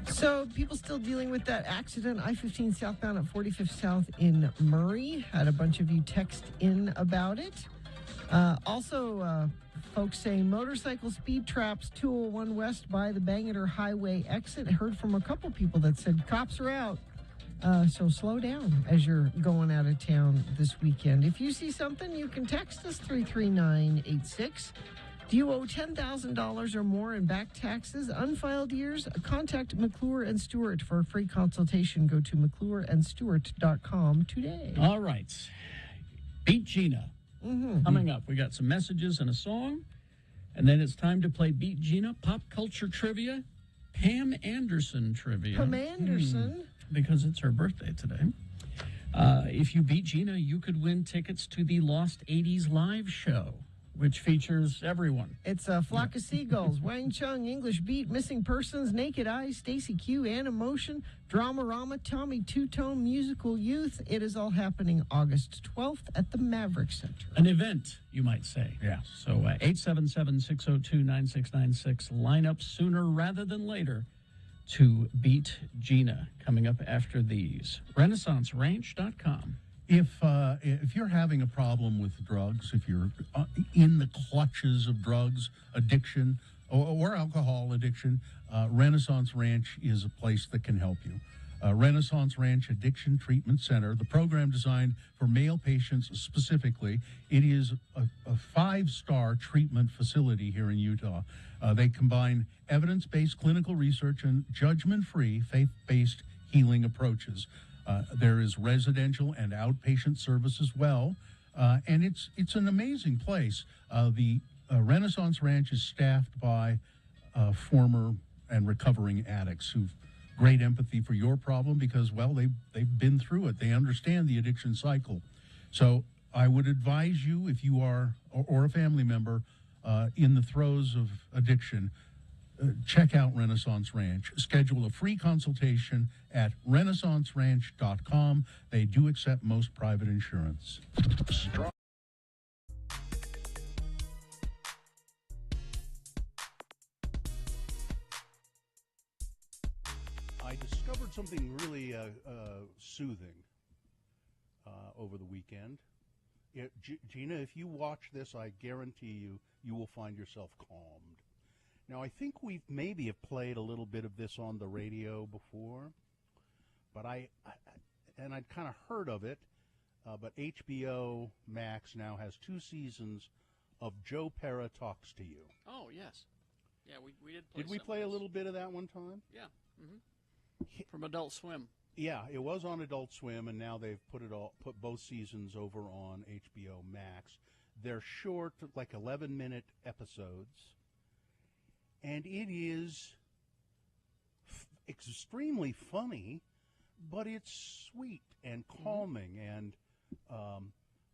So people still dealing with that accident, I-15 southbound at 45th South in Murray. Had a bunch of you text in about it. Also, folks saying motorcycle speed traps 201 west by the Bangor Highway exit. Heard from a couple people that said cops are out. So slow down as you're going out of town this weekend. If you see something, you can text us 33986. Do you owe $10,000 or more in back taxes, unfiled years? Contact McClure and Stewart for a free consultation. Go to McClureandStewart.com today. All right. Beat Gina. Coming up, we got some messages and a song. And then it's time to play Beat Gina pop culture trivia, Pam Anderson trivia. Pam Anderson? Because it's her birthday today. If you beat Gina, you could win tickets to the Lost 80s live show, which features everyone. It's a Flock of Seagulls, Wang Chung, English Beat, Missing Persons, Naked Eyes, Stacy Q, Animotion, Dramarama, Tommy Two-Tone, Musical Youth. It is all happening August 12th at the Maverick Center. An event, you might say. Yeah. So 877-602-9696. Line up sooner rather than later to beat Gina. Coming up after these. RenaissanceRanch.com. If you're having a problem with drugs, if you're in the clutches of drugs addiction or alcohol addiction, Renaissance Ranch is a place that can help you. Renaissance Ranch Addiction Treatment Center, the program designed for male patients specifically. It is a 5-star treatment facility here in Utah. They combine evidence-based clinical research and judgment-free, faith-based healing approaches. There is residential and outpatient service as well, and it's an amazing place. The Renaissance Ranch is staffed by former and recovering addicts who've great empathy for your problem because, well, they've been through it. They understand the addiction cycle. So I would advise you, if you are or a family member in the throes of addiction, check out Renaissance Ranch. Schedule a free consultation at renaissanceranch.com. They do accept most private insurance. I discovered something really soothing over the weekend. Gina, if you watch this, I guarantee you will find yourself calmed. Now, I think we've maybe have played a little bit of this on the radio before, but I'd kind of heard of it, but HBO Max now has 2 seasons of Joe Pera Talks to You. Oh, yes. Yeah, we did play. Did we play a little bit of that one time? Yeah. From Adult Swim. Yeah, it was on Adult Swim, and now they've put both seasons over on HBO Max. They're short, like 11-minute episodes, and it is extremely funny, but it's sweet and calming. And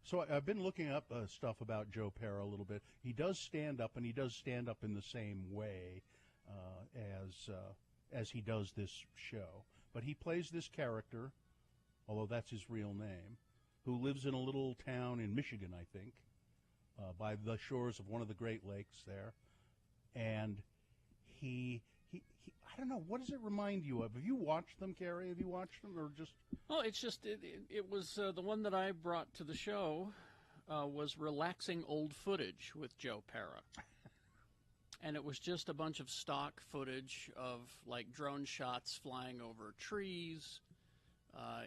so I've been looking up stuff about Joe Pera a little bit. He does stand up, and he does stand up in the same way as he does this show. But he plays this character, although that's his real name, who lives in a little town in Michigan, I think, by the shores of one of the Great Lakes there. And he I don't know, what does it remind you of? Have you watched them, Carrie? Have you watched them, or just... Well, it's just, it was the one that I brought to the show was Relaxing Old Footage with Joe Pera. And it was just a bunch of stock footage of, like, drone shots flying over trees,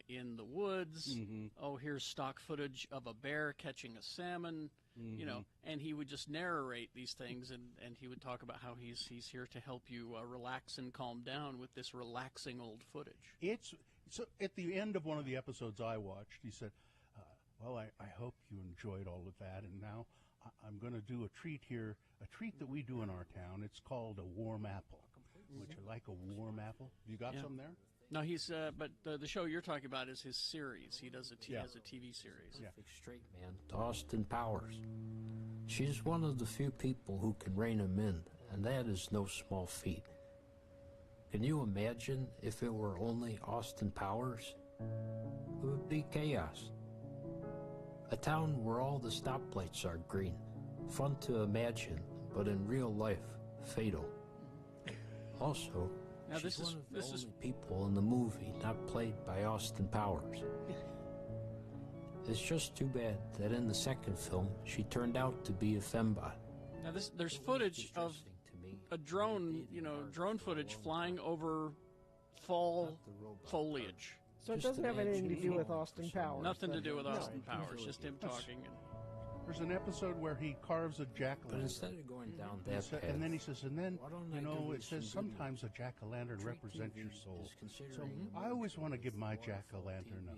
in the woods. Mm-hmm. Oh, here's stock footage of a bear catching a salmon, you know, and he would just narrate these things, and he would talk about how he's here to help you relax and calm down with this relaxing old footage. So at the end of one of the episodes I watched, he said, well, I hope you enjoyed all of that, and now I'm going to do a treat here, a treat that we do in our town. It's called a warm apple. Would you like a warm apple? You got some there? No, he's but the show you're talking about is his series. He does has a TV series. Yeah. Straight man to Austin Powers. She's one of the few people who can rein him in, and that is no small feat. Can you imagine if it were only Austin Powers? It would be chaos. A town where all the stoplights are green. Fun to imagine, but in real life, fatal. Also, now she's this one of the is only people in the movie not played by Austin Powers. It's just too bad that in the second film, she turned out to be a fembot. Now there's footage of a drone, drone footage flying over fall foliage. So it doesn't have anything to do with Austin Powers. Nothing to do with Austin Powers, just him talking. There's an episode where he carves a jack-o'-lantern. But instead of going down that path, and then he says, and then, it you says some good sometimes a jack-o'-lantern represents your soul. considering So you I always want to give my jack-o'-lantern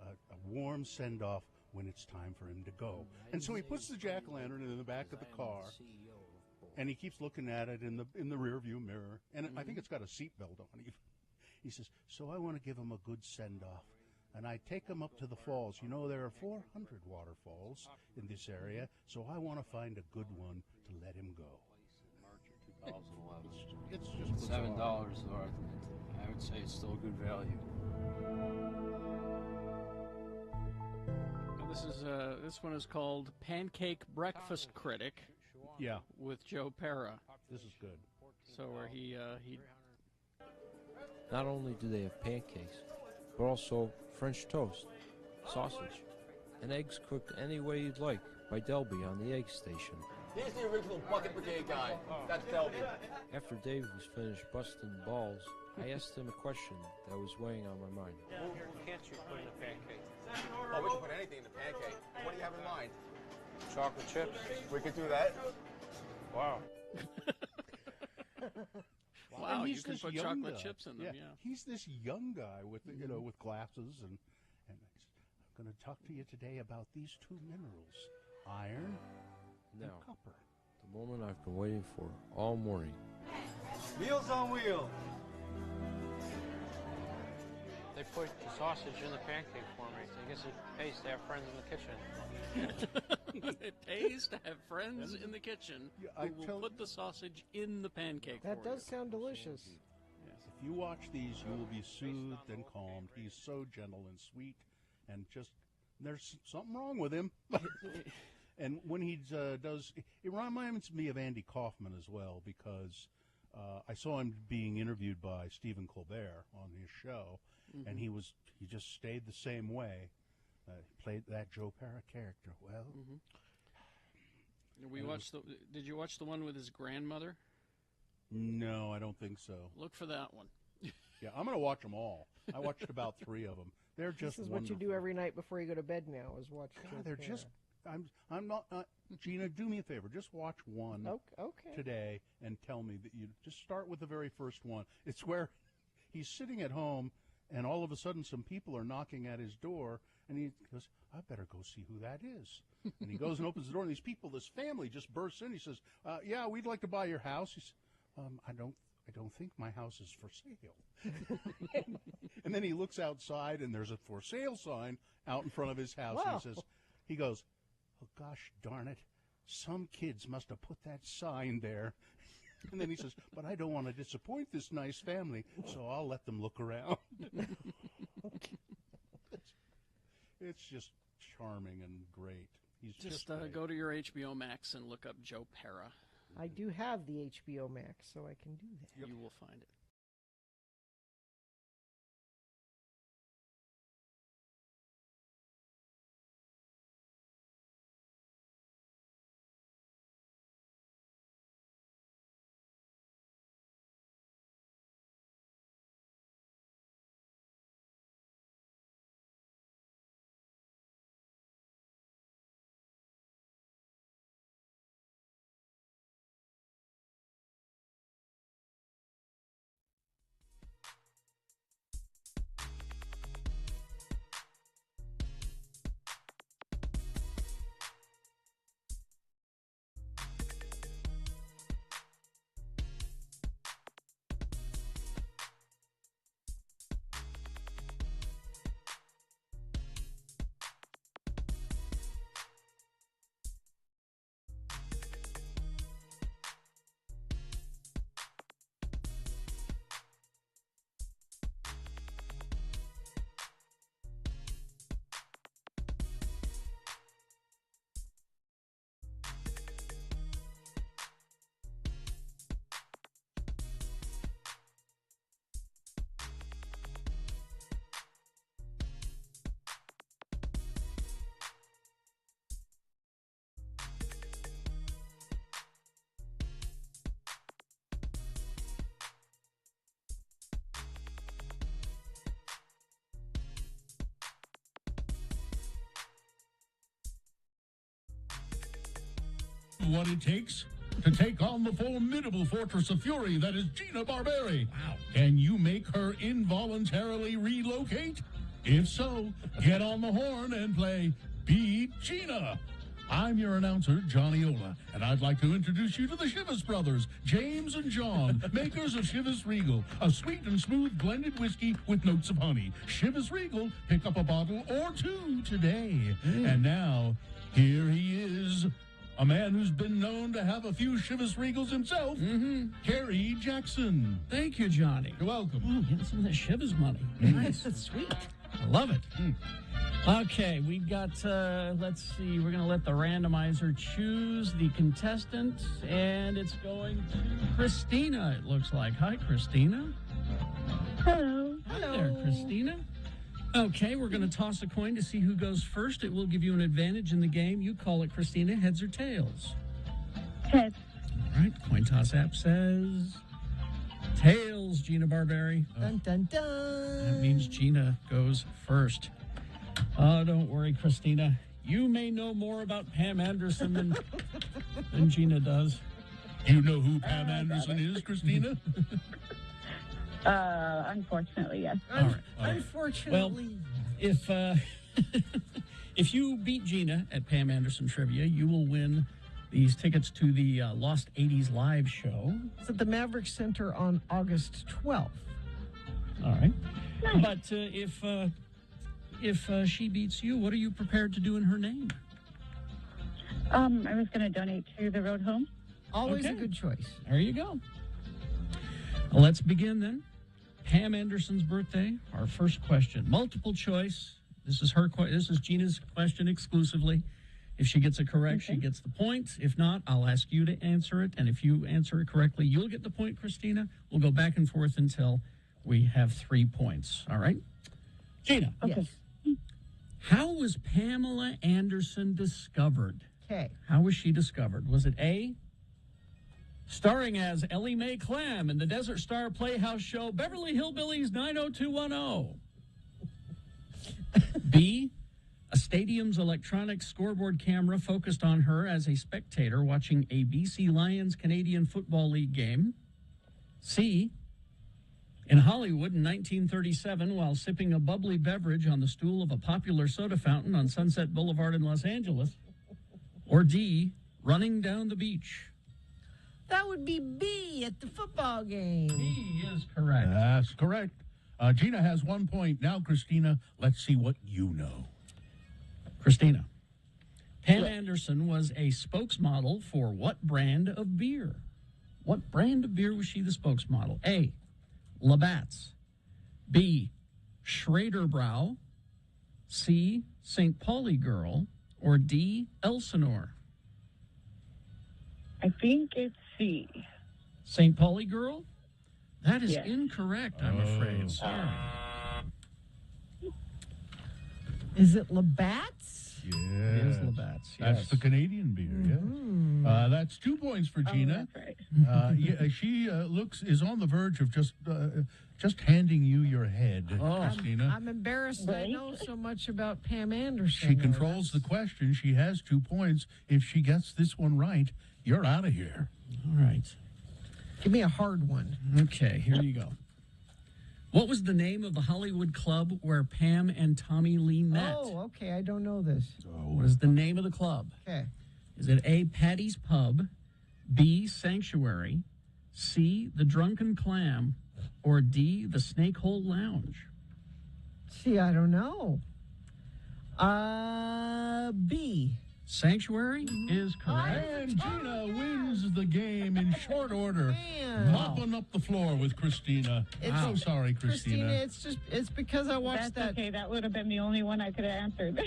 a warm send-off when it's time for him to go. And so he puts the jack-o'-lantern in the back of the car, and he keeps looking at it in the rear-view mirror. And I think it's got a seatbelt on even. He says, so I want to give him a good send-off. And I take him up to the falls. You know, there are 400 waterfalls in this area, so I want to find a good one to let him go. March of 2011. It's just $7 bizarre. worth. I would say it's still good value. Well, this one is called Pancake Breakfast Critic. Yeah, with Joe Pera. This is good. So where he Not only do they have pancakes, but also French toast, sausage, and eggs cooked any way you'd like by Delby on the egg station. Here's the original bucket brigade guy. That's Delby. After Dave was finished busting balls, I asked him a question that was weighing on my mind. What can't you put in a pancake? Oh, we can put anything in the pancake. What do you have in mind? Chocolate chips. We could do that. Wow. Wow, And you he's can this put young chocolate guy. chips in them, yeah. He's this young guy with with glasses, and I'm going to talk to you today about these two minerals, iron and Now, copper. the moment I've been waiting for all morning. Meals on Wheels. They put the sausage in the pancake for me. So I guess it pays to have friends in the kitchen. It pays to have friends in the kitchen I who will tell- put the sausage in the pancake That for does sound delicious. Yes, if you watch these, you will be soothed and calmed. He's so gentle and sweet, and just there's something wrong with him. And when he does, it reminds me of Andy Kaufman as well, because I saw him being interviewed by Stephen Colbert on his show, and he just stayed the same way. He played that Joe Parra character well. Did you watch the one with his grandmother? No, I don't think so. Look for that one. Yeah, I'm going to watch them all. I watched about 3 of them. They're just This is what you do every night before you go to bed now, is watch. God, they're just. I'm not. Gina, do me a favor. Just watch one Okay. today and tell me that you just start with the very first one. It's where he's sitting at home, and all of a sudden, some people are knocking at his door, and he goes, "I better go see who that is." And he goes and opens the door, and these people, this family, just bursts in. He says, "Yeah, we'd like to buy your house." He says, "I don't think my house is for sale." And then he looks outside, and there's a for sale sign out in front of his house. Wow. And he goes, "Oh, gosh darn it. Some kids must have put that sign there." And then he says, "But I don't want to disappoint this nice family, so I'll let them look around." It's just charming and great. He's just great. Go to your HBO Max and look up Joe Parra. I do have the HBO Max, so I can do that. You will find it. What it takes to take on the formidable fortress of fury that is Gina Barberi. Wow. Can you make her involuntarily relocate? If so, get on the horn and play Beat Gina. I'm your announcer, Johnny Ola, and I'd like to introduce you to the Chivas brothers, James and John, makers of Chivas Regal, a sweet and smooth blended whiskey with notes of honey. Chivas Regal, pick up a bottle or 2 today. And now, here he is, a man who's been known to have a few Chivas Regals himself, Kerry Jackson. Thank you, Johnny. You're welcome. Oh, getting some of that Chivas money. Nice. That's sweet. I love it. Okay, we got, let's see, we're going to let the randomizer choose the contestant, and it's going to Christina, it looks like. Hi, Christina. Hello. Hi there, Christina. Okay, we're going to toss a coin to see who goes first. It will give you an advantage in the game. You call it, Christina, heads or tails? Heads. All right, coin toss app says tails, Gina Barberi. Dun, dun, dun. That means Gina goes first. Oh, don't worry, Christina. You may know more about Pam Anderson than Gina does. You know who Pam Anderson is, Christina? Unfortunately, yes. All right. Unfortunately. Well, if you beat Gina at Pam Anderson Trivia, you will win these tickets to the Lost 80s live show. It's at the Maverick Center on August 12th. All right. But if she beats you, what are you prepared to do in her name? I was going to donate to the Road Home. Always Okay. a good choice. There you go. Let's begin then. Pam Anderson's birthday. Our first question, multiple choice. This is This is Gina's question exclusively. If she gets it correct, she gets the point. If not, I'll ask you to answer it. And if you answer it correctly, you'll get the point, Christina. We'll go back and forth until we have 3 points. All right? Gina. Yes. How was Pamela Anderson discovered? Okay. How was she discovered? Was it A, starring as Ellie Mae Clam in the Desert Star Playhouse show Beverly Hillbillies 90210? B, a stadium's electronic scoreboard camera focused on her as a spectator watching a BC Lions Canadian Football League game? C, in Hollywood in 1937, while sipping a bubbly beverage on the stool of a popular soda fountain on Sunset Boulevard in Los Angeles? Or D, running down the beach? That would be B at the football game. B is correct. That's correct. Gina has 1 point. Now, Christina, let's see what you know. Christina, Pam Anderson was a spokesmodel for what brand of beer? What brand of beer was she the spokesmodel? A, Labatt's. B, Schraderbrau. C, St. Pauli Girl. Or D, Elsinore? I think it's C. St. Pauli Girl? That is Yes. incorrect, I'm afraid. Sorry. Is it Labatt's? Yes. It is Labatt's, That's yes. the Canadian beer, yes. That's 2 points for Gina. That's right. Yeah, she is on the verge of just handing you your head, Oh. Christina. I'm embarrassed that I know so much about Pam Anderson. She though. controls the question. She has 2 points. If she gets this one right, you're out of here. All right. Give me a hard one. Okay, here you go. What was the name of the Hollywood club where Pam and Tommy Lee met? Oh, okay. I don't know this. What is the name of the club? Okay. Is it A, Patty's Pub, B, Sanctuary, C, The Drunken Clam, or D, The Snake Hole Lounge? See, I don't know. B. Sanctuary is correct. And Gina wins the game in short order, mopping up the floor with Christina. So sorry, Christina. It's because I watched That's that. okay. That would have been the only one I could have answered.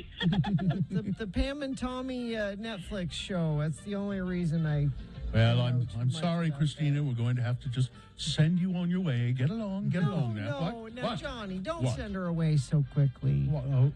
the Pam and Tommy Netflix show. That's the only reason I. Well, I know too I'm much sorry, about Christina. We're going to have to just send you on your way. Get along now. No, What? now, What? Johnny, don't What? send her away so quickly. Well,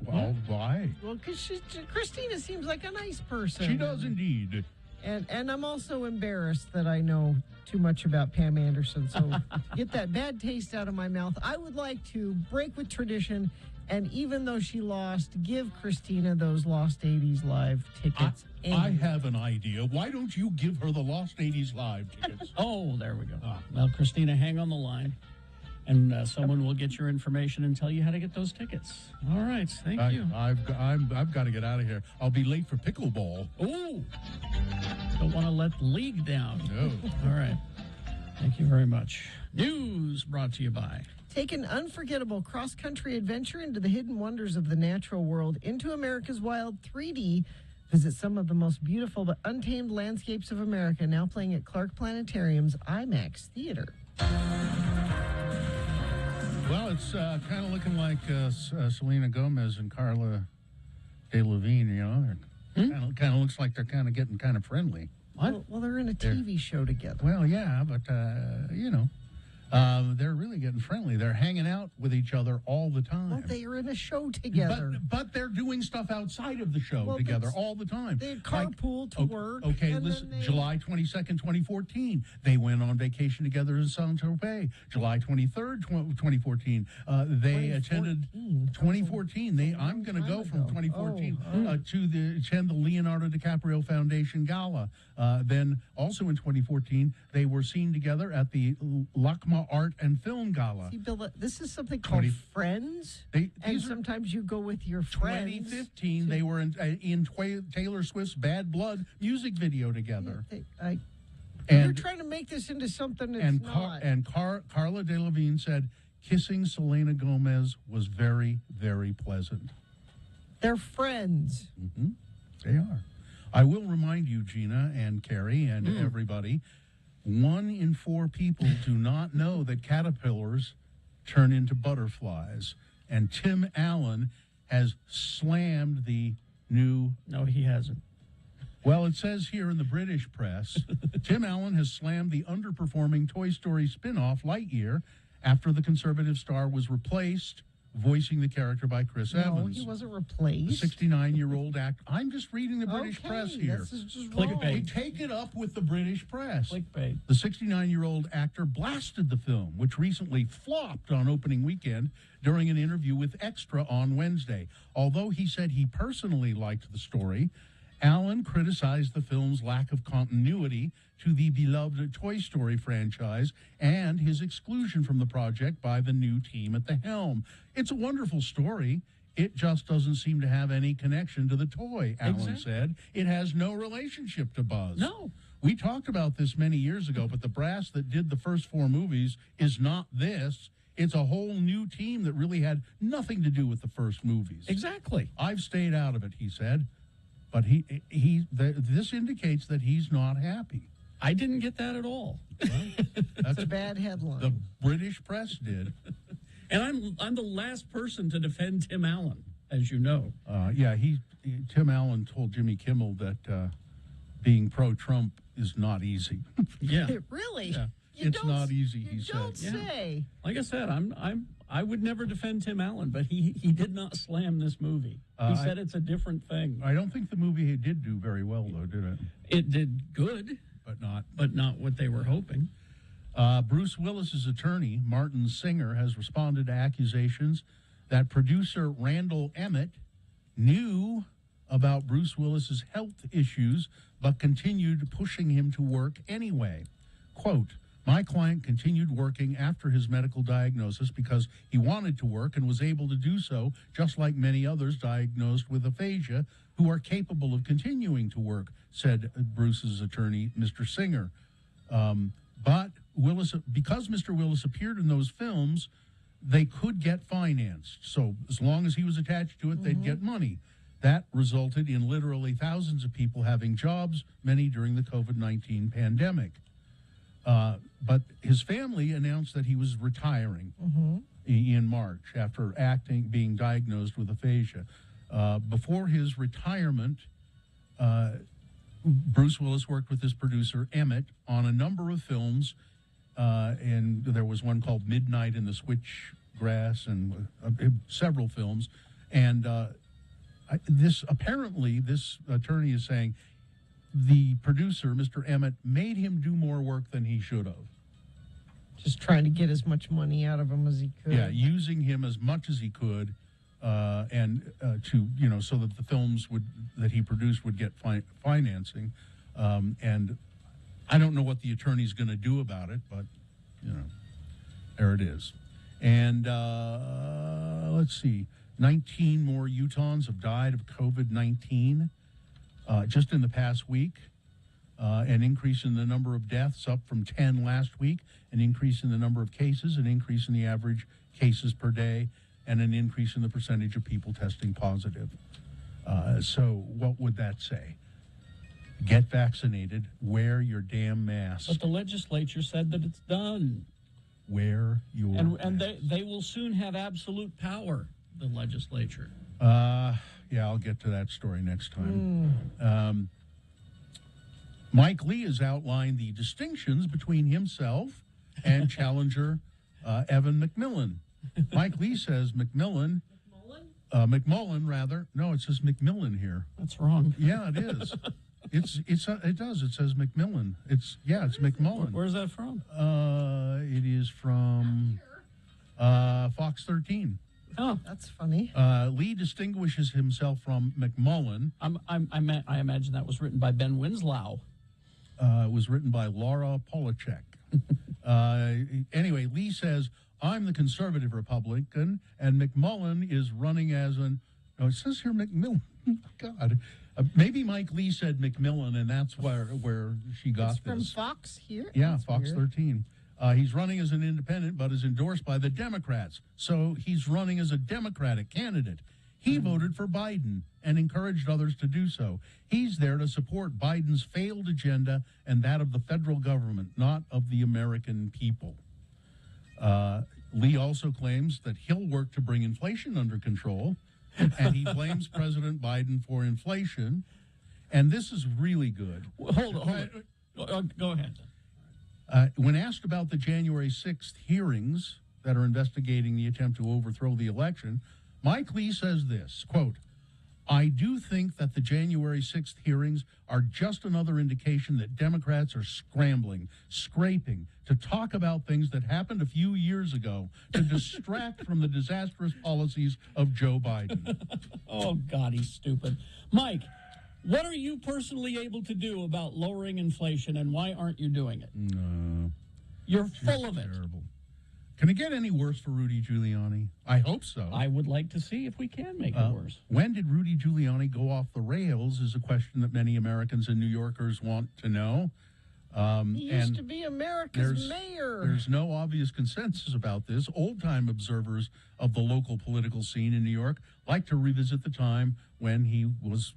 why? Well, because Christina seems like a nice person. She does indeed. And I'm also embarrassed that I know too much about Pam Anderson. So to get that bad taste out of my mouth, I would like to break with tradition. And even though she lost, give Christina those Lost 80s Live tickets. I have an idea. Why don't you give her the Lost 80s Live tickets? Oh, there we go. Well, Christina, hang on the line, and someone will get your information and tell you how to get those tickets. All right, thank you. I've got to get out of here. I'll be late for pickleball. Oh, don't want to let the league down. No. All right. Thank you very much. News brought to you by. Take an unforgettable cross-country adventure into the hidden wonders of the natural world, Into America's Wild 3D. Visit some of the most beautiful but untamed landscapes of America, now playing at Clark Planetarium's IMAX Theater. Well, it's kind of looking like Selena Gomez and Carla Delevingne, you know. Kind of looks like they're kind of getting kind of friendly. What? Well, they're in a TV show together. Well, yeah, but, you know. They're really getting friendly. They're hanging out with each other all the time. Well, they are in a show together. But they're doing stuff outside of the show together all the time. They carpool to work. Okay, and listen, then they- July 22nd, 2014, they went on vacation together in Saint-Tropez. July 23rd, 2014, they attended 2014. I'm going to go from 2014 to attend the Leonardo DiCaprio Foundation Gala. Then also in 2014, they were seen together at the LACMA Art and Film Gala. See, Bill, this is something called Friends, and sometimes you go with your friends. 2015, they were in Taylor Swift's Bad Blood music video together. You're trying to make this into something that's not. Carla Delevingne said, kissing Selena Gomez was very, very pleasant. They're friends. Mm-hmm. They are. I will remind you, Gina and Carrie and everybody, 1 in 4 people do not know that caterpillars turn into butterflies. And Tim Allen has slammed the new... No, he hasn't. Well, it says here in the British press, Tim Allen has slammed the underperforming Toy Story spin-off Lightyear after the conservative star was replaced, voicing the character by Chris No, Evans. he wasn't The replaced. 69-year-old actor. I'm just reading the British press here. This is just Clickbait. wrong. We take it up with the British press. Clickbait. The 69-year-old actor blasted the film, which recently flopped on opening weekend during an interview with Extra on Wednesday. Although he said he personally liked the story, Allen criticized the film's lack of continuity to the beloved Toy Story franchise and his exclusion from the project by the new team at the helm. It's a wonderful story. It just doesn't seem to have any connection to the toy, Allen Exactly. said. It has no relationship to Buzz. No. We talked about this many years ago, but the brass that did the first 4 movies is not this. It's a whole new team that really had nothing to do with the first movies. Exactly. I've stayed out of it, he said. But this indicates that he's not happy. I didn't get that at all. It's a bad headline. The British press did. And I'm the last person to defend Tim Allen, as you know. Tim Allen told Jimmy Kimmel that being pro-Trump is not easy. Yeah. Really? Yeah. You It's don't- not easy, he you said. don't say. Like I said, I would never defend Tim Allen, but he did not slam this movie. He said it's a different thing. I don't think the movie did do very well, though, did it? It did good, but not what they were hoping. Bruce Willis's attorney, Martin Singer, has responded to accusations that producer Randall Emmett knew about Bruce Willis's health issues, but continued pushing him to work anyway. Quote, "My client continued working after his medical diagnosis because he wanted to work and was able to do so, just like many others diagnosed with aphasia who are capable of continuing to work," said Bruce's attorney, Mr. Singer. But Willis, because Mr. Willis appeared in those films, they could get financed. So as long as he was attached to it, they'd get money. That resulted in literally thousands of people having jobs, many during the COVID-19 pandemic. But his family announced that he was retiring in March after being diagnosed with aphasia. Before his retirement, Bruce Willis worked with his producer, Emmett, on a number of films. And there was one called Midnight in the Switchgrass and several films. And this attorney is saying the producer, Mr. Emmett, made him do more work than he should have. Just trying to get as much money out of him as he could. Yeah, using him as much as he could, so that the films that he produced would get financing. And I don't know what the attorney's going to do about it, but there it is. And let's see, 19 more Utahns have died of COVID-19 just in the past week. An increase in the number of deaths, up from 10 last week, an increase in the number of cases, an increase in the average cases per day, and an increase in the percentage of people testing positive. So what would that say? Get vaccinated, wear your damn mask. But the legislature said that it's done. Wear your And they will soon have absolute power, the legislature. Yeah, I'll get to that story next time. Mike Lee has outlined the distinctions between himself and challenger Evan McMillan. Mike Lee says McMillan, no, it says McMillan here. That's wrong. Yeah, it is. It does. It says McMillan. It's McMullen. Where's that from? It is from Fox 13. Oh, that's funny. Lee distinguishes himself from McMullen. I imagine that was written by Ben Winslow. It was written by Laura Polachek. Anyway, Lee says, "I'm the conservative Republican, and McMullen is running as an..." No, it says here McMillan. God. Maybe Mike Lee said McMillan, and that's where she got It's from this. Fox here? Yeah, That's Fox weird. 13. He's running as an independent, but is endorsed by the Democrats. So he's running as a Democratic candidate. He voted for Biden and encouraged others to do so. He's there to support Biden's failed agenda and that of the federal government, not of the American people. Lee also claims that he'll work to bring inflation under control, and he blames President Biden for inflation. And this is really good. Hold on. Go ahead. When asked about the January 6th hearings that are investigating the attempt to overthrow the election, Mike Lee says this, quote, I do think that the January 6th hearings are just another indication that Democrats are scrambling, scraping, to talk about things that happened a few years ago to distract from the disastrous policies of Joe Biden. Oh, God, he's stupid. Mike, what are you personally able to do about lowering inflation, and why aren't you doing it? No. You're full of it. Terrible. Can it get any worse for Rudy Giuliani? I hope so. I would like to see if we can make it worse. When did Rudy Giuliani go off the rails is a question that many Americans and New Yorkers want to know. He used to be America's mayor. There's no obvious consensus about this. Old-time observers of the local political scene in New York like to revisit the time when he was,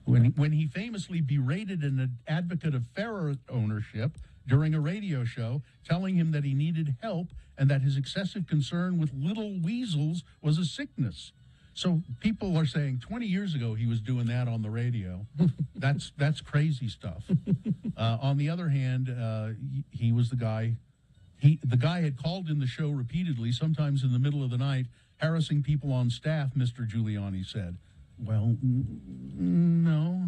when he famously berated an advocate of ferret ownership during a radio show, telling him that he needed help and that his excessive concern with little weasels was a sickness. So people are saying 20 years ago he was doing that on the radio. That's crazy stuff. On the other hand, he was the guy. The guy had called in the show repeatedly, sometimes in the middle of the night, harassing people on staff, Mr. Giuliani said. Well, no.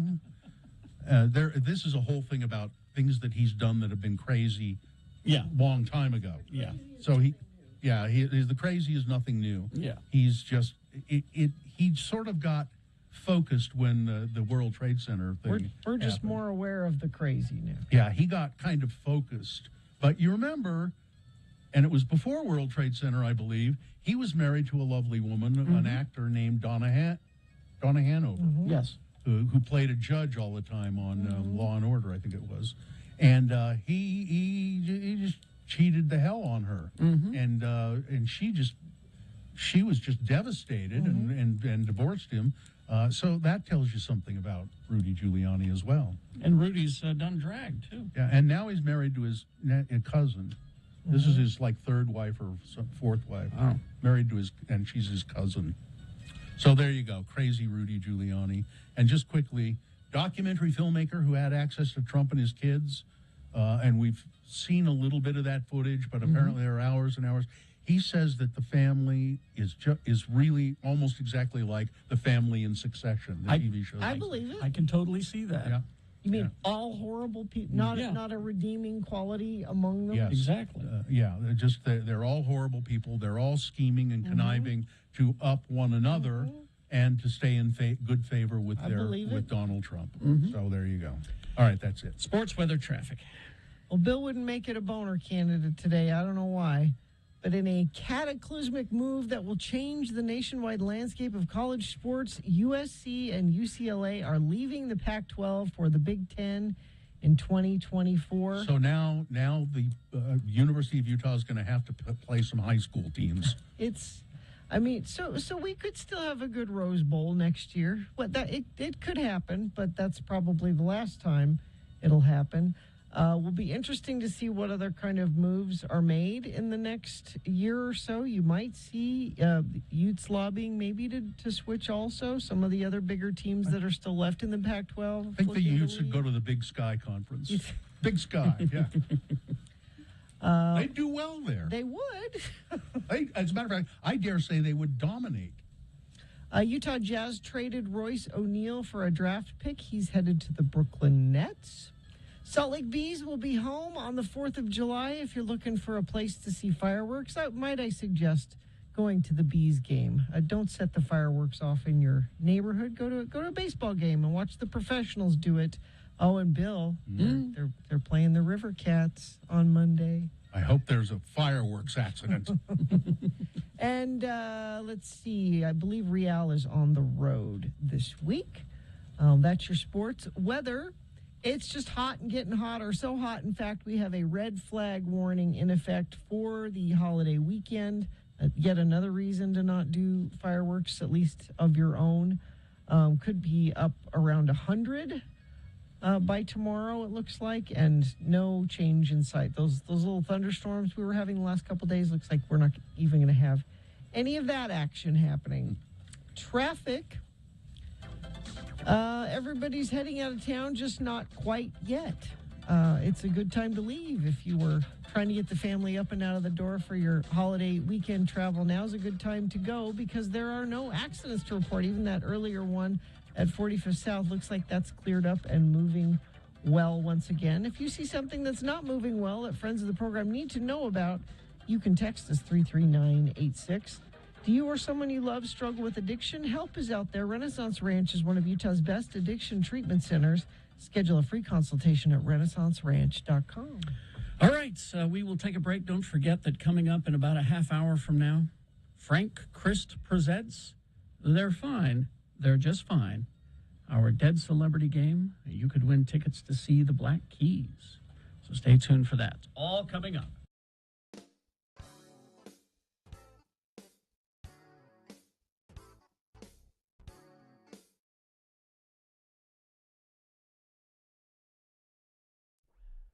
This is a whole thing about things that he's done that have been crazy long time ago. Yeah. So the crazy is nothing new. Yeah. He's just, he sort of got focused when the World Trade Center thing We're just happened. more aware of the crazy now. Yeah, he got kind of focused. But you remember, and it was before World Trade Center, I believe, he was married to a lovely woman, an actor named Donna Hanover. Yes. Who played a judge all the time on Law and Order, I think it was. And he just cheated the hell on her. And she was just devastated and divorced him. So that tells you something about Rudy Giuliani as well. And Rudy's done drag, too. Yeah, and now he's married to his cousin. This is his third wife or fourth wife. Oh. Married to and she's his cousin. So there you go, crazy Rudy Giuliani. And just quickly, documentary filmmaker who had access to Trump and his kids, and we've seen a little bit of that footage, but apparently there are hours and hours. He says that the family is really almost exactly like the family in Succession, the TV show. I believe it. I can totally see that. Yeah. You mean all horrible people? Not a redeeming quality among them? Yes. Exactly. They're all horrible people. They're all scheming and conniving to up one another and to stay in good favor with Donald Trump. So there you go. All right, that's it. Sports, weather, traffic. Well, Bill wouldn't make it a boner candidate today. I don't know why. But in a cataclysmic move that will change the nationwide landscape of college sports, USC and UCLA are leaving the Pac-12 for the Big Ten in 2024. So now the University of Utah is going to have to play some high school teams. So we could still have a good Rose Bowl next year. It could happen, but that's probably the last time it'll happen. Will be interesting to see what other kind of moves are made in the next year or so. You might see Utes lobbying maybe to switch also. Some of the other bigger teams that are still left in the Pac-12. I think the Utes should go to the Big Sky Conference. Big Sky, yeah. They'd do well there. They would. As a matter of fact, I dare say they would dominate. Utah Jazz traded Royce O'Neal for a draft pick. He's headed to the Brooklyn Nets. Salt Lake Bees will be home on the 4th of July. If you're looking for a place to see fireworks, I suggest going to the Bees game. Don't set the fireworks off in your neighborhood. Go to a baseball game and watch the professionals do it. Oh, and Bill, they're playing the River Cats on Monday. I hope there's a fireworks accident. And let's see. I believe Real is on the road this week. That's your sports. Weather. It's just hot and getting hotter. So hot, in fact, we have a red flag warning in effect for the holiday weekend. Yet another reason to not do fireworks, at least of your own. Could be up around 100 by tomorrow, it looks like, and no change in sight. Those little thunderstorms we were having the last couple days, looks like we're not even going to have any of that action happening. Traffic. Everybody's heading out of town, just not quite yet. It's a good time to leave if you were trying to get the family up and out of the door for your holiday weekend travel. Now's a good time to go because there are no accidents to report. Even that earlier one at 45th South looks like that's cleared up and moving well once again. If you see something that's not moving well that friends of the program need to know about, you can text us 33986. Do you or someone you love struggle with addiction? Help is out there. Renaissance Ranch is one of Utah's best addiction treatment centers. Schedule a free consultation at renaissanceranch.com. All right, we will take a break. Don't forget that coming up in about a half hour from now, Frank Christ presents They're Fine, They're Just Fine, our Dead Celebrity Game. You could win tickets to see the Black Keys. So stay tuned for that. All coming up.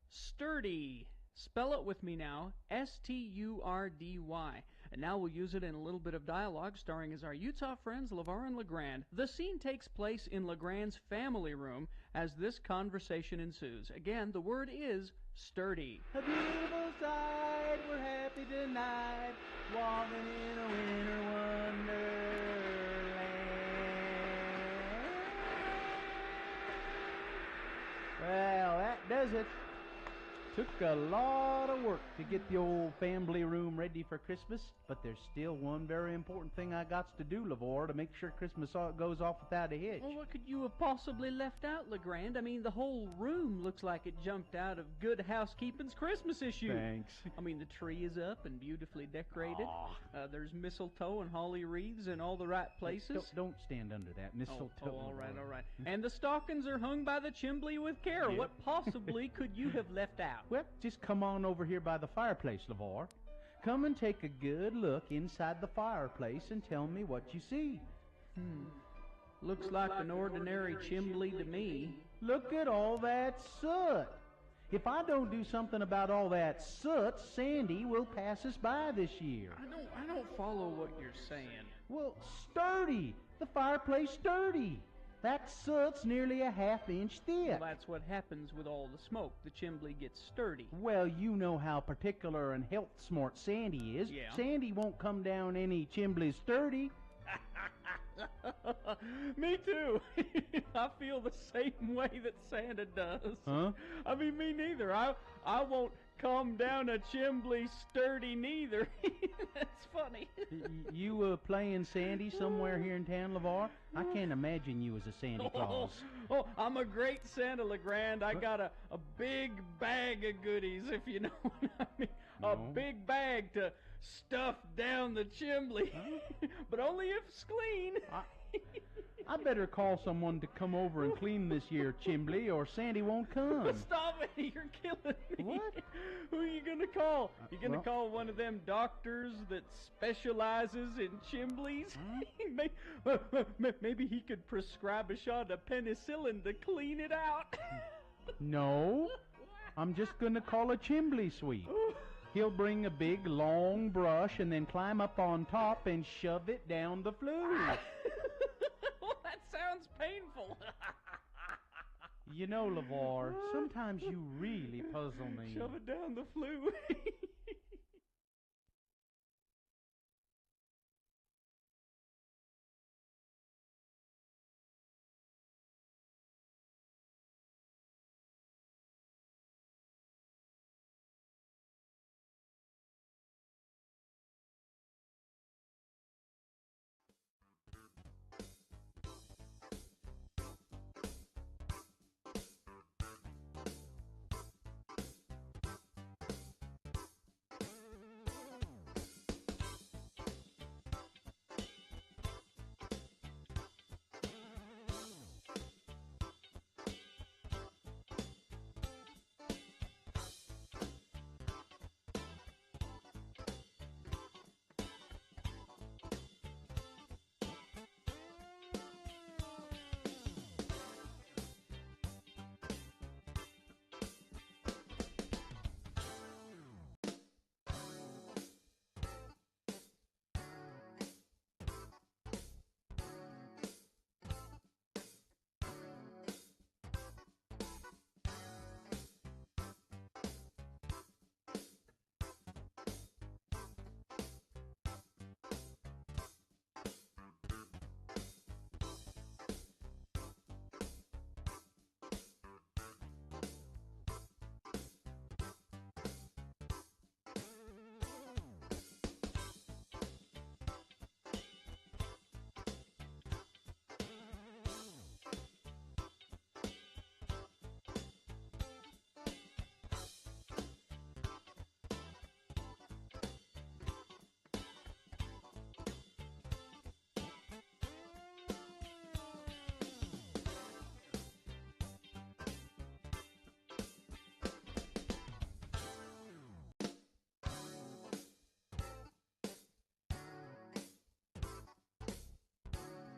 Sturdy. Spell it with me now. S-T-U-R-D-Y. And now we'll use it in a little bit of dialogue starring as our Utah friends LeVar and LeGrand. The scene takes place in LeGrand's family room as this conversation ensues. Again, the word is sturdy. A beautiful sight, we're happy tonight, walking in a winter wonderland. Well, that does it. Took a lot of work to get the old family room ready for Christmas, but there's still one very important thing I got to do, LeVar, to make sure Christmas goes off without a hitch. Well, what could you have possibly left out, LeGrand? I mean, the whole room looks like it jumped out of Good Housekeeping's Christmas issue. Thanks. I mean, the tree is up and beautifully decorated. There's mistletoe and holly wreaths in all the right places. Don't stand under that mistletoe. All right. And the stockings are hung by the chimbley with care. Yep. What possibly could you have left out? Well, just come on over here by the fireplace, LeVar. Come and take a good look inside the fireplace and tell me what you see. Looks like an ordinary chimbley to me. Look at all that soot. If I don't do something about all that soot, Sandy will pass us by this year. I don't follow what you're saying. Well, sturdy. The fireplace sturdy. That soot's nearly a half-inch thick. Well, that's what happens with all the smoke. The chimbley gets sturdy. Well, you know how particular and health-smart Sandy is. Yeah. Sandy won't come down any chimbley sturdy. Me too. I feel the same way that Santa does. Huh? I mean, me neither. I won't come down a chimbley sturdy neither. That's funny. You playing Sandy somewhere here in town, LeVar? I can't imagine you as a Santa Claus. Oh, I'm a great Santa, LeGrand. I got a big bag of goodies, if you know what I mean. No. A big bag to stuff down the chimbley. But only if it's clean. I better call someone to come over and clean this year chimbley, or Sandy won't come. Stop it! You're killing me. What? Who are you gonna call? You gonna well- call one of them doctors that specializes in chimbleys? Maybe he could prescribe a shot of penicillin to clean it out. No, I'm just gonna call a chimbley sweep. He'll bring a big, long brush and then climb up on top and shove it down the flue. Well, that sounds painful. You know, LeVar, sometimes you really puzzle me. Shove it down the flue.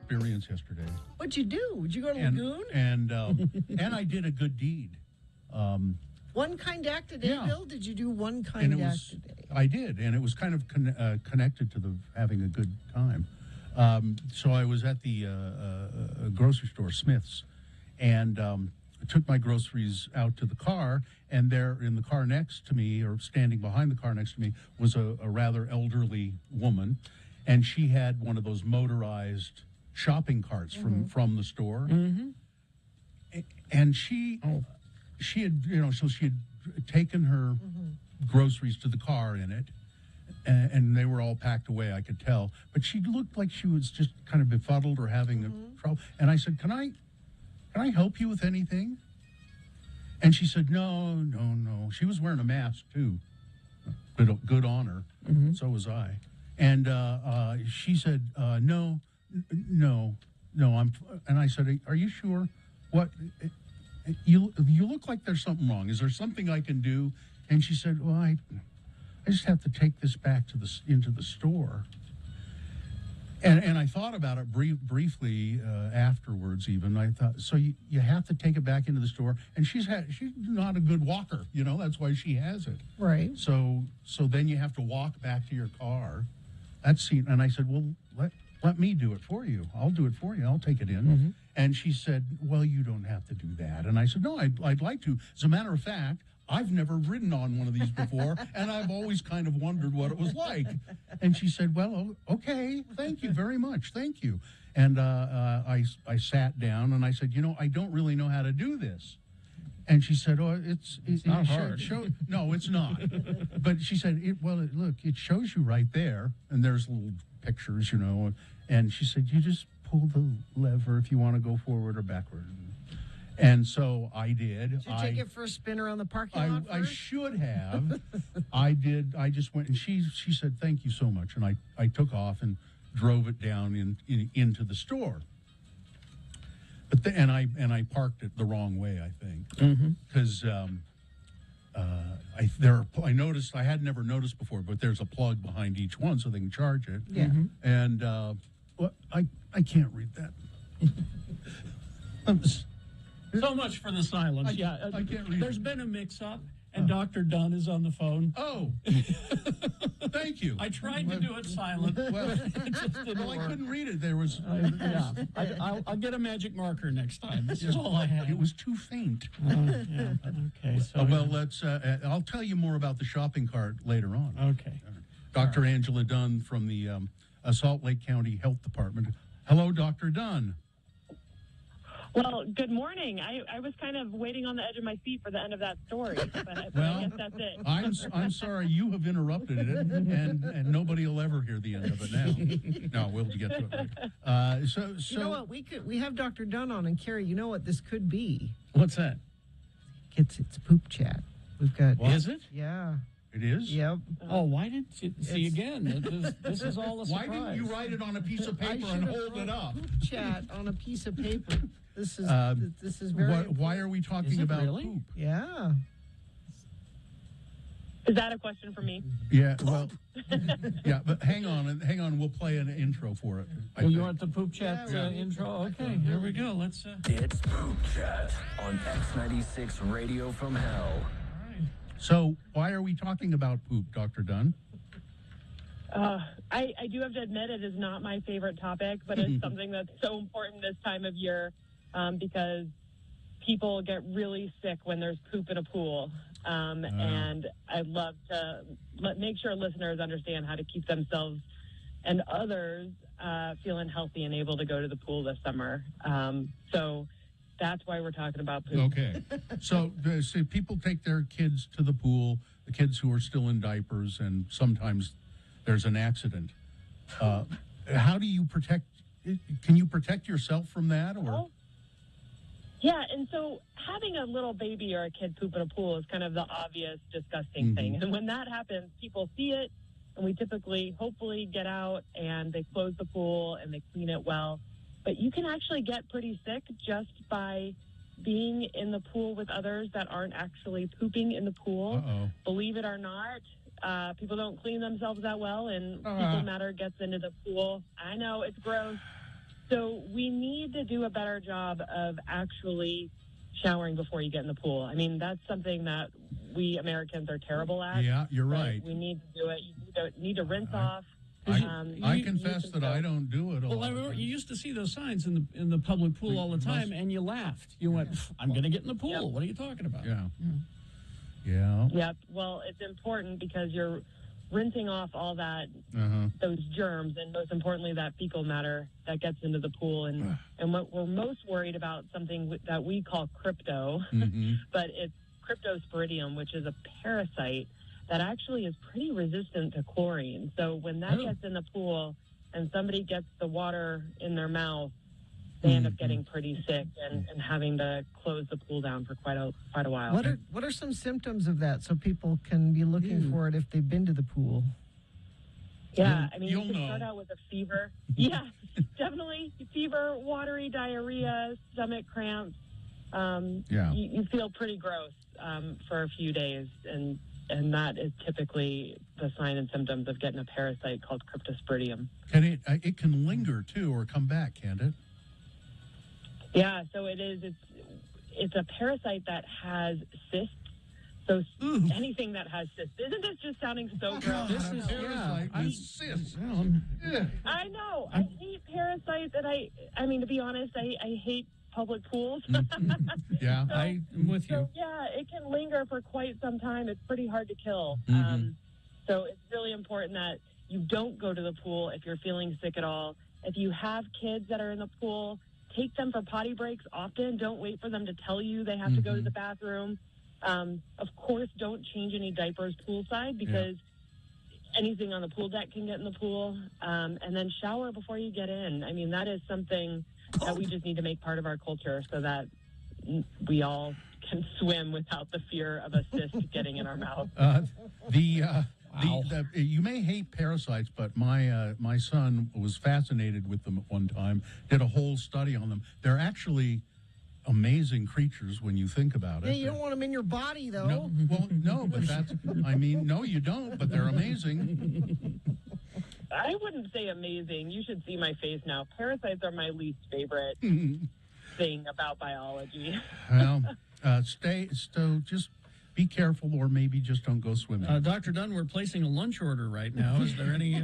experience yesterday. What'd you do? Did you go to And Lagoon? and I did a good deed. One kind act a day, Yeah. Bill? Did you do one And kind it act was, a day? I did, and it was kind of connected to the having a good time. So I was at the grocery store, Smith's, and I took my groceries out to the car, and there in the car next to me, or standing behind the car next to me, was a rather elderly woman, and she had one of those motorized shopping carts from the store, and she had, so she had taken her groceries to the car in it, and they were all packed away, I could tell. But she looked like she was just kind of befuddled or having a trouble. And I said, can I help you with anything? And she said, no. She was wearing a mask, too. Good on her. So was I. And she said, no. And I said, are you sure? What? You look like there's something wrong. Is there something I can do? And she said, well, I just have to take this back into the store. And I thought about it briefly afterwards. Even I thought, so you have to take it back into the store. And she's not a good walker, That's why she has it. Right. So then you have to walk back to your car. And I said, well, let me do it for you. I'll do it for you. I'll take it in. And she said, well, you don't have to do that. And I said, no, I'd like to. As a matter of fact, I've never ridden on one of these before, and I've always kind of wondered what it was like. And she said, well, okay, thank you very much. Thank you. And I sat down, and I said, I don't really know how to do this. And she said, oh, it's not hard. No, it's not. But she said, look, it shows you right there, and there's little pictures, And she said, you just pull the lever if you want to go forward or backward. And so I did. Did you take it for a spin around the parking lot I first? should have. I did. I just went, and she said, thank you so much. And I took off and drove it down into the store. But and I parked it the wrong way, I think, because I noticed, I had never noticed before, but there's a plug behind each one so they can charge it. Yeah. And I can't read that. So much for the silence. I can't read There's been a mix-up, and Dr. Dunn is on the phone. Oh, thank you. I tried to do it silent. Well, It just didn't I work. couldn't read it. There was. I'll get a magic marker next time. This is all I have. It was too faint. Okay. So Well, let's. I'll tell you more about the shopping cart later on. Okay. Dr. Angela Dunn from the Salt Lake County Health Department. Hello, Dr. Dunn. Well, good morning. I was kind of waiting on the edge of my seat for the end of that story, but I guess that's it. I'm sorry you have interrupted it, and nobody will ever hear the end of it now. No, we'll get to it later. So You know what? We have Dr. Dunn on, and Carrie, you know what this could be? What's that? It's poop chat. We've got. Is it? Yeah. It is? Yep. Oh, why didn't you see again? This is all a surprise. Why didn't you write it on a piece of paper and hold it up? Poop chat on a piece of paper. This is very. Why are we talking about poop? Yeah. Is that a question for me? Yeah. Well. Yeah, but hang on. We'll play an intro for it. Oh, you want the poop chat intro? Okay, here we go. Let's. It's Poop Chat on X96 Radio from Hell. So, why are we talking about poop, Dr. Dunn? I do have to admit it is not my favorite topic, but it's something that's so important this time of year because people get really sick when there's poop in a pool. And I'd love to make sure listeners understand how to keep themselves and others feeling healthy and able to go to the pool this summer. So that's why we're talking about poop. Okay. So people take their kids to the pool, the kids who are still in diapers, and sometimes there's an accident. How do you can you protect yourself from that? Or? Yeah, and so having a little baby or a kid poop in a pool is kind of the obvious, disgusting thing. And when that happens, people see it, and we typically, hopefully, get out and they close the pool and they clean it well. But you can actually get pretty sick just by being in the pool with others that aren't actually pooping in the pool. Believe it or not, people don't clean themselves that well, and fecal matter gets into the pool. I know, it's gross. So we need to do a better job of actually showering before you get in the pool. I mean, that's something that we Americans are terrible at. Yeah, you're but right. We need to do it. You need to rinse off. I confess that I don't do it a Well, lot. I remember you used to see those signs in the public pool all the time, and you laughed. You went, "I'm going to get in the pool." What are you talking about? Yeah. Yeah. Yep. Well, it's important because you're rinsing off all that, those germs, and most importantly, that fecal matter that gets into the pool. And what we're most worried about, something that we call crypto, but it's Cryptosporidium, which is a parasite that actually is pretty resistant to chlorine. So when that gets in the pool and somebody gets the water in their mouth, they end up getting pretty sick and having to close the pool down for quite a while. What are some symptoms of that so people can be looking for it if they've been to the pool? Yeah, I mean, you can start out with a fever. Yeah, definitely. Fever, watery diarrhea, stomach cramps. You feel pretty gross for a few days, and that is typically the sign and symptoms of getting a parasite called Cryptosporidium. Can it can linger too, or come back, can't it? Yeah, so it is. It's a parasite that has cysts. So anything that has cysts. Isn't this just sounding so gross? This is parasite with cysts. I know. I hate parasites, and I mean, to be honest, I hate public pools. Yeah, I'm with you. So, yeah, it can linger for quite some time. It's pretty hard to kill. So it's really important that you don't go to the pool if you're feeling sick at all. If you have kids that are in the pool, take them for potty breaks often. Don't wait for them to tell you they have to go to the bathroom. Of course, don't change any diapers poolside because anything on the pool deck can get in the pool. And then shower before you get in. I mean, that is something that we just need to make part of our culture so that we all can swim without the fear of a cyst getting in our mouth. You may hate parasites, but my son was fascinated with them at one time, did a whole study on them. They're actually amazing creatures when you think about it. Yeah, you don't want them in your body, though. No, well, no, but no, you don't, but they're amazing. I wouldn't say amazing. You should see my face now. Parasites are my least favorite thing about biology. Well, just be careful, or maybe just don't go swimming. Dr. Dunn, we're placing a lunch order right now. Is there any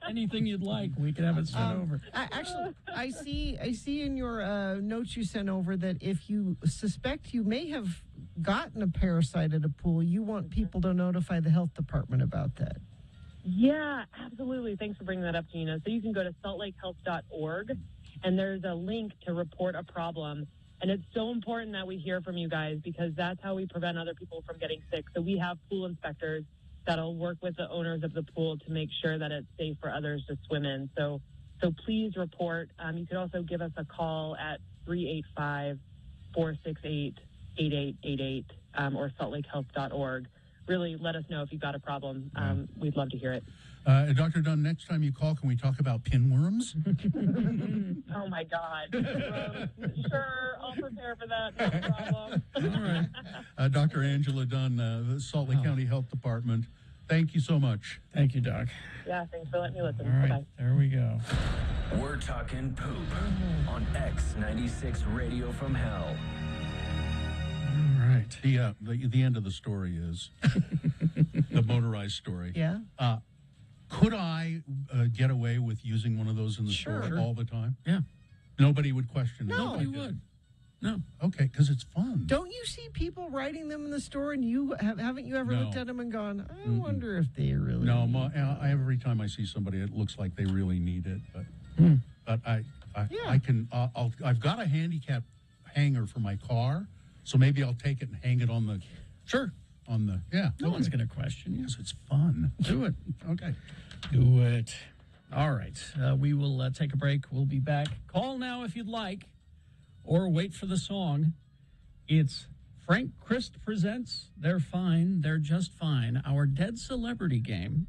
anything you'd like? We could have it sent over. I see in your notes you sent over that if you suspect you may have gotten a parasite at a pool, you want people to notify the health department about that. Yeah, absolutely. Thanks for bringing that up, Gina. So you can go to saltlakehealth.org, and there's a link to report a problem. And it's so important that we hear from you guys because that's how we prevent other people from getting sick. So we have pool inspectors that'll work with the owners of the pool to make sure that it's safe for others to swim in. So please report. You could also give us a call at 385-468-8888 or saltlakehealth.org. Really let us know if you've got a problem. We'd love to hear it. Dr. Dunn, next time you call, can we talk about pinworms? Oh, my God. Sure, I'll prepare for that. No problem. All right. Dr. Angela Dunn, the Salt Lake County Health Department, thank you so much. Thank you, Doc. Yeah, thanks for letting me listen. All right, Bye-bye. there we go. We're talking poop on X96 Radio from Hell. All right. The end of the story is the motorized story. Yeah. Could I get away with using one of those in the store all the time? Yeah. Nobody would question it. Nobody would. No. Okay, because it's fun. Don't you see people writing them in the store, and haven't you ever No. looked at them and gone, I wonder if they really No, need it." every time I see somebody, it looks like they really need it. But I can. I've got a handicap hanger for my car, so maybe I'll take it and hang it on the. On the No one's going to question you. Yes, it's fun. Do it. Okay. Do it. All right. We will take a break. We'll be back. Call now if you'd like, or wait for the song. It's Frank Christ presents They're Fine, They're Just Fine, our Dead Celebrity game.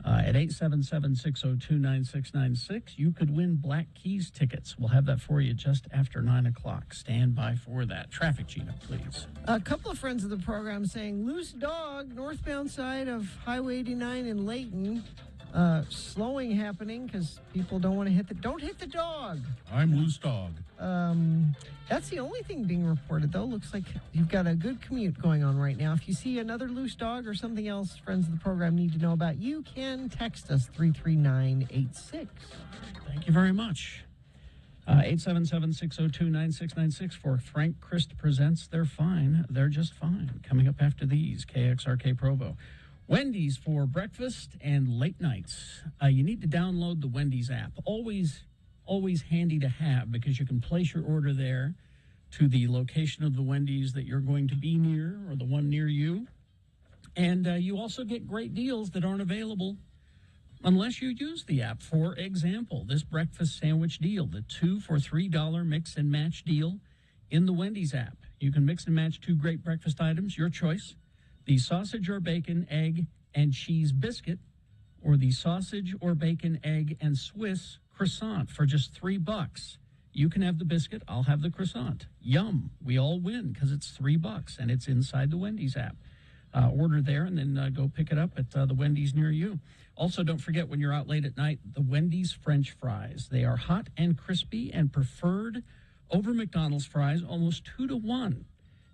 At 877-602-9696, you could win Black Keys tickets. We'll have that for you just after 9 o'clock. Stand by for that. Traffic, Gina, please. A couple of friends of the program saying, loose dog, northbound side of Highway 89 in Layton. Slowing happening because people don't want to don't hit the dog. I'm loose dog. That's the only thing being reported, though. Looks like you've got a good commute going on right now. If you see another loose dog or something else friends of the program need to know about, you can text us 33986. Thank you very much. 877-602-9696 for Frank Christ Presents They're Fine. They're Just Fine. Coming up after these, KXRK Provo. Wendy's for breakfast and late nights. You need to download the Wendy's app. Always handy to have because you can place your order there to the location of the Wendy's that you're going to be near or the one near you. And you also get great deals that aren't available unless you use the app. For example, this breakfast sandwich deal, the 2 for $3 mix and match deal in the Wendy's app. You can mix and match 2 great breakfast items, your choice. The sausage or bacon, egg, and cheese biscuit, or the sausage or bacon, egg, and Swiss croissant for just $3. You can have the biscuit, I'll have the croissant. Yum. We all win because it's $3 and it's inside the Wendy's app. Order there and then go pick it up at the Wendy's near you. Also, don't forget when you're out late at night, the Wendy's French fries. They are hot and crispy and preferred over McDonald's fries almost 2 to 1.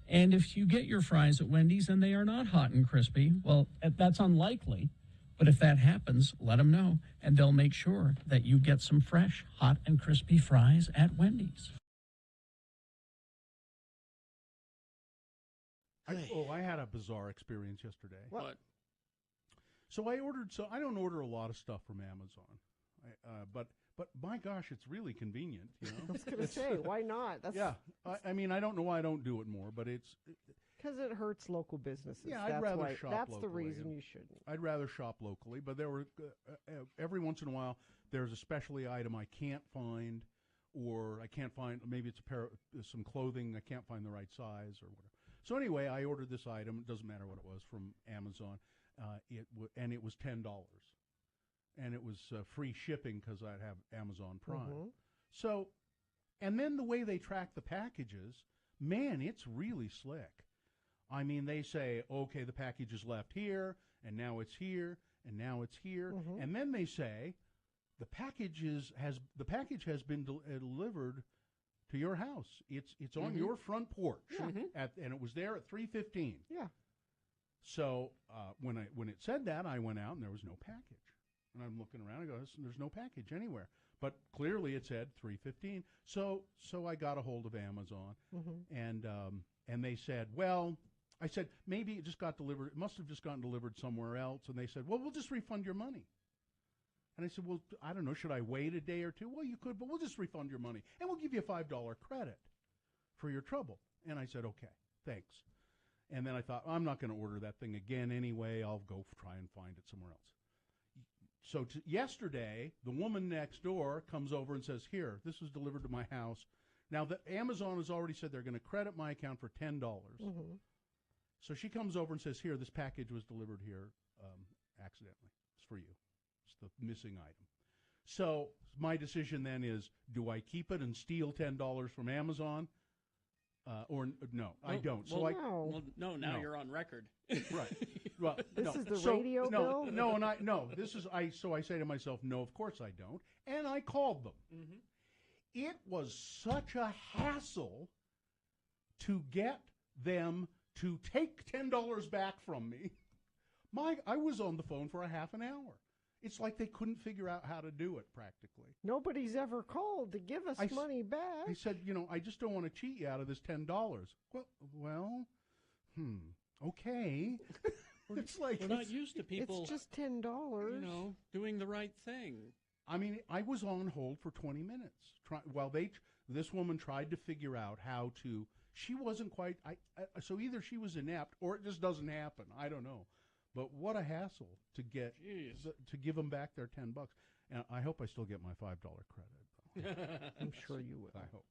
And if you get your fries at Wendy's and they are not hot and crispy, well, that's unlikely. But if that happens, let them know, and they'll make sure that you get some fresh, hot and crispy fries at Wendy's. I had a bizarre experience yesterday. What? So I ordered. So I don't order a lot of stuff from Amazon, but my gosh, it's really convenient. You know? I was going to say, why not? Yeah, I mean, I don't know why I don't do it more, but it's because it hurts local businesses. Yeah, I'd rather shop That's locally. the reason you shouldn't. I'd rather shop locally, but there were every once in a while there's a specialty item I can't find, or I can't find. Maybe it's a pair of some clothing I can't find the right size or whatever. So anyway, I ordered this item. It doesn't matter what it was from Amazon. And it was $10, and it was free shipping because I have Amazon Prime. Mm-hmm. So, and then the way they track the packages, man, it's really slick. I mean, they say, okay, the package is left here, and now it's here, and now it's here, Mm-hmm. and then they say the package has been delivered to your house. It's on Mm-hmm. your front porch, Mhm. and it was there at 3:15. Yeah. So when it said that, I went out and there was no package, and I'm looking around. I go, "There's no package anywhere." But clearly it said 3:15. So I got a hold of Amazon, Mm-hmm. and they said, well, I said maybe it just got delivered. It must have just gotten delivered somewhere else. And they said, well, we'll just refund your money. And I said, well, I don't know. Should I wait a day or two? Well, you could, but we'll just refund your money, and we'll give you a $5 credit for your trouble. And I said, okay, thanks. And then I thought, I'm not going to order that thing again anyway. I'll go try and find it somewhere else. So yesterday, the woman next door comes over and says, here, this was delivered to my house. Now, Amazon has already said they're going to credit my account for $10. Mm-hmm. So she comes over and says, here, this package was delivered here accidentally. It's for you. It's the missing item. So my decision then is, do I keep it and steal $10 from Amazon? Or no, I don't. So now no. you're on record. Right. Well, This no. is the So, radio no, bill? No, and so I say to myself, no, of course I don't. And I called them. Mm-hmm. It was such a hassle to get them to take $10 back from me. I was on the phone for a half an hour. It's like they couldn't figure out how to do it practically. Nobody's ever called to give us money back. I said, I just don't want to cheat you out of this $10. Okay. It's like we're not used to people. It's just $10. Doing the right thing. I mean, I was on hold for 20 minutes while this woman tried to figure out how to. She wasn't quite. So either she was inept or it just doesn't happen. I don't know. But what a hassle to to give them back their $10. And I hope I still get my $5 credit. I'm sure you will. I hope.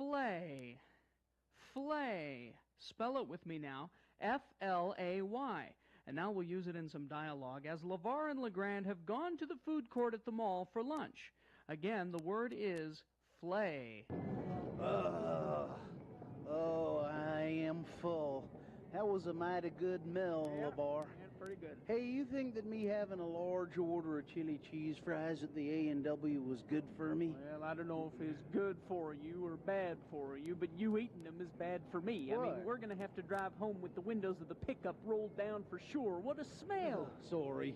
Flay. Flay. Spell it with me now. F-L-A-Y. And now we'll use it in some dialogue as LeVar and LeGrand have gone to the food court at the mall for lunch. Again, the word is flay. Oh, I am full. That was a mighty good meal, LeVar. Pretty good. Hey, you think that me having a large order of chili cheese fries at the A&W was good for me? Well, I don't know if it's good for you or bad for you, but you eating them is bad for me. I mean, What? we're going to have to drive home with the windows of the pickup rolled down for sure. What a smell. Sorry.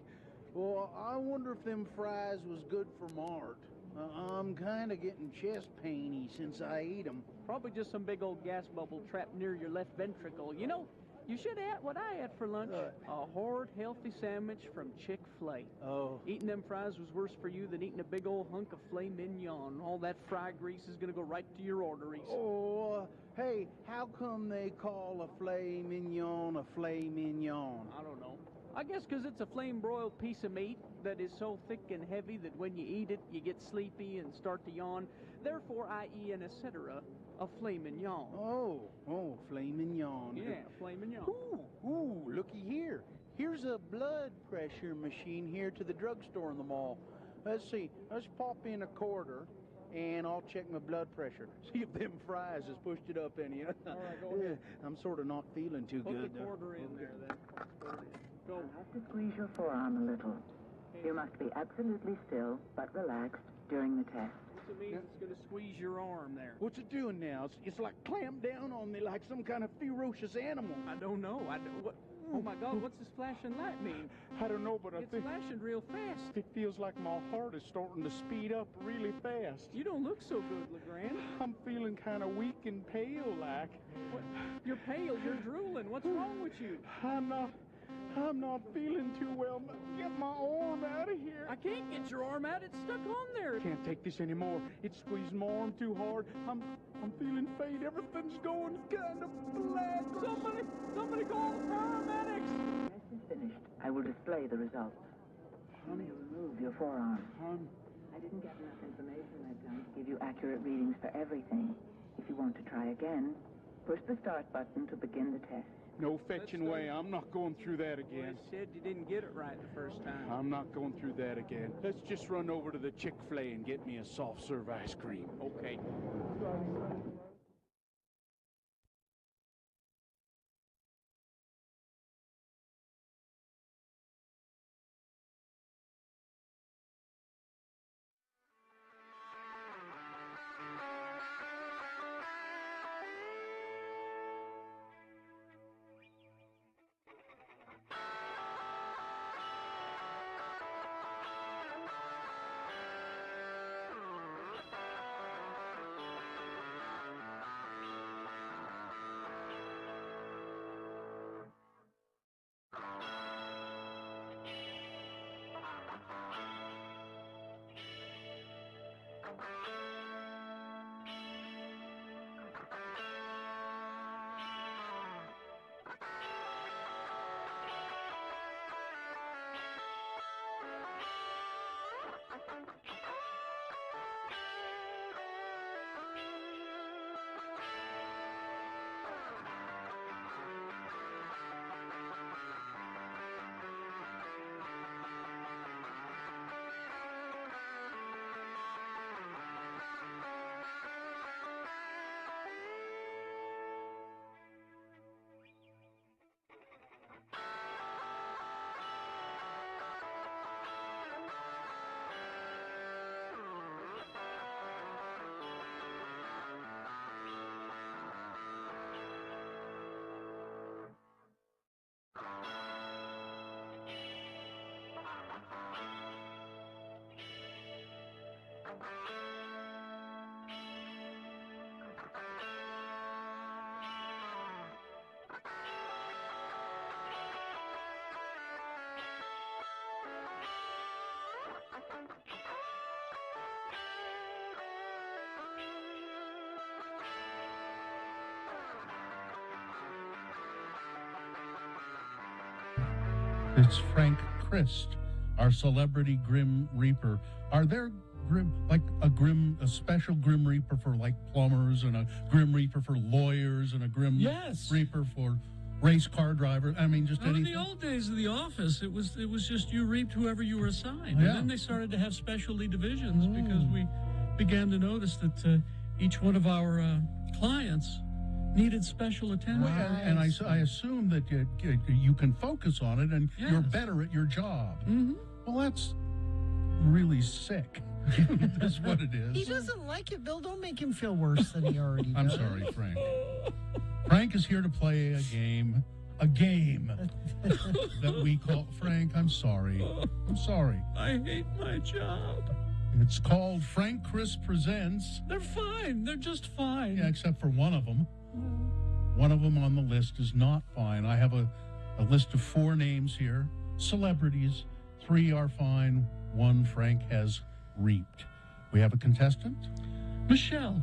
Well, I wonder if them fries was good for Mart. I'm kind of getting chest painy since I ate them. Probably just some big old gas bubble trapped near your left ventricle. You know, you should have what I had for lunch. A hard, healthy sandwich from Chick-fil-A. Oh. Eating them fries was worse for you than eating a big old hunk of filet mignon. All that fry grease is going to go right to your arteries. Oh, hey, how come they call a filet mignon a filet mignon? I don't know. I guess because it's a flame-broiled piece of meat that is so thick and heavy that when you eat it, you get sleepy and start to yawn. Therefore, i.e. and etc., a filet mignon. Oh, filet mignon. Yeah, filet mignon. Ooh, looky here. Here's a blood pressure machine here to the drugstore in the mall. Let's see. Let's pop in a quarter, and I'll check my blood pressure. See if them fries has pushed it up any. All right, go ahead. I'm sort of not feeling too Put good. the quarter in there, then. Go. You'll have to squeeze your forearm a little. You must be absolutely still but relaxed during the test. What's it mean? It's going to squeeze your arm there. What's it doing now? It's like clamped down on me like some kind of ferocious animal. I don't know. What? Oh my God! What's this flashing light mean? I don't know, but I It's think flashing real fast. it feels like my heart is starting to speed up really fast. You don't look so good, LeGrand. I'm feeling kind of weak and pale, like. What? You're pale. You're drooling. What's wrong with you? I'm not feeling too well. Get my arm out of here. I can't get your arm out. It's stuck on there. Can't take this anymore. It's squeezed my arm too hard. I'm feeling faint. Everything's going kind of black. Somebody call the paramedics. Test is finished. I will display the results. Let me remove your forearm. I didn't get enough information that time to give you accurate readings for everything. If you want to try again, push the start button to begin the test. No fetching way. I'm not going through that Well, again. it said you didn't get it right the first time. I'm not going through that again. Let's just run over to the Chick-fil-A and get me a soft serve ice cream. Okay. It's Frank Christ our celebrity Grim Reaper. Are there a special Grim Reaper for like plumbers, and a Grim Reaper for lawyers, and a Grim Yes. Reaper for race car drivers? I mean, just Well, in anything. the old days of the office, it was just you reaped whoever you were assigned, Yeah. and then they started to have specialty divisions because we began to notice that each one of our clients needed special attention. And I assume that you can focus on it, and you're better at your job. Mm-hmm. Well, that's really sick. That's what it is. He doesn't like it, Bill. Don't make him feel worse than he already I'm does. sorry, Frank. Frank is here to play a game that we call, Frank, I'm sorry. I'm sorry. I hate my job. It's called Frank Chris Presents. They're fine. They're just fine. Yeah, except for one of them. One of them on the list is not fine. I have a list of 4 names here. Celebrities. 3 are fine. 1 Frank has reaped. We have a contestant. Michelle.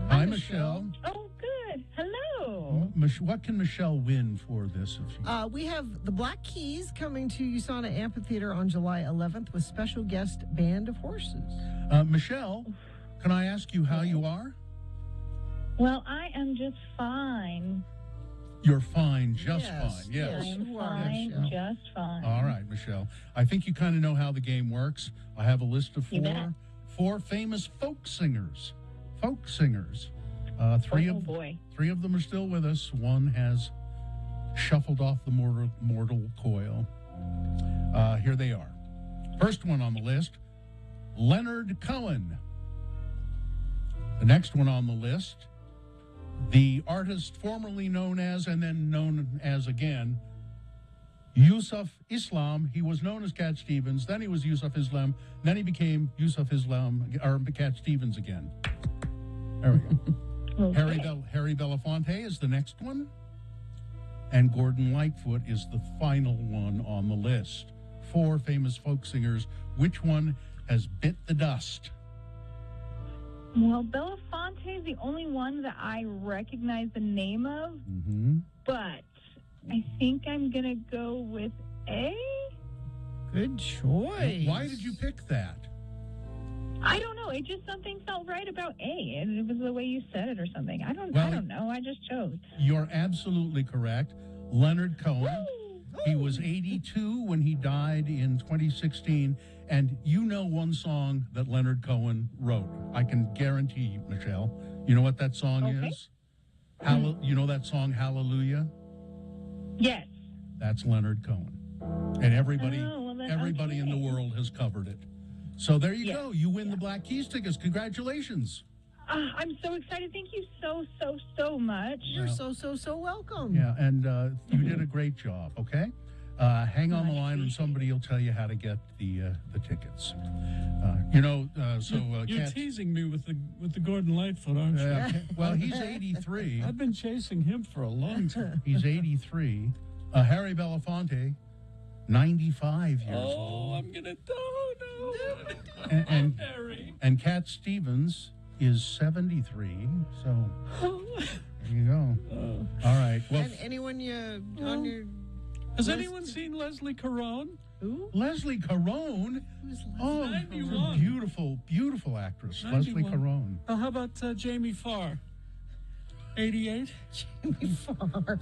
Hi, Michelle. Oh, good. Hello. What can Michelle win for this? If she... We have the Black Keys coming to USANA Amphitheater on July 11th with special guest Band of Horses. Michelle, can I ask you how you are? Well, I am just fine. You're fine, just Yes, fine. Yes. I am you are, fine, Michelle. just fine. All right, Michelle. I think you kind of know how the game works. I have a list of You bet. four famous folk singers. Three Oh, of boy. 3 of them are still with us. 1 has shuffled off the mortal coil. Here they are. First one on the list, Leonard Cohen. The next one on the list, the artist formerly known as, and then known as again, Yusuf Islam. He was known as Cat Stevens, then he was Yusuf Islam, then he became Yusuf Islam, or Cat Stevens again. There we go. Okay. Harry Belafonte is the next one, and Gordon Lightfoot is the final one on the list. 4 famous folk singers. Which one has bit the dust? Well, Belafonte is the only one that I recognize the name of, but I think I'm going to go with A. Good choice. Why did you pick that? I don't know. It just something felt right about A, and it was the way you said it or something. I don't know. I just chose. You're absolutely correct. Leonard Cohen. He was 82 when he died in 2016. And you know one song that Leonard Cohen wrote. I can guarantee you, Michelle. You know what that song is? You know that song, Hallelujah? Yes. That's Leonard Cohen. And everybody in the world has covered it. So there you go. You win the Black Keys tickets. Congratulations. I'm so excited. Thank you so much. You're so welcome. Yeah, and you did a great job, okay? Hang on the line and somebody will tell you how to get the tickets. You're teasing me with the Gordon Lightfoot, aren't you? Well, he's 83. I've been chasing him for a long time. He's 83. Harry Belafonte, 95 years old. Oh, I'm gonna die now. And and Cat Stevens is 73. So there you go. All right. Well, And anyone on your Has list? anyone seen Leslie Caron? Who? Leslie Caron. Oh, 91. beautiful actress. 91. Leslie Caron. How about Jamie Farr? 88? Jamie Farr.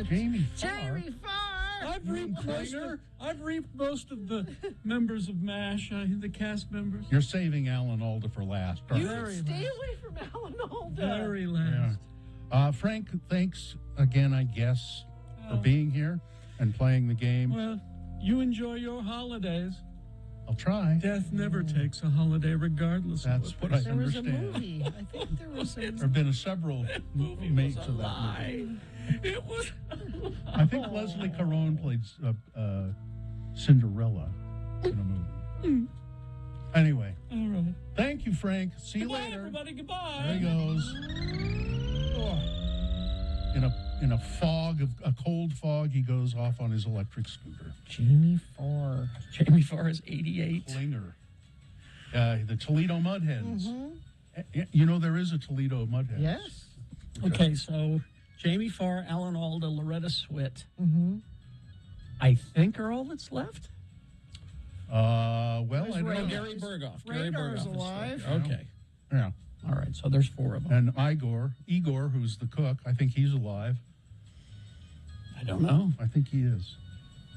Jamie Jamie Farr. I've reaped most of the members of MASH, the cast members. You're saving Alan Alda for last. aren't You you? stay away from Alan Alda. Very last. Frank, thanks again, I guess, for being here and playing the game. Well, you enjoy your holidays. I'll try. Death never takes a holiday, regardless. That's of what I There was a understand. movie. I think there was a There have been several makes of that movie. It was. I think Leslie Caron played Cinderella in a movie. Anyway, All right. thank you, Frank. See you Goodbye, later. everybody. Goodbye. There he goes. In a cold fog, he goes off on his electric scooter. Jamie Farr. Jamie Farr is 88. Klinger. The Toledo Mudhens. You know there is a Toledo Mudhens. Yes. Okay, so Jamie Farr, Alan Alda, Loretta Swit, Mm-hmm. I think are all that's left. Well, I don't know. Gary Berghoff. Gary Radar's Berghoff is alive. Okay. Yeah. All right. So there's 4 of them. And Igor, who's the cook, I think he's alive. I don't know. I think he is.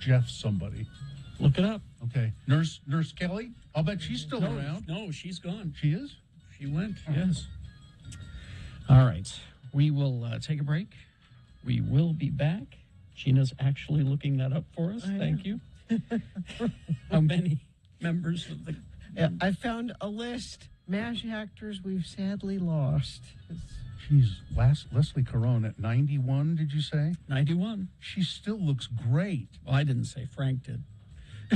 Jeff somebody. Look it up. Okay. Nurse Kelly? I'll bet she's still No, around. No, she's gone. She is? She went, yes. All right. We will take a break. We will be back. Gina's actually looking that up for us. Thank you. How many members of the... I found a list. MASH actors we've sadly lost. She's Leslie Caron at 91, did you say? 91. She still looks great. Well, I didn't say Frank did.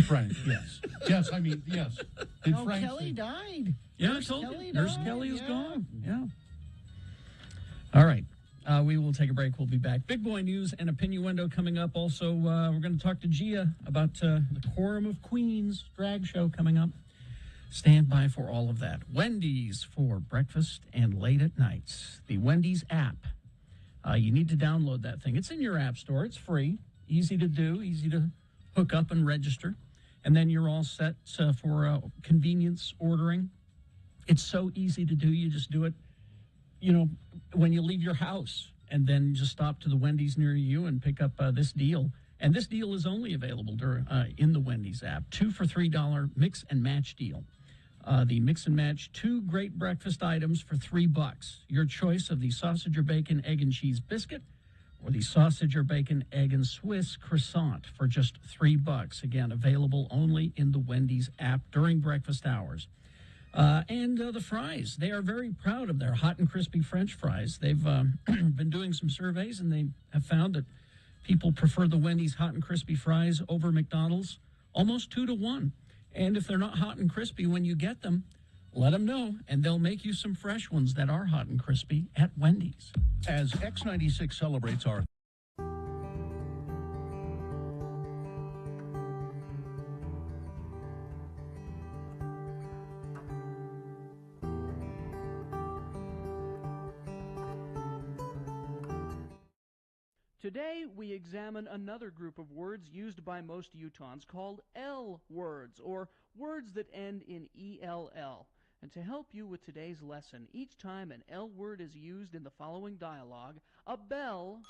Frank, yes. Yes, I mean, yes. Did No, Frank Kelly died. Yeah, Nurse I told Kelly you. Nurse died, Kelly is yeah. gone. Yeah. All right. We will take a break. We'll be back. Big Boy News and Opinion Window coming up. Also, we're going to talk to Gia about the Quorum of Queens drag show coming up. Stand by for all of that. Wendy's for breakfast and late at nights. The Wendy's app. You need to download that thing. It's in your app store. It's free. Easy to do. Easy to hook up and register. And then you're all set for convenience ordering. It's so easy to do. You just do it, when you leave your house, and then just stop to the Wendy's near you and pick up this deal. And this deal is only available in the Wendy's app. 2 for $3 mix and match deal. The mix and match 2 great breakfast items for $3. Your choice of the sausage or bacon, egg and cheese biscuit, or the sausage or bacon, egg and Swiss croissant for just $3. Again, available only in the Wendy's app during breakfast hours. And the fries. They are very proud of their hot and crispy French fries. They've been doing some surveys, and they have found that people prefer the Wendy's hot and crispy fries over McDonald's almost 2 to 1. And if they're not hot and crispy when you get them, let them know, and they'll make you some fresh ones that are hot and crispy at Wendy's. As X96 celebrates our Today, we examine another group of words used by most Utahns called L words, or words that end in ELL. And to help you with today's lesson, each time an L word is used in the following dialogue, a bell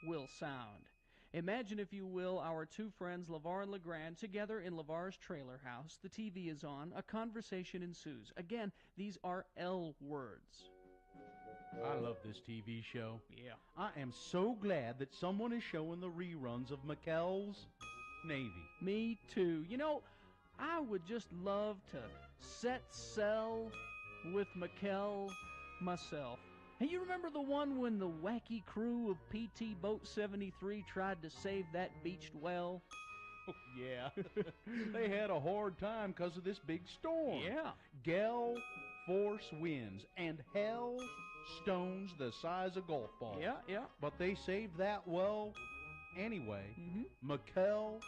will sound. Imagine, if you will, our 2 friends, LeVar and LeGrand, together in LeVar's trailer house. The TV is on. A conversation ensues. Again, these are L words. I love this TV show. Yeah. I am so glad that someone is showing the reruns of McKell's Navy. Me too. I would just love to set sail with McKell myself. Hey, you remember the one when the wacky crew of PT Boat 73 tried to save that beached well? Oh, yeah. They had a hard time because of this big storm. Yeah. Gale force winds and hell stones the size of golf balls. Yeah. But they saved that well anyway. McKell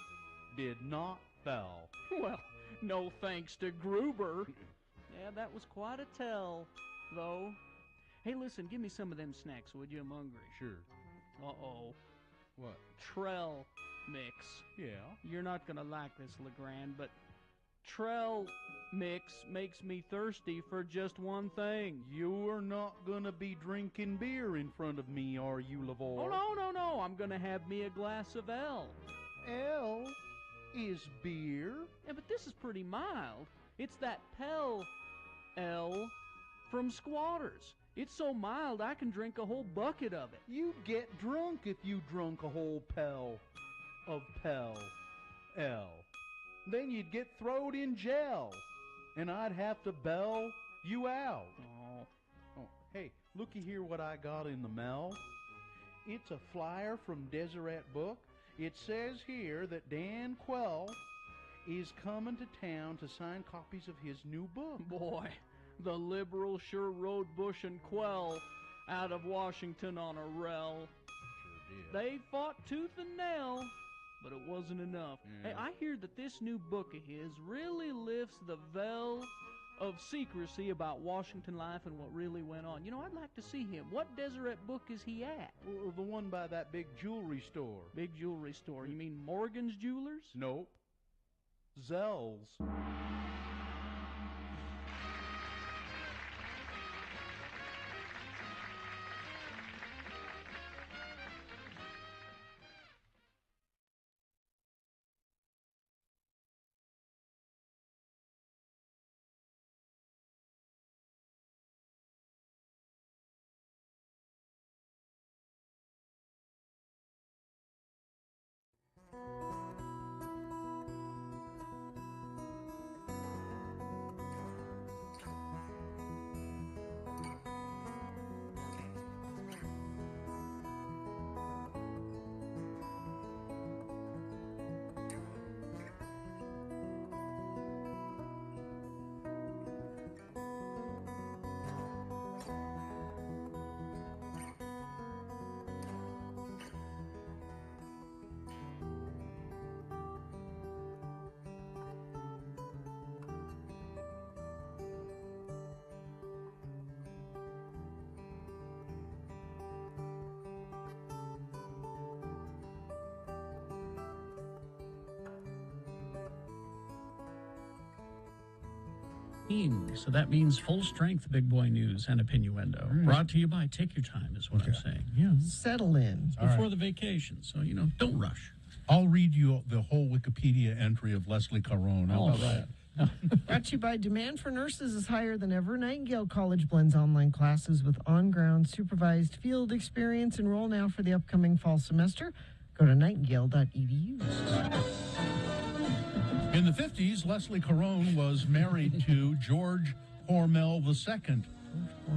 did not fell. Well, no thanks to Gruber. Yeah, that was quite a tell, though. Hey, listen, give me some of them snacks, would you? I'm hungry. Sure. Uh-oh. What? Trell mix. Yeah. You're not going to like this, LeGrand, but Trell mix makes me thirsty for just one thing. You're not going to be drinking beer in front of me, are you, LeVar? Oh, no. I'm going to have me a glass of L. L is beer? Yeah, but this is pretty mild. It's that Pell L from Squatters. It's so mild I can drink a whole bucket of it. You'd get drunk if you drunk a whole Pell of Pell L. Then you'd get throwed in jail, and I'd have to bail you out. Oh, hey, looky here what I got in the mail. It's a flyer from Deseret Book. It says here that Dan Quell is coming to town to sign copies of his new book. Boy, the liberals sure rode Bush and Quell out of Washington on a rel. Sure did. They fought tooth and nail, but it wasn't enough. Yeah. Hey, I hear that this new book of his really lifts the veil of secrecy about Washington life and what really went on. I'd like to see him. What Deseret Book is he at? Well, the one by that big jewelry store. Big jewelry store. You mean Morgan's Jewelers? Nope. Zells. So that means full strength big boy news and opinioendo. Right. Brought to you by Take Your Time is what I'm saying. Yeah. Settle in. It's before the vacation, so don't rush. I'll read you the whole Wikipedia entry of Leslie Caron. How about that? Brought to you by Demand for Nurses is higher than ever. Nightingale College blends online classes with on-ground supervised field experience. Enroll now for the upcoming fall semester. Go to nightingale.edu. In the 50s, Leslie Caron was married to George Hormel II,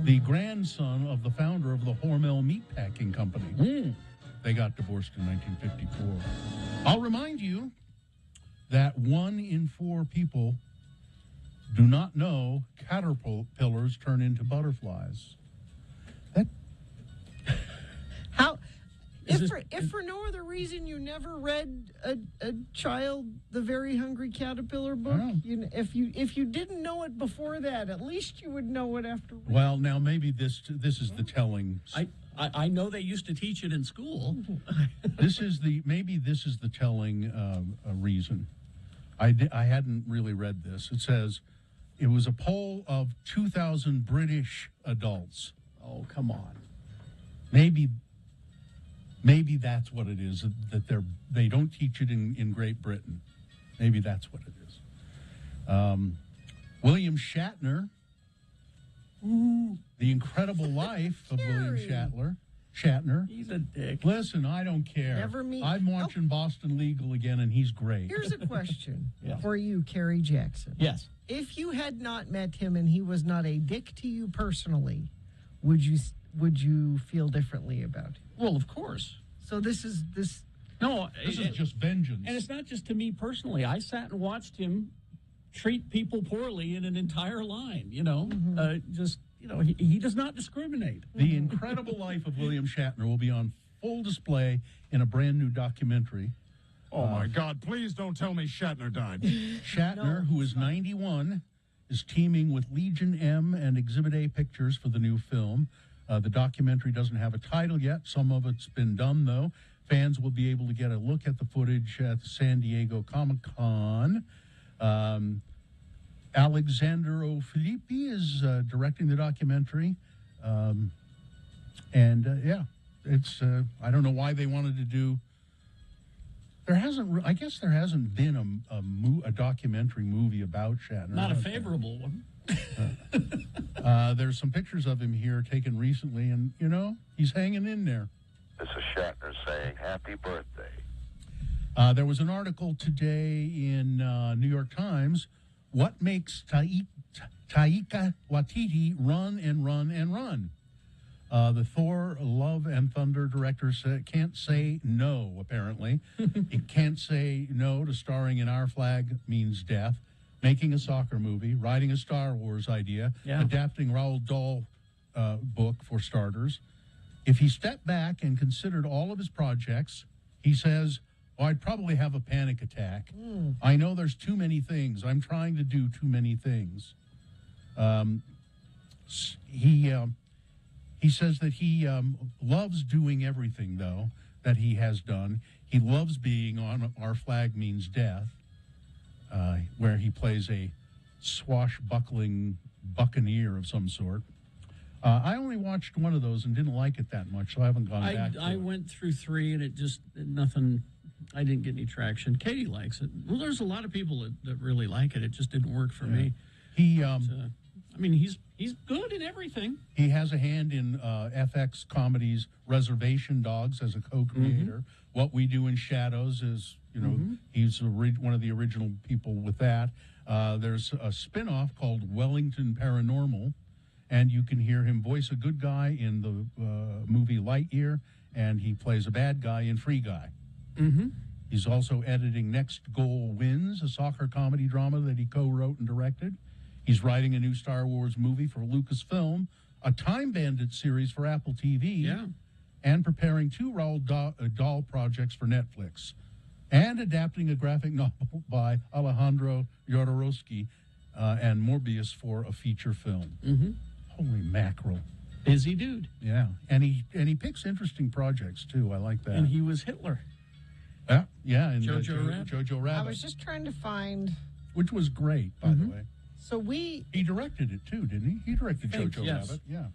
the grandson of the founder of the Hormel Meatpacking Company. They got divorced in 1954. I'll remind you that 1 in 4 people do not know caterpillars turn into butterflies. How? If for no other reason you never read a Child the Very Hungry Caterpillar book, if you didn't know it before that, at least you would know it after. Well, now maybe this is the telling. I know they used to teach it in school. This is the telling reason. I hadn't really read this. It says it was a poll of 2,000 British adults. Oh, come on. Maybe that's what it is, that they don't teach it in Great Britain. Maybe that's what it is. William Shatner. The Incredible Life of William Shatner. He's a dick. Listen, I don't care. Never meet- I'm watching Boston Legal again, and he's great. Here's a question Yeah. for you, Kerry Jackson. Yes. If you had not met him and he was not a dick to you personally, would you feel differently about it? Well, of course. So this is. No, This is just vengeance. And it's not just to me personally. I sat and watched him treat people poorly in an entire line. He does not discriminate. The Incredible Life of William Shatner will be on full display in a brand new documentary. Oh, my God. Please don't tell me Shatner died. Shatner, who is 91, is teaming with Legion M and Exhibit A Pictures for the new film. The documentary doesn't have a title yet. Some of it's been done, though. Fans will be able to get a look at the footage at the San Diego Comic-Con. Alexander O'Filippi is directing the documentary. It's I don't know why they wanted to do. I guess there hasn't been a documentary movie about Shatner. Not a favorable one. There's some pictures of him here taken recently, and he's hanging in there. This is Shatner saying happy birthday. There was an article today in New York Times. What makes Taika Waititi run and run and run? The Thor Love and Thunder director can't say no, apparently. It can't say no to starring in Our Flag Means Death, making a soccer movie, writing a Star Wars idea, adapting Roald Dahl book, for starters. If he stepped back and considered all of his projects, he says, I'd probably have a panic attack. I know there's too many things. I'm trying to do too many things. He says that he loves doing everything, though, that he has done. He loves being on Our Flag Means Death. where he plays a swashbuckling buccaneer of some sort. I only watched one of those and didn't like it that much, so I haven't gone back to I it. went through 3 and it just nothing. I didn't get any traction. Katie likes it. Well, there's a lot of people that really like it. It just didn't work for me. He, I mean, he's good in everything. He has a hand in FX Comedy's Reservation Dogs as a co-creator. What We Do in Shadows is, he's one of the original people with that. There's a spin-off called Wellington Paranormal, and you can hear him voice a good guy in the movie Lightyear, and he plays a bad guy in Free Guy. He's also editing Next Goal Wins, a soccer comedy drama that he co-wrote and directed. He's writing a new Star Wars movie for Lucasfilm, a Time Bandit series for Apple TV, and preparing 2 Roald Dahl projects for Netflix, and adapting a graphic novel by Alejandro Jodorowsky and Morbius for a feature film. Holy mackerel. Busy dude. Yeah, and he picks interesting projects, too. I like that. And he was Hitler. Yeah, and Jojo Rabbit. Jojo Rabbit. I was just trying to find. Which was great, by the way. So he directed it too, didn't he? He directed Jojo yes. Rabbit. Yeah.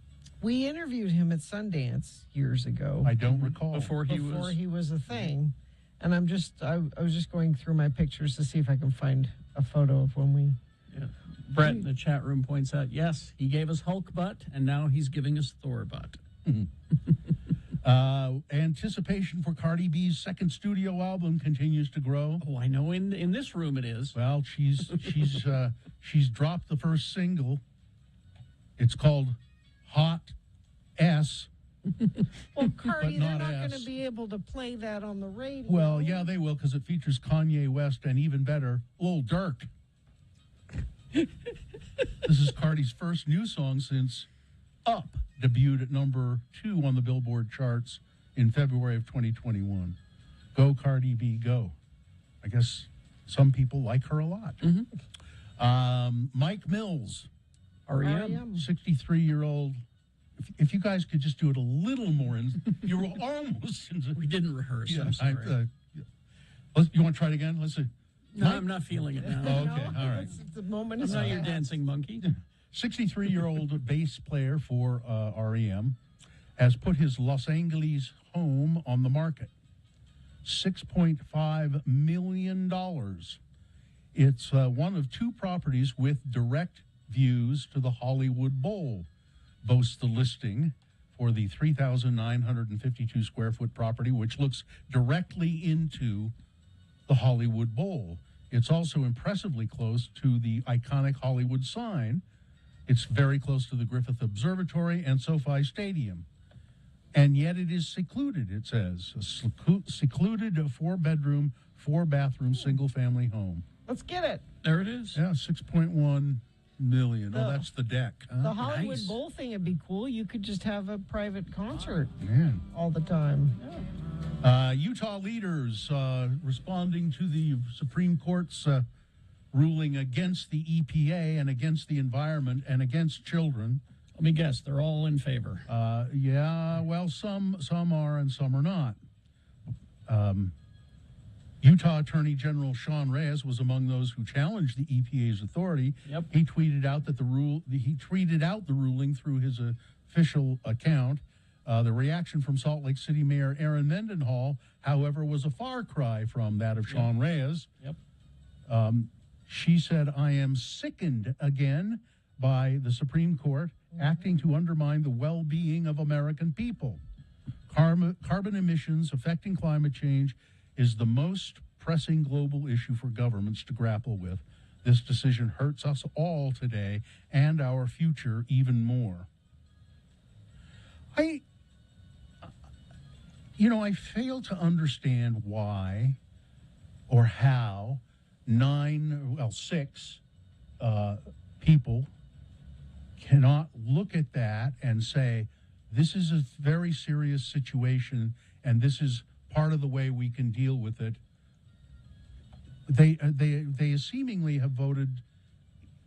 We interviewed him at Sundance years ago. I don't recall. Before he was a thing, and I was just going through my pictures to see if I can find a photo of when we. Yeah. Brett in the chat room points out, yes, he gave us Hulk butt, and now he's giving us Thor butt. Anticipation for Cardi B's second studio album continues to grow. Oh, I know. In this room it is. Well, she's dropped the first single. It's called Hot S. Well, Cardi, but they're not not going S. to be able to play that on the radio. Well, yeah, they will, because it features Kanye West and, even better, Lil Durk. This is Cardi's first new song since Up debuted at number 2 on the Billboard charts in February of 2021. Go, Cardi B, go. I guess some people like her a lot. Mike Mills, REM. 63-year-old. If you guys could just do it a little more, you were almost. We didn't rehearse. Yeah, I'm sorry. You want to try it again? Let's see. No, I'm not feeling it now. Okay, all right. It's the moment. I'm not your dancing monkey. 63-year-old bass player for REM has put his Los Angeles home on the market. $6.5 million. It's one of 2 properties with direct views to the Hollywood Bowl. Boasts the listing for the 3,952 square foot property, which looks directly into the Hollywood Bowl. It's also impressively close to the iconic Hollywood sign. It's very close to the Griffith Observatory and SoFi Stadium. And yet it is secluded, it says. A secluded 4-bedroom, 4-bathroom, single-family home. Let's get it. There it is. Yeah, 6.1 million. Oh, that's the deck. Huh? The Hollywood Nice. Bowl thing would be cool. You could just have a private concert Man. all the time. Utah leaders responding to the Supreme Court's ruling against the EPA and against the environment and against children. Let me guess, they're all in favor. Yeah, well, some are and some are not. Utah Attorney General Sean Reyes was among those who challenged the EPA's authority. Yep. He tweeted out the ruling through his official account. The reaction from Salt Lake City Mayor Erin Mendenhall, however, was a far cry from that of Sean Reyes. Yep. She said, "I am sickened again by the Supreme Court acting to undermine the well-being of American people. Carbon emissions affecting climate change is the most pressing global issue for governments to grapple with. This decision hurts us all today and our future even more." I fail to understand why or how 6 people cannot look at that and say, this is a very serious situation and this is part of the way we can deal with it. They seemingly have voted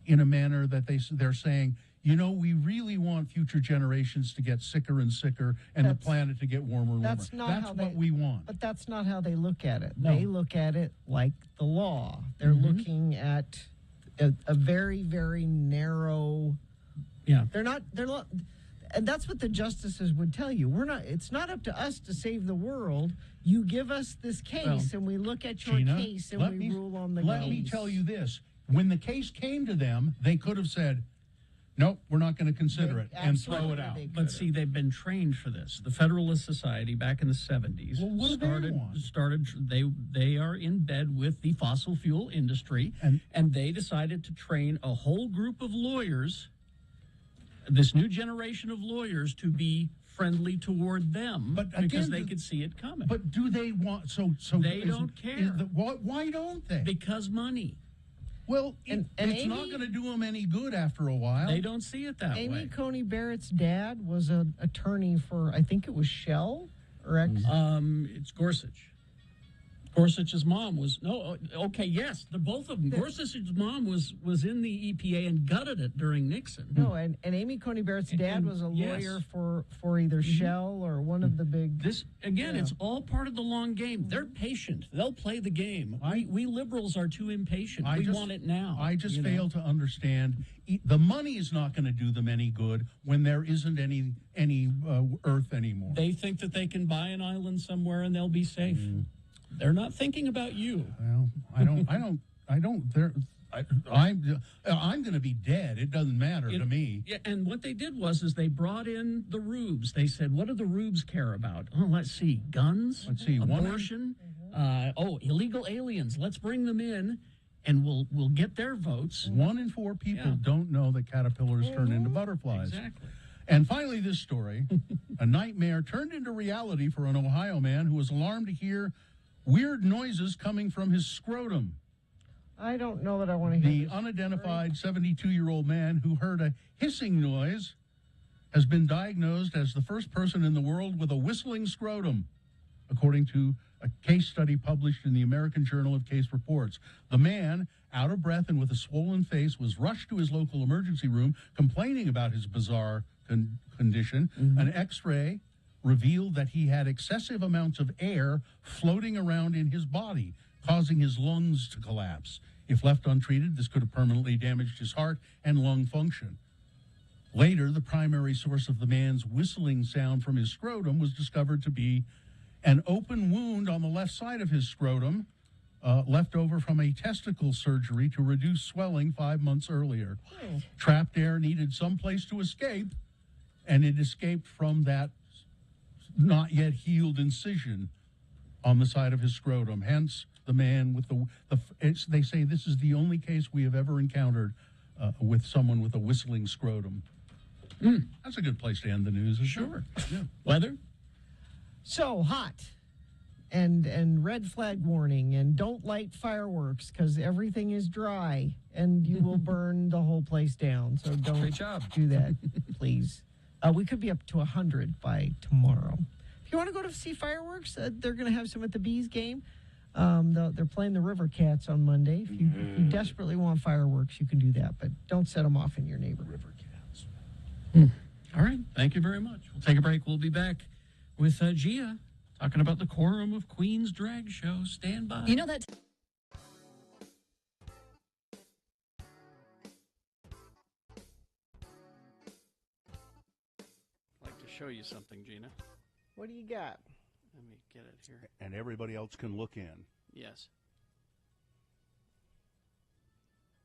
in a manner that they're saying, you know, we really want future generations to get sicker and sicker and the planet to get warmer and warmer. That's not That's how what we want. But that's not how they look at it. No. They look at it like the law. They're looking at a very, very narrow. Yeah. They're not. And that's what the justices would tell you. It's not up to us to save the world. You give us this case, and we look at your Gina, case, and we rule on the case. Let me tell you this. When the case came to them, they could have said, nope, we're not going to consider it, and throw it out. But see, they've been trained for this. The Federalist Society back in the 70s they are in bed with the fossil fuel industry, and they decided to train a whole group of lawyers, this new generation of lawyers, to be friendly toward them, because they could see it coming. But do they want so they don't care? Why don't they? Because money. Well, and it's Amy, not going to do them any good after a while. They don't see it that way. Amy Coney Barrett's dad was an attorney for, I think it was Shell or X. It's Gorsuch. Gorsuch's mom was yes, the both of them. Gorsuch's mom was in the EPA and gutted it during Nixon. No, and Amy Coney Barrett's dad was a lawyer for either Shell or one of the big. This again, it's all part of the long game. They're patient. They'll play the game. We liberals are too impatient. We want it now. I just fail to understand. The money is not going to do them any good when there isn't any Earth anymore. They think that they can buy an island somewhere and they'll be safe. They're not thinking about you. Well, I'm going to be dead. It doesn't matter to me. Yeah, and what they did was they brought in the rubes. They said, what do the rubes care about? Oh, let's see, guns, abortion, illegal aliens. Let's bring them in, and we'll get their votes. 1 in 4 people don't know that caterpillars turn into butterflies. Exactly. And finally, this story, a nightmare turned into reality for an Ohio man who was alarmed to hear weird noises coming from his scrotum. I don't know that I want to hear The unidentified 72-year-old man who heard a hissing noise has been diagnosed as the first person in the world with a whistling scrotum, according to a case study published in the American Journal of Case Reports. The man, out of breath and with a swollen face, was rushed to his local emergency room complaining about his bizarre condition. An X-ray revealed that he had excessive amounts of air floating around in his body, causing his lungs to collapse. If left untreated, this could have permanently damaged his heart and lung function. Later, the primary source of the man's whistling sound from his scrotum was discovered to be an open wound on the left side of his scrotum, left over from a testicle surgery to reduce swelling 5 months earlier. Trapped air needed some place to escape, and it escaped from that not yet healed incision on the side of his scrotum. Hence, the man with they say this is the only case we have ever encountered with someone with a whistling scrotum. That's a good place to end the news. Sure. Yeah. Weather? So hot. And red flag warning, and don't light fireworks because everything is dry and you will burn the whole place down. So don't do that, please. We could be up to 100 by tomorrow. If you want to go to see fireworks, they're going to have some at the Bees game. They're playing the River Cats on Monday. If you desperately want fireworks, you can do that, but don't set them off in your neighborhood. River Cats. All right. Thank you very much. We'll take a break. We'll be back with Gia talking about the Quorum of Queens drag show. Stand by. You know that... I'd like to show you something, Gina. What do you got? Let me get it here. And everybody else can look in. Yes.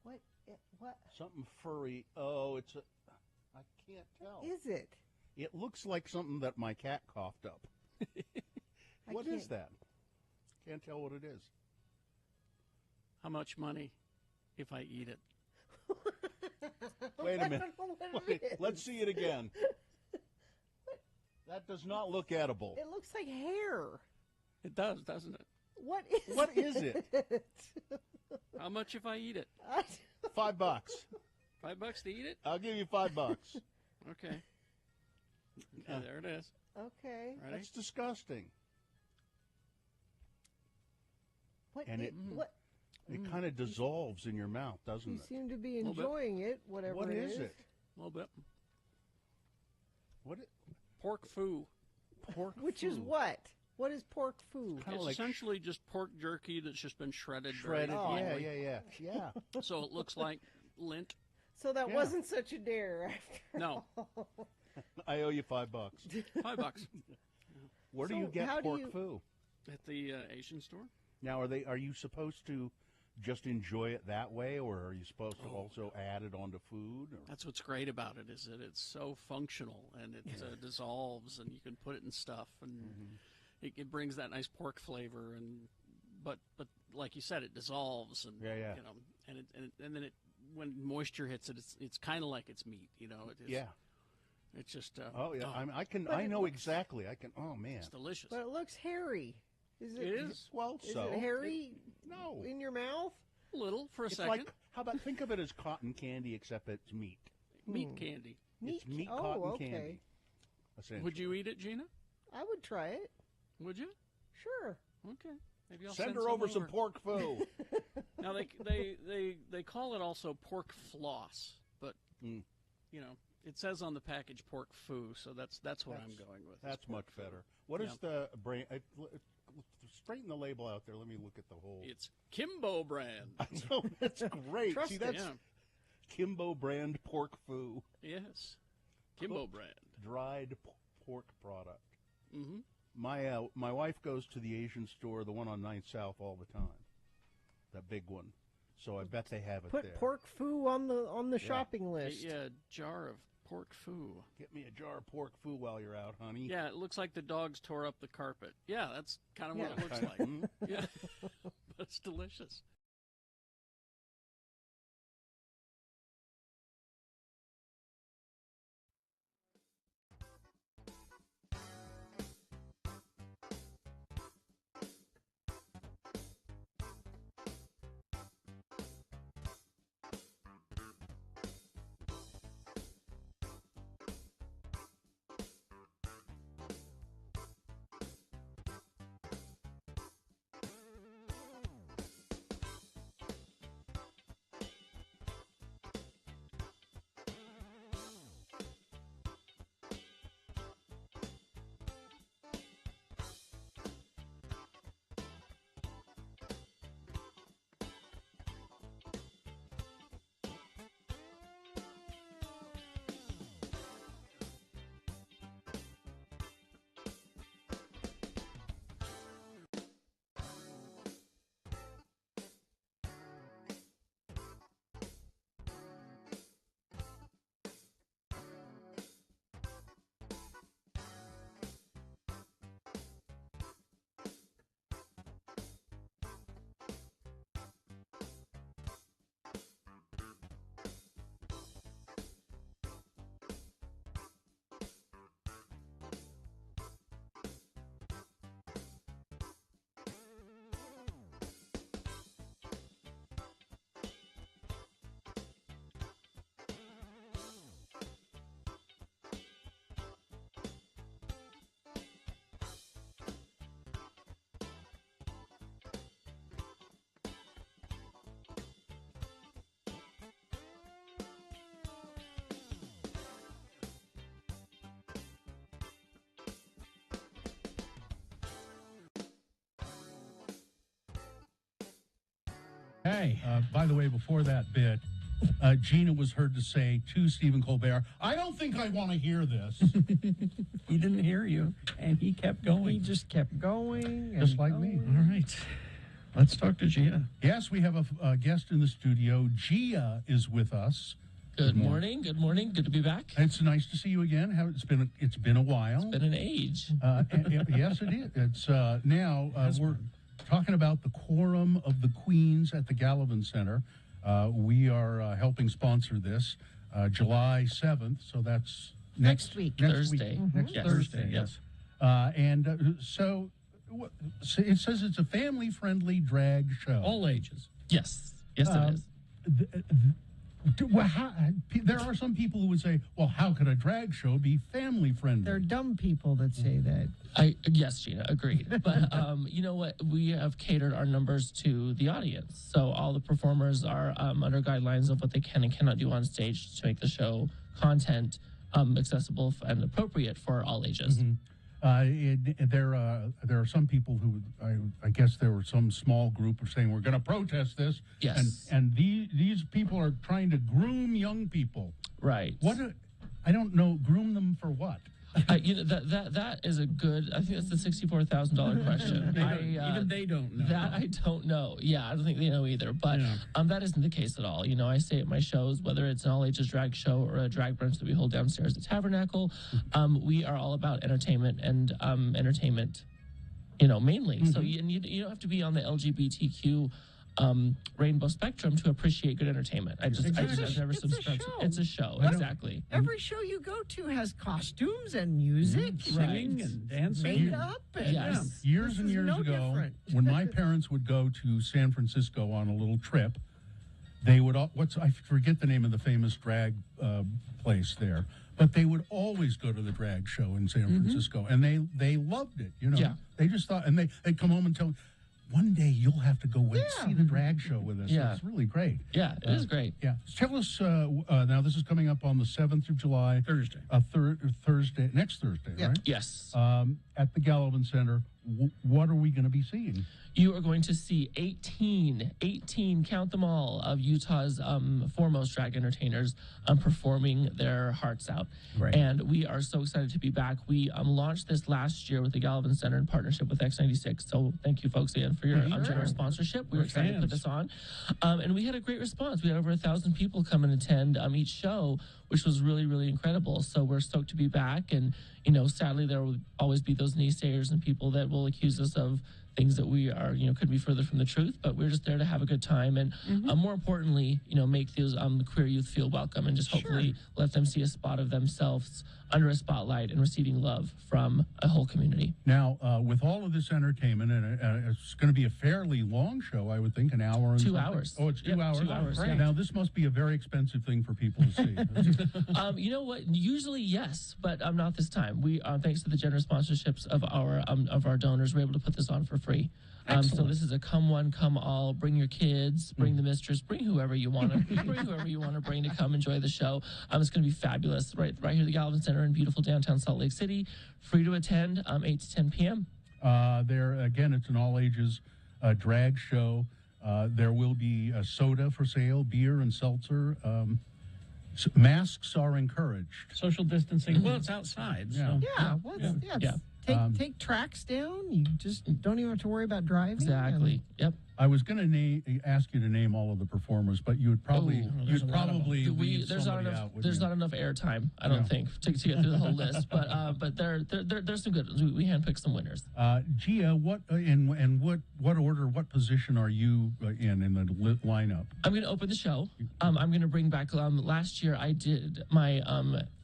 What? Something furry. Oh, I can't tell. Is it? It looks like something that my cat coughed up. What is that? Can't tell what it is. How much money if I eat it? Wait a minute. I don't know what it is. Let's see it again. That does not look edible. It looks like hair. It does, doesn't it? What is it? How much if I eat it? $5. $5 to eat it? I'll give you $5. Okay. There it is. Okay. Ready? That's disgusting. And it kind of dissolves in your mouth, doesn't You it? seem to be enjoying it, whatever What it is it? A little bit. What? Pork foo. Pork Which is what? What is pork foo? It's essentially just pork jerky that's just been shredded. Shredded, very finely. yeah. So it looks like lint. So that Yeah. wasn't such a dare after No. all. I owe you $5. $5. Where do So you get how do pork you- foo? At the Asian store. Now, are you supposed to just enjoy it that way, or are you supposed to also add it onto food? Or? That's what's great about it is that it's so functional and it dissolves and you can put it in stuff and it brings that nice pork flavor but like you said, it dissolves and Yeah. you know and then it when moisture hits it, it's kind of like it's meat, you know. It is, Yeah. It's just Oh yeah, But I it know looks- exactly. Oh man, it's delicious. But it looks hairy. Is it? It is. Well, Is so it hairy? No. In your mouth? A little for a It's second. like, how about think of it as cotton candy, except it's meat. Meat candy. It's meat Oh, cotton okay. candy. Essentially. Would you eat it, Gina? I would try it. Would you? Sure. Okay. Maybe I'll Send her over some pork foo? Now they call it also pork floss, but you know it says on the package pork foo, so that's what I'm going with. That's much better. What is the brand? Straighten the label out there. Let me look at the whole. It's Kimbo brand. No, that's great. Trust See, it, that's yeah. Kimbo brand pork foo. Yes, Kimbo Cooked brand. Dried pork product. Mm-hmm. My wife goes to the Asian store, the one on 9th South, all the time. That big one. So I bet they have it Put there. pork foo on the shopping list. Get you a jar of pork foo. Get me a jar of pork foo while you're out, honey. Yeah, it looks like the dogs tore up the carpet. Yeah, that's kind of what Yeah. it looks like. Mhm. Yeah, but it's delicious. Hey. By the way, before that bit, Gina was heard to say to Stephen Colbert, I don't think I want to hear this. He didn't hear you, and he kept going. He just kept going. Just and like me. going. All right. Let's talk to Gia. Yes, we have a guest in the studio. Gia is with us. Good morning. Good morning. Good to be back. It's nice to see you again. It's been a while. It's been an age. Yes, it is. It's now we're talking about the Quorum of the Queens at the Gallivan Center. We are helping sponsor this July 7th, so that's Next week. Thursday. Week. Next Yes. Thursday, Yes. So it says it's a family-friendly drag show. All ages. Yes. Yes, it is. There are some people who would say, well, how could a drag show be family-friendly? They're dumb people that say that. Yes, Gina, agreed. But you know what? We have catered our numbers to the audience. So all the performers are under guidelines of what they can and cannot do on stage to make the show content accessible and appropriate for all ages. There are some people who I guess there were some small group of saying we're going to protest this. Yes. And these people are trying to groom young people. Right. I don't know. Groom them for what? That is a good. I think that's the $64,000 question. Even they don't know. That I don't know. Yeah, I don't think they know either. But that isn't the case at all. I say at my shows, whether it's an all ages drag show or a drag brunch that we hold downstairs at Tabernacle, we are all about entertainment and entertainment. Mainly. So you don't have to be on the LGBTQ. Rainbow spectrum to appreciate good entertainment. I've never subscribed to. It's a show, exactly. Every show you go to has costumes and music, singing and dancing, makeup. And Years and years ago, when my parents would go to San Francisco on a little trip, they would I forget the name of the famous drag place there, but they would always go to the drag show in San Francisco, and they loved it. They just thought, and they'd come home and tell. One day you'll have to go see the drag show with us. Yeah. It's really great. Yeah, it is great. Yeah. Tell us, now this is coming up on the 7th of July. Thursday. Next Thursday, right? Yes. At the Gallivan Center. What are we going to be seeing? You are going to see 18, count them all, of Utah's foremost drag entertainers performing their hearts out. Right. And we are so excited to be back. We launched this last year with the Gallivan Center in partnership with X96. So thank you folks again for your generous sponsorship. We were excited to put this on. And we had a great response. We had over 1,000 people come and attend each show, which was really, really incredible. So we're stoked to be back. And, sadly, there will always be those naysayers and people that will accuse us of things that we are, could be further from the truth, but we're just there to have a good time and more importantly, make those queer youth feel welcome and just hopefully let them see a spot of themselves under a spotlight and receiving love from a whole community. Now, with all of this entertainment, and it's going to be a fairly long show, I would think, an hour and 2 something. hours. Oh, it's 2 hours? 2 hours, Right. Now, this must be a very expensive thing for people to see. You know what? Usually, yes, but not this time. We, thanks to the generous sponsorships of our donors, we're able to put this on for free. So this is a come one, come all. Bring your kids, bring the mistress, bring whoever you want to bring to come enjoy the show. It's going to be fabulous. Right here at the Gallivan Center in beautiful downtown Salt Lake City. Free to attend, 8 to 10 p.m. There again, it's an all ages drag show. There will be a soda for sale, beer and seltzer. Masks are encouraged. Social distancing. Well, it's outside. So. Take tracks down. You just don't even have to worry about driving. Exactly. Yep. I was going to ask you to name all of the performers, but you would probably leave there's somebody out. There's not enough airtime, I don't think, to get through the whole list. But there's some good ones. We handpicked some winners. Gia, what order, what position are you in the lineup? I'm going to open the show. I'm going to bring back. Last year I did my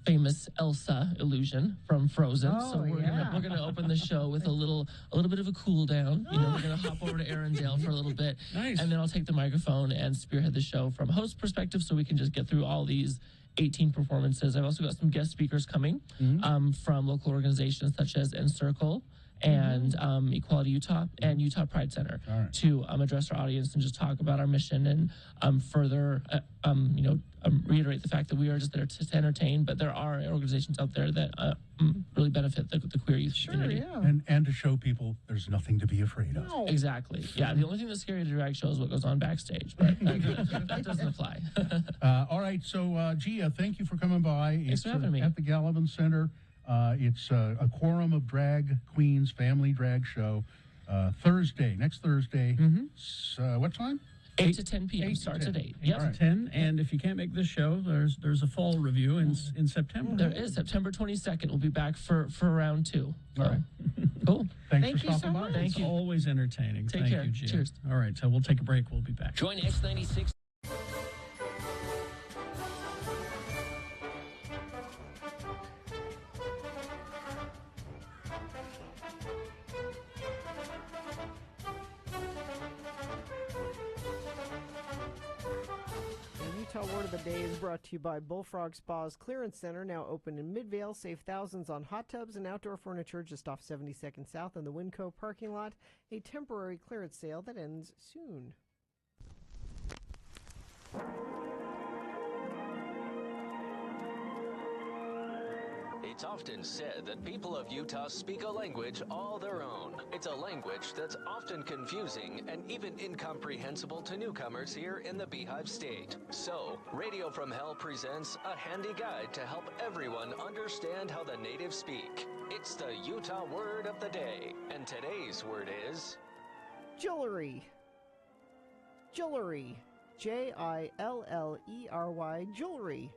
famous Elsa illusion from Frozen. So we're gonna open the show with a little bit of a cool down. We're gonna hop over to Arendelle for a little bit, and then I'll take the microphone and spearhead the show from a host perspective, so we can just get through all these 18 performances. I've also got some guest speakers coming from local organizations such as Encircle and Equality Utah and Utah Pride Center to address our audience and just talk about our mission and further reiterate the fact that we are just there to entertain, but there are organizations out there that really benefit the queer youth community. And to show people there's nothing to be afraid of. No. Exactly. Yeah, the only thing that's scary to drag show is what goes on backstage, but that doesn't apply. All right, so Gia, thank you for coming by. Thanks for having me. At the Gallivan Center. It's a quorum of drag queens, family drag show, next Thursday. What time? 8 to 10 p.m. Starts at 8. Yep. 10. And if you can't make this show, there's a fall review in September. There is. September 22nd. We'll be back for round 2. All right. Cool. Thanks for stopping by. Thank you. It's always entertaining. Take Thank care. you, Gia. Cheers. All right. So we'll take a break. We'll be back. Join X96. Word of the Day is brought to you by Bullfrog Spa's Clearance Center, now open in Midvale. Save thousands on hot tubs and outdoor furniture just off 72nd South in the Winco parking lot. A temporary clearance sale that ends soon. It's often said that people of Utah speak a language all their own. It's a language that's often confusing and even incomprehensible to newcomers here in the Beehive State. So, Radio from Hell presents a handy guide to help everyone understand how the natives speak. It's the Utah word of the day, and today's word is... Jillery. Jillery. Jillery. Jewelry.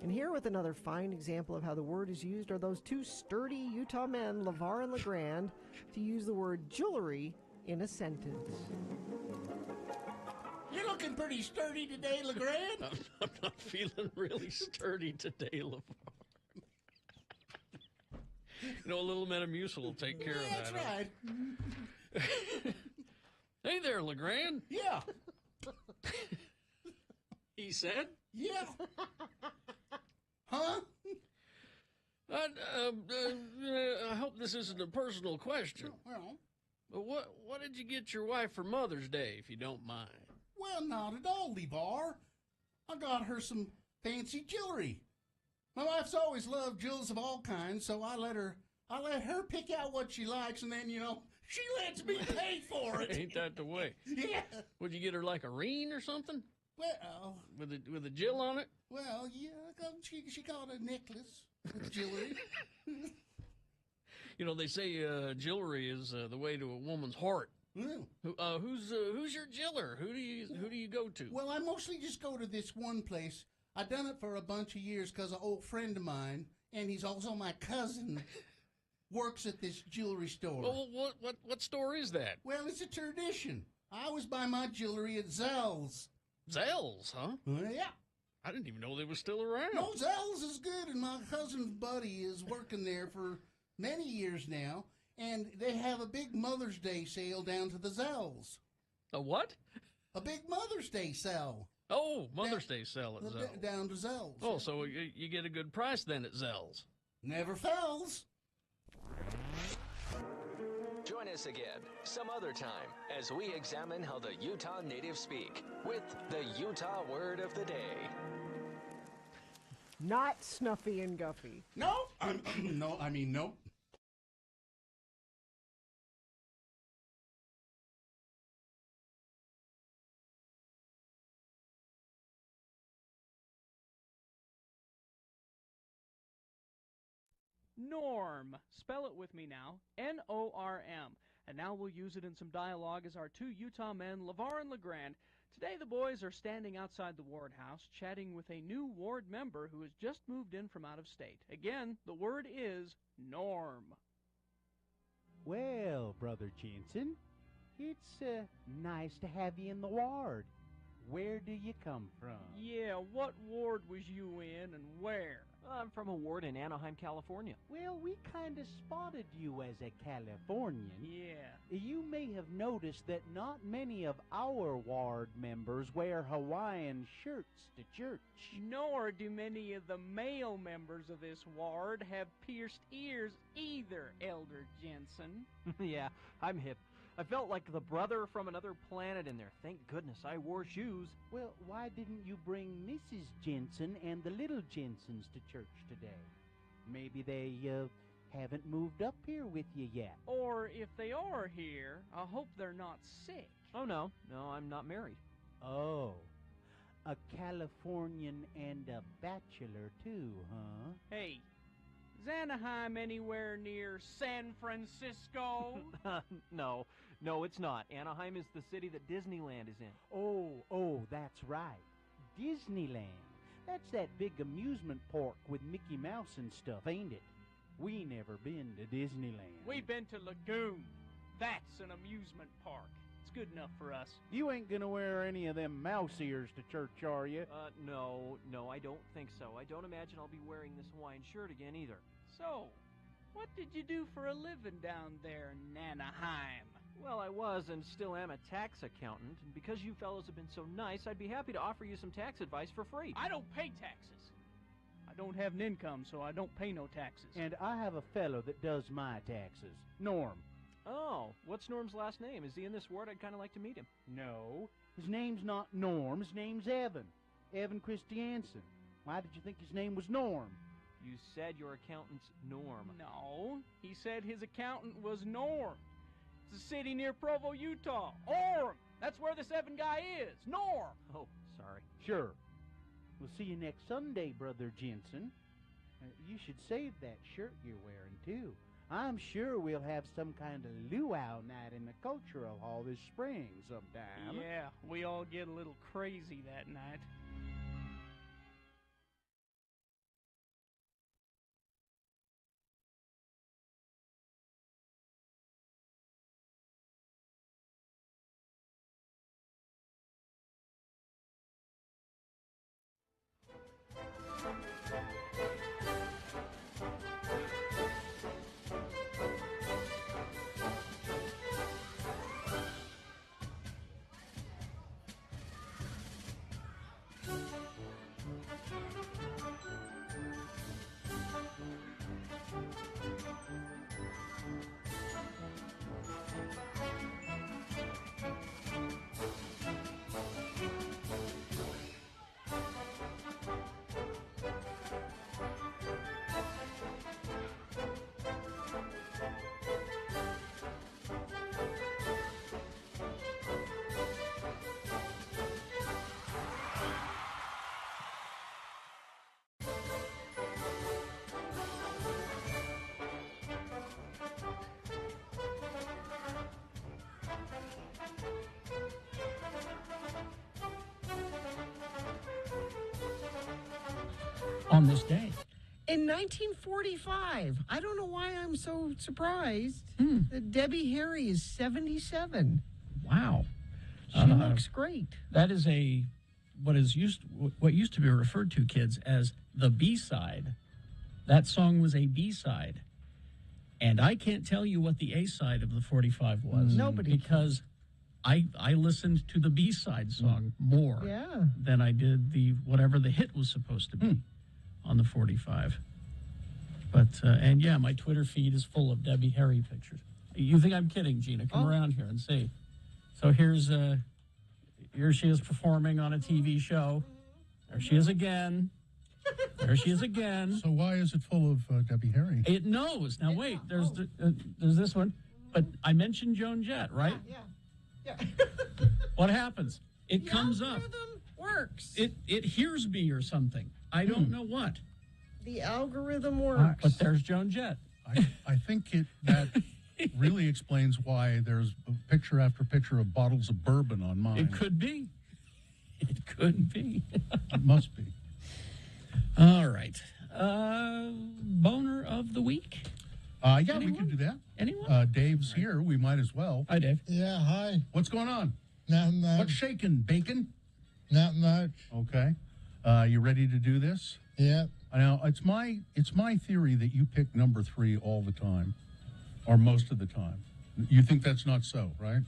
And here with another fine example of how the word is used are those two sturdy Utah men, LeVar and LeGrand, to use the word jewelry in a sentence. You're looking pretty sturdy today, LeGrand. I'm not feeling really sturdy today, LeVar. You know, a little Metamucil will take care of that. That's right. Hey there, LeGrand. Yeah. He said? Yeah. Huh? I hope this isn't a personal question. Well, But what did you get your wife for Mother's Day, if you don't mind? well, not at all, LeVar. I got her some fancy jewelry. My wife's always loved jewels of all kinds, so I let her pick out what she likes, and then, she lets me pay for it. Ain't that the way? Yeah. Would you get her like a ring or something? Well, With a Jill on it? well, yeah, she got a necklace with jewelry. You know, they say jewelry is the way to a woman's heart. Well, Who's your jiller? Who do you go to? well, I mostly just go to this one place. I done it for a bunch of years because an old friend of mine, and he's also my cousin, works at this jewelry store. Well, what store is that? Well, it's a tradition. I always buy my jewelry at Zell's. Zell's, huh? Yeah. I didn't even know they were still around. No, Zell's is good, and my cousin's buddy is working there for many years now, and they have a big Mother's Day sale down to the Zell's. A what? A big Mother's Day sale. Oh, Mother's Day sale at Zell's. Down to Zell's. Oh, so you get a good price then at Zell's. Never fails. Join us again some other time as we examine how the Utah natives speak with the Utah word of the day. Not Snuffy and Guffy. No, nope. Norm. Spell it with me now. N-O-R-M. And now we'll use it in some dialogue as our two Utah men, LeVar and LeGrand. Today the boys are standing outside the ward house, chatting with a new ward member who has just moved in from out of state. Again, the word is Norm. Well, Brother Jensen, it's nice to have you in the ward. Where do you come from? Yeah, what ward was you in and where? I'm from a ward in Anaheim, California. Well, we kind of spotted you as a Californian. Yeah. You may have noticed that not many of our ward members wear Hawaiian shirts to church. Nor do many of the male members of this ward have pierced ears either, Elder Jensen. Yeah, I'm hip. I felt like the brother from another planet in there. Thank goodness I wore shoes. Well, why didn't you bring Mrs. Jensen and the little Jensens to church today? Maybe they haven't moved up here with you yet. Or if they are here, I hope they're not sick. Oh, no, I'm not married. Oh, a Californian and a bachelor too, huh? Hey, is Anaheim anywhere near San Francisco? No, it's not. Anaheim is the city that Disneyland is in. Oh, that's right. Disneyland. That's that big amusement park with Mickey Mouse and stuff, ain't it? We never been to Disneyland. We've been to Lagoon. That's an amusement park. It's good enough for us. You ain't gonna wear any of them mouse ears to church, are you? No, I don't think so. I don't imagine I'll be wearing this Hawaiian shirt again either. So, what did you do for a living down there in Anaheim? Well, I was and still am a tax accountant, and because you fellows have been so nice, I'd be happy to offer you some tax advice for free. I don't pay taxes. I don't have an income, so I don't pay no taxes. And I have a fellow that does my taxes, Norm. Oh, what's Norm's last name? Is he in this ward? I'd kind of like to meet him. No, his name's not Norm. His name's Evan. Evan Christiansen. Why did you think his name was Norm? You said your accountant's Norm. No, he said his accountant was Norm. It's a city near Provo, Utah. Orm! That's where the 7 guy is. Norm! Oh, sorry. Sure. We'll see you next Sunday, Brother Jensen. You should save that shirt you're wearing, too. I'm sure we'll have some kind of luau night in the cultural hall this spring sometime. Yeah, we all get a little crazy that night. On this day. In 1945, I don't know why I'm so surprised that Debbie Harry is 77. Wow. She looks great. That is what used to be referred to, kids, as the B-side. That song was a B-side. And I can't tell you what the A-side of the 45 was. Nobody Because I listened to the B-side song more than I did whatever the hit was supposed to be on the 45. But, and yeah, my Twitter feed is full of Debbie Harry pictures. You think I'm kidding, Gina? Come around here and see. So here she is performing on a TV show. There she is again. There she is again. So why is it full of Debbie Harry? It knows. Now wait, there's this one. But I mentioned Joan Jett, right? Yeah. What happens? It comes up. Works. It hears me or something. I don't know what. The algorithm works. But there's Joan Jett. I think that really explains why there's picture after picture of bottles of bourbon on mine. It could be. It could be. It must be. All right. Boner of the week? Yeah, Anyone? we can do that. Anyone? Dave's here. We might as well. Hi, Dave. Yeah, hi. What's going on? Not much. What's shaking? Bacon? Not much. Okay. You ready to do this? Yeah. Now, it's my theory that you pick number 3 all the time, or most of the time. You think that's not so, right?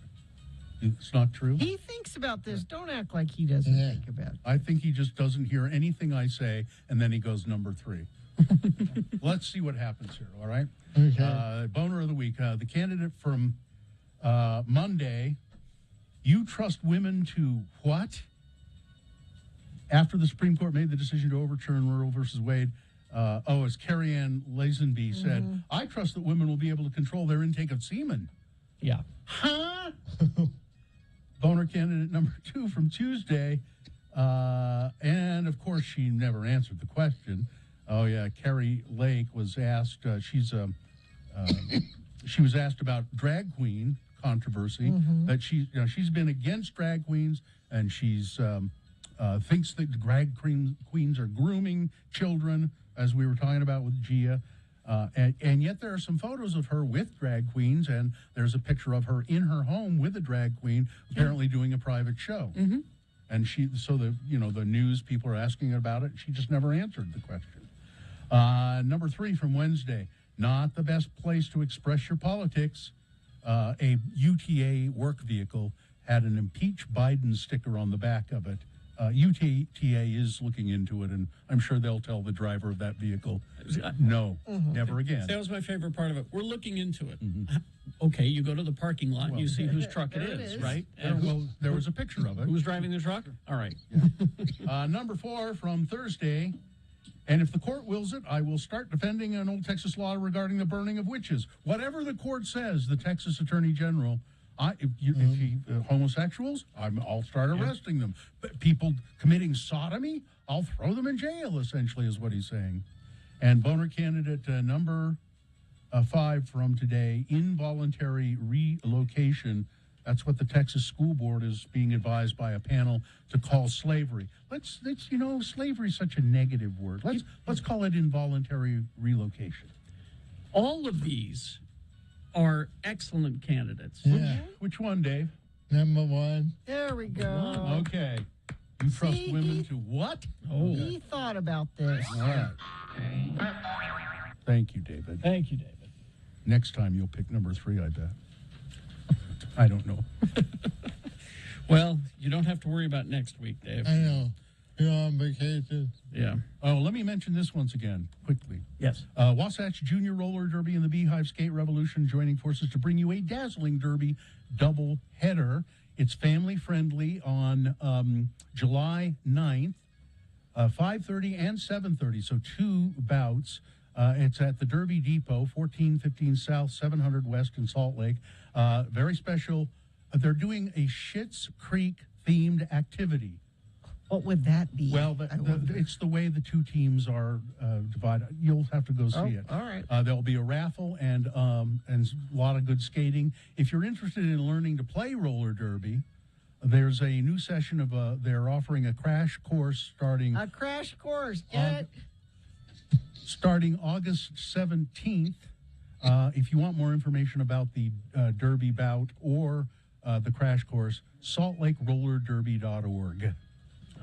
It's not true? He thinks about this. Don't act like he doesn't think about it. I think he just doesn't hear anything I say, and then he goes number 3. Let's see what happens here, all right? Okay. Boner of the week. The candidate from Monday, you trust women to what? After the Supreme Court made the decision to overturn Roe versus Wade, as Carrie Ann Lazenby said, I trust that women will be able to control their intake of semen. Yeah. Huh? Boner candidate number 2 from Tuesday. And, of course, she never answered the question. Oh, yeah, Carrie Lake was asked, she was asked about drag queen controversy, that she's been against drag queens, and she's thinks that drag queens are grooming children, as we were talking about with Gia. And yet there are some photos of her with drag queens, and there's a picture of her in her home with a drag queen, apparently doing a private show. And the news people are asking about it. She just never answered the question. Number 3 from Wednesday, not the best place to express your politics. A UTA work vehicle had an impeach Biden sticker on the back of it. UTA is looking into it, and I'm sure they'll tell the driver of that vehicle, no, never again. That was my favorite part of it. We're looking into it. Okay, you go to the parking lot and you see whose truck it is, right? And there was a picture of it. Who's driving the truck? All right. Number 4 from Thursday, And if the court wills it, I will start defending an old Texas law regarding the burning of witches. Whatever the court says, the Texas Attorney General, homosexuals, I'll start arresting them. But people committing sodomy, I'll throw them in jail, essentially, is what he's saying. And boner candidate number 5 from today, involuntary relocation. That's what the Texas School Board is being advised by a panel to call slavery. Let's slavery is such a negative word. Let's call it involuntary relocation. All of these are excellent candidates. Yeah. Which one, Dave? Number 1. There we go. Okay. You trust women to what? Oh. He thought about this. All right. Thank you, David. Thank you, David. Next time you'll pick number 3, I bet. I don't know. Well, you don't have to worry about next week, Dave. I know. You're on vacation. Yeah. Oh, let me mention this once again, quickly. Yes. Wasatch Junior Roller Derby and the Beehive Skate Revolution joining forces to bring you a dazzling derby double header. It's family friendly on July 9th, 5:30 and 7:30. So 2 bouts. It's at the Derby Depot, 1415 South, 700 West in Salt Lake. Very special. They're doing a Schitt's Creek themed activity. What would that be? Well, it's the way the 2 teams are divided. You'll have to go see it. All right. There'll be a raffle and a lot of good skating. If you're interested in learning to play roller derby, there's a new session of they're offering a crash course starting. A crash course. Get it? Starting August 17th. If you want more information about the derby bout or the crash course, saltlakerollerderby.org.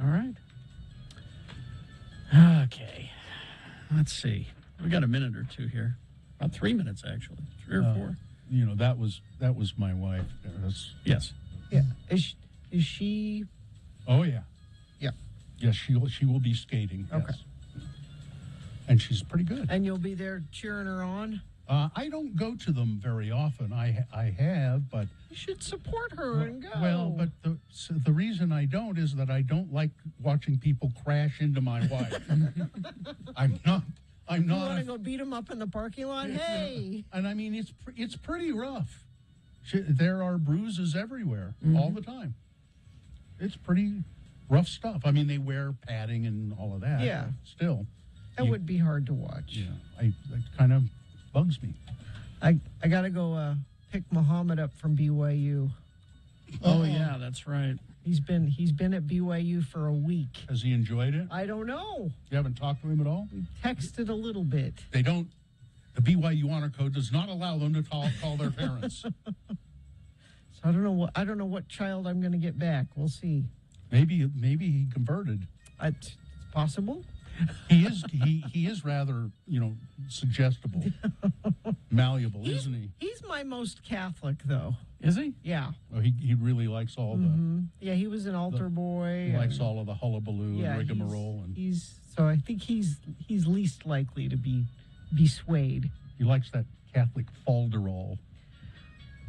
All right. Okay. Let's see. We got a minute or 2 here. About 3 minutes, actually. 3 or 4. That was my wife. Yes. Yeah. Is she? Oh, yeah. Yeah. Yes, she will be skating. Yes. Okay. And she's pretty good. And you'll be there cheering her on? I don't go to them very often. I have, but... You should support her and go. Well, but the reason I don't is that I don't like watching people crash into my wife. I'm not... You want to go beat them up in the parking lot? Hey! And I mean, it's pretty rough. There are bruises everywhere all the time. It's pretty rough stuff. I mean, they wear padding and all of that. Yeah. Still. That would be hard to watch. Yeah. It kind of bugs me. I got to go pick Muhammad up from BYU. Oh, yeah, that's right. He's been at BYU for a week. Has he enjoyed it? I don't know. You haven't talked to him at all? We texted a little bit. They don't. The BYU Honor Code does not allow them to call their parents. So I don't know what child I'm going to get back. We'll see. Maybe he converted. It's possible. He is rather, suggestible, malleable, isn't he? He's my most Catholic, though. Is he? Yeah. Well, he really likes all the. Yeah, he was an altar boy. He likes all of the hullabaloo and rigmarole, So I think he's least likely to be swayed. He likes that Catholic falderall.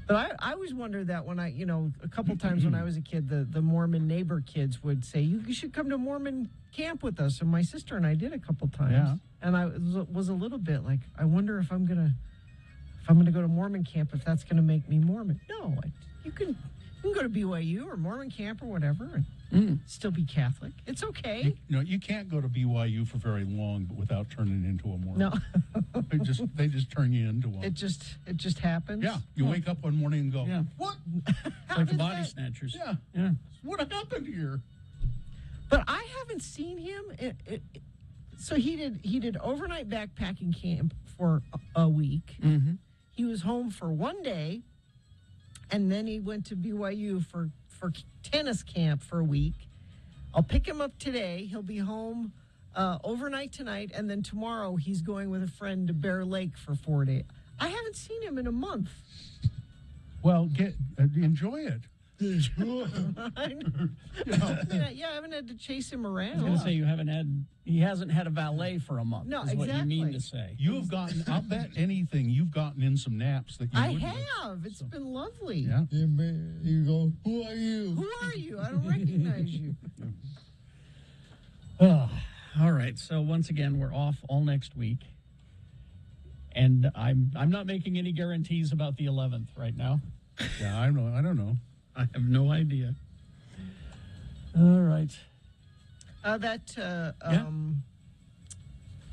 But I always wondered that when a couple times when I was a kid, the Mormon neighbor kids would say, you should come to Mormon camp with us. And my sister and I did a couple times. Yeah. And I was a little bit like, I wonder if I'm going to go to Mormon camp, if that's going to make me Mormon. No, you can go to BYU or Mormon camp or whatever and still be Catholic. It's okay. You can't go to BYU for very long without turning into a Mormon. No. they just turn you into one. It just happens. Yeah. You wake up one morning and go, yeah. What? It's like the body snatchers. Yeah. Yeah. What happened here? But I haven't seen him. So he did overnight backpacking camp for a week. Mm-hmm. He was home for 1 day, and then he went to BYU for tennis camp for a week. I'll pick him up today. He'll be home overnight tonight, and then tomorrow he's going with a friend to Bear Lake for 4 days. I haven't seen him in a month. Well, enjoy it. I haven't had to chase him around. I was going to say he hasn't had a valet for a month. No, is exactly. What you mean to say. You've gotten, I'll bet anything, you've gotten in some naps that you I wouldn't have. It's been lovely. Yeah. You go, who are you? Who are you? I don't recognize you. All right. So once again, we're off all next week, and I'm not making any guarantees about the 11th right now. Yeah, I don't know. I have no idea. All right.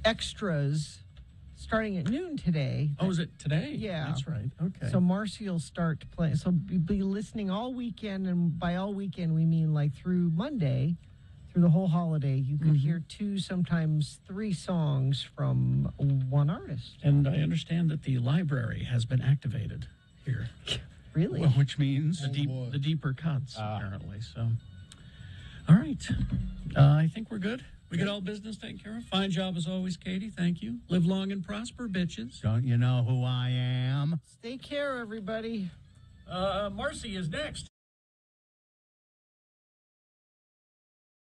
Extras starting at noon today. Oh, is it today? Yeah. That's right. Okay. So Marcy will start to play. So be listening all weekend, and by all weekend we mean like through Monday, through the whole holiday. You could hear 2, sometimes 3 songs from one artist. And I understand that the library has been activated here. Really? Well, which means the deeper cuts, apparently. So, all right. I think we're good. We got all business taken care of. Fine job as always, Katie. Thank you. Live long and prosper, bitches. Don't you know who I am? Take care, everybody. Marcy is next.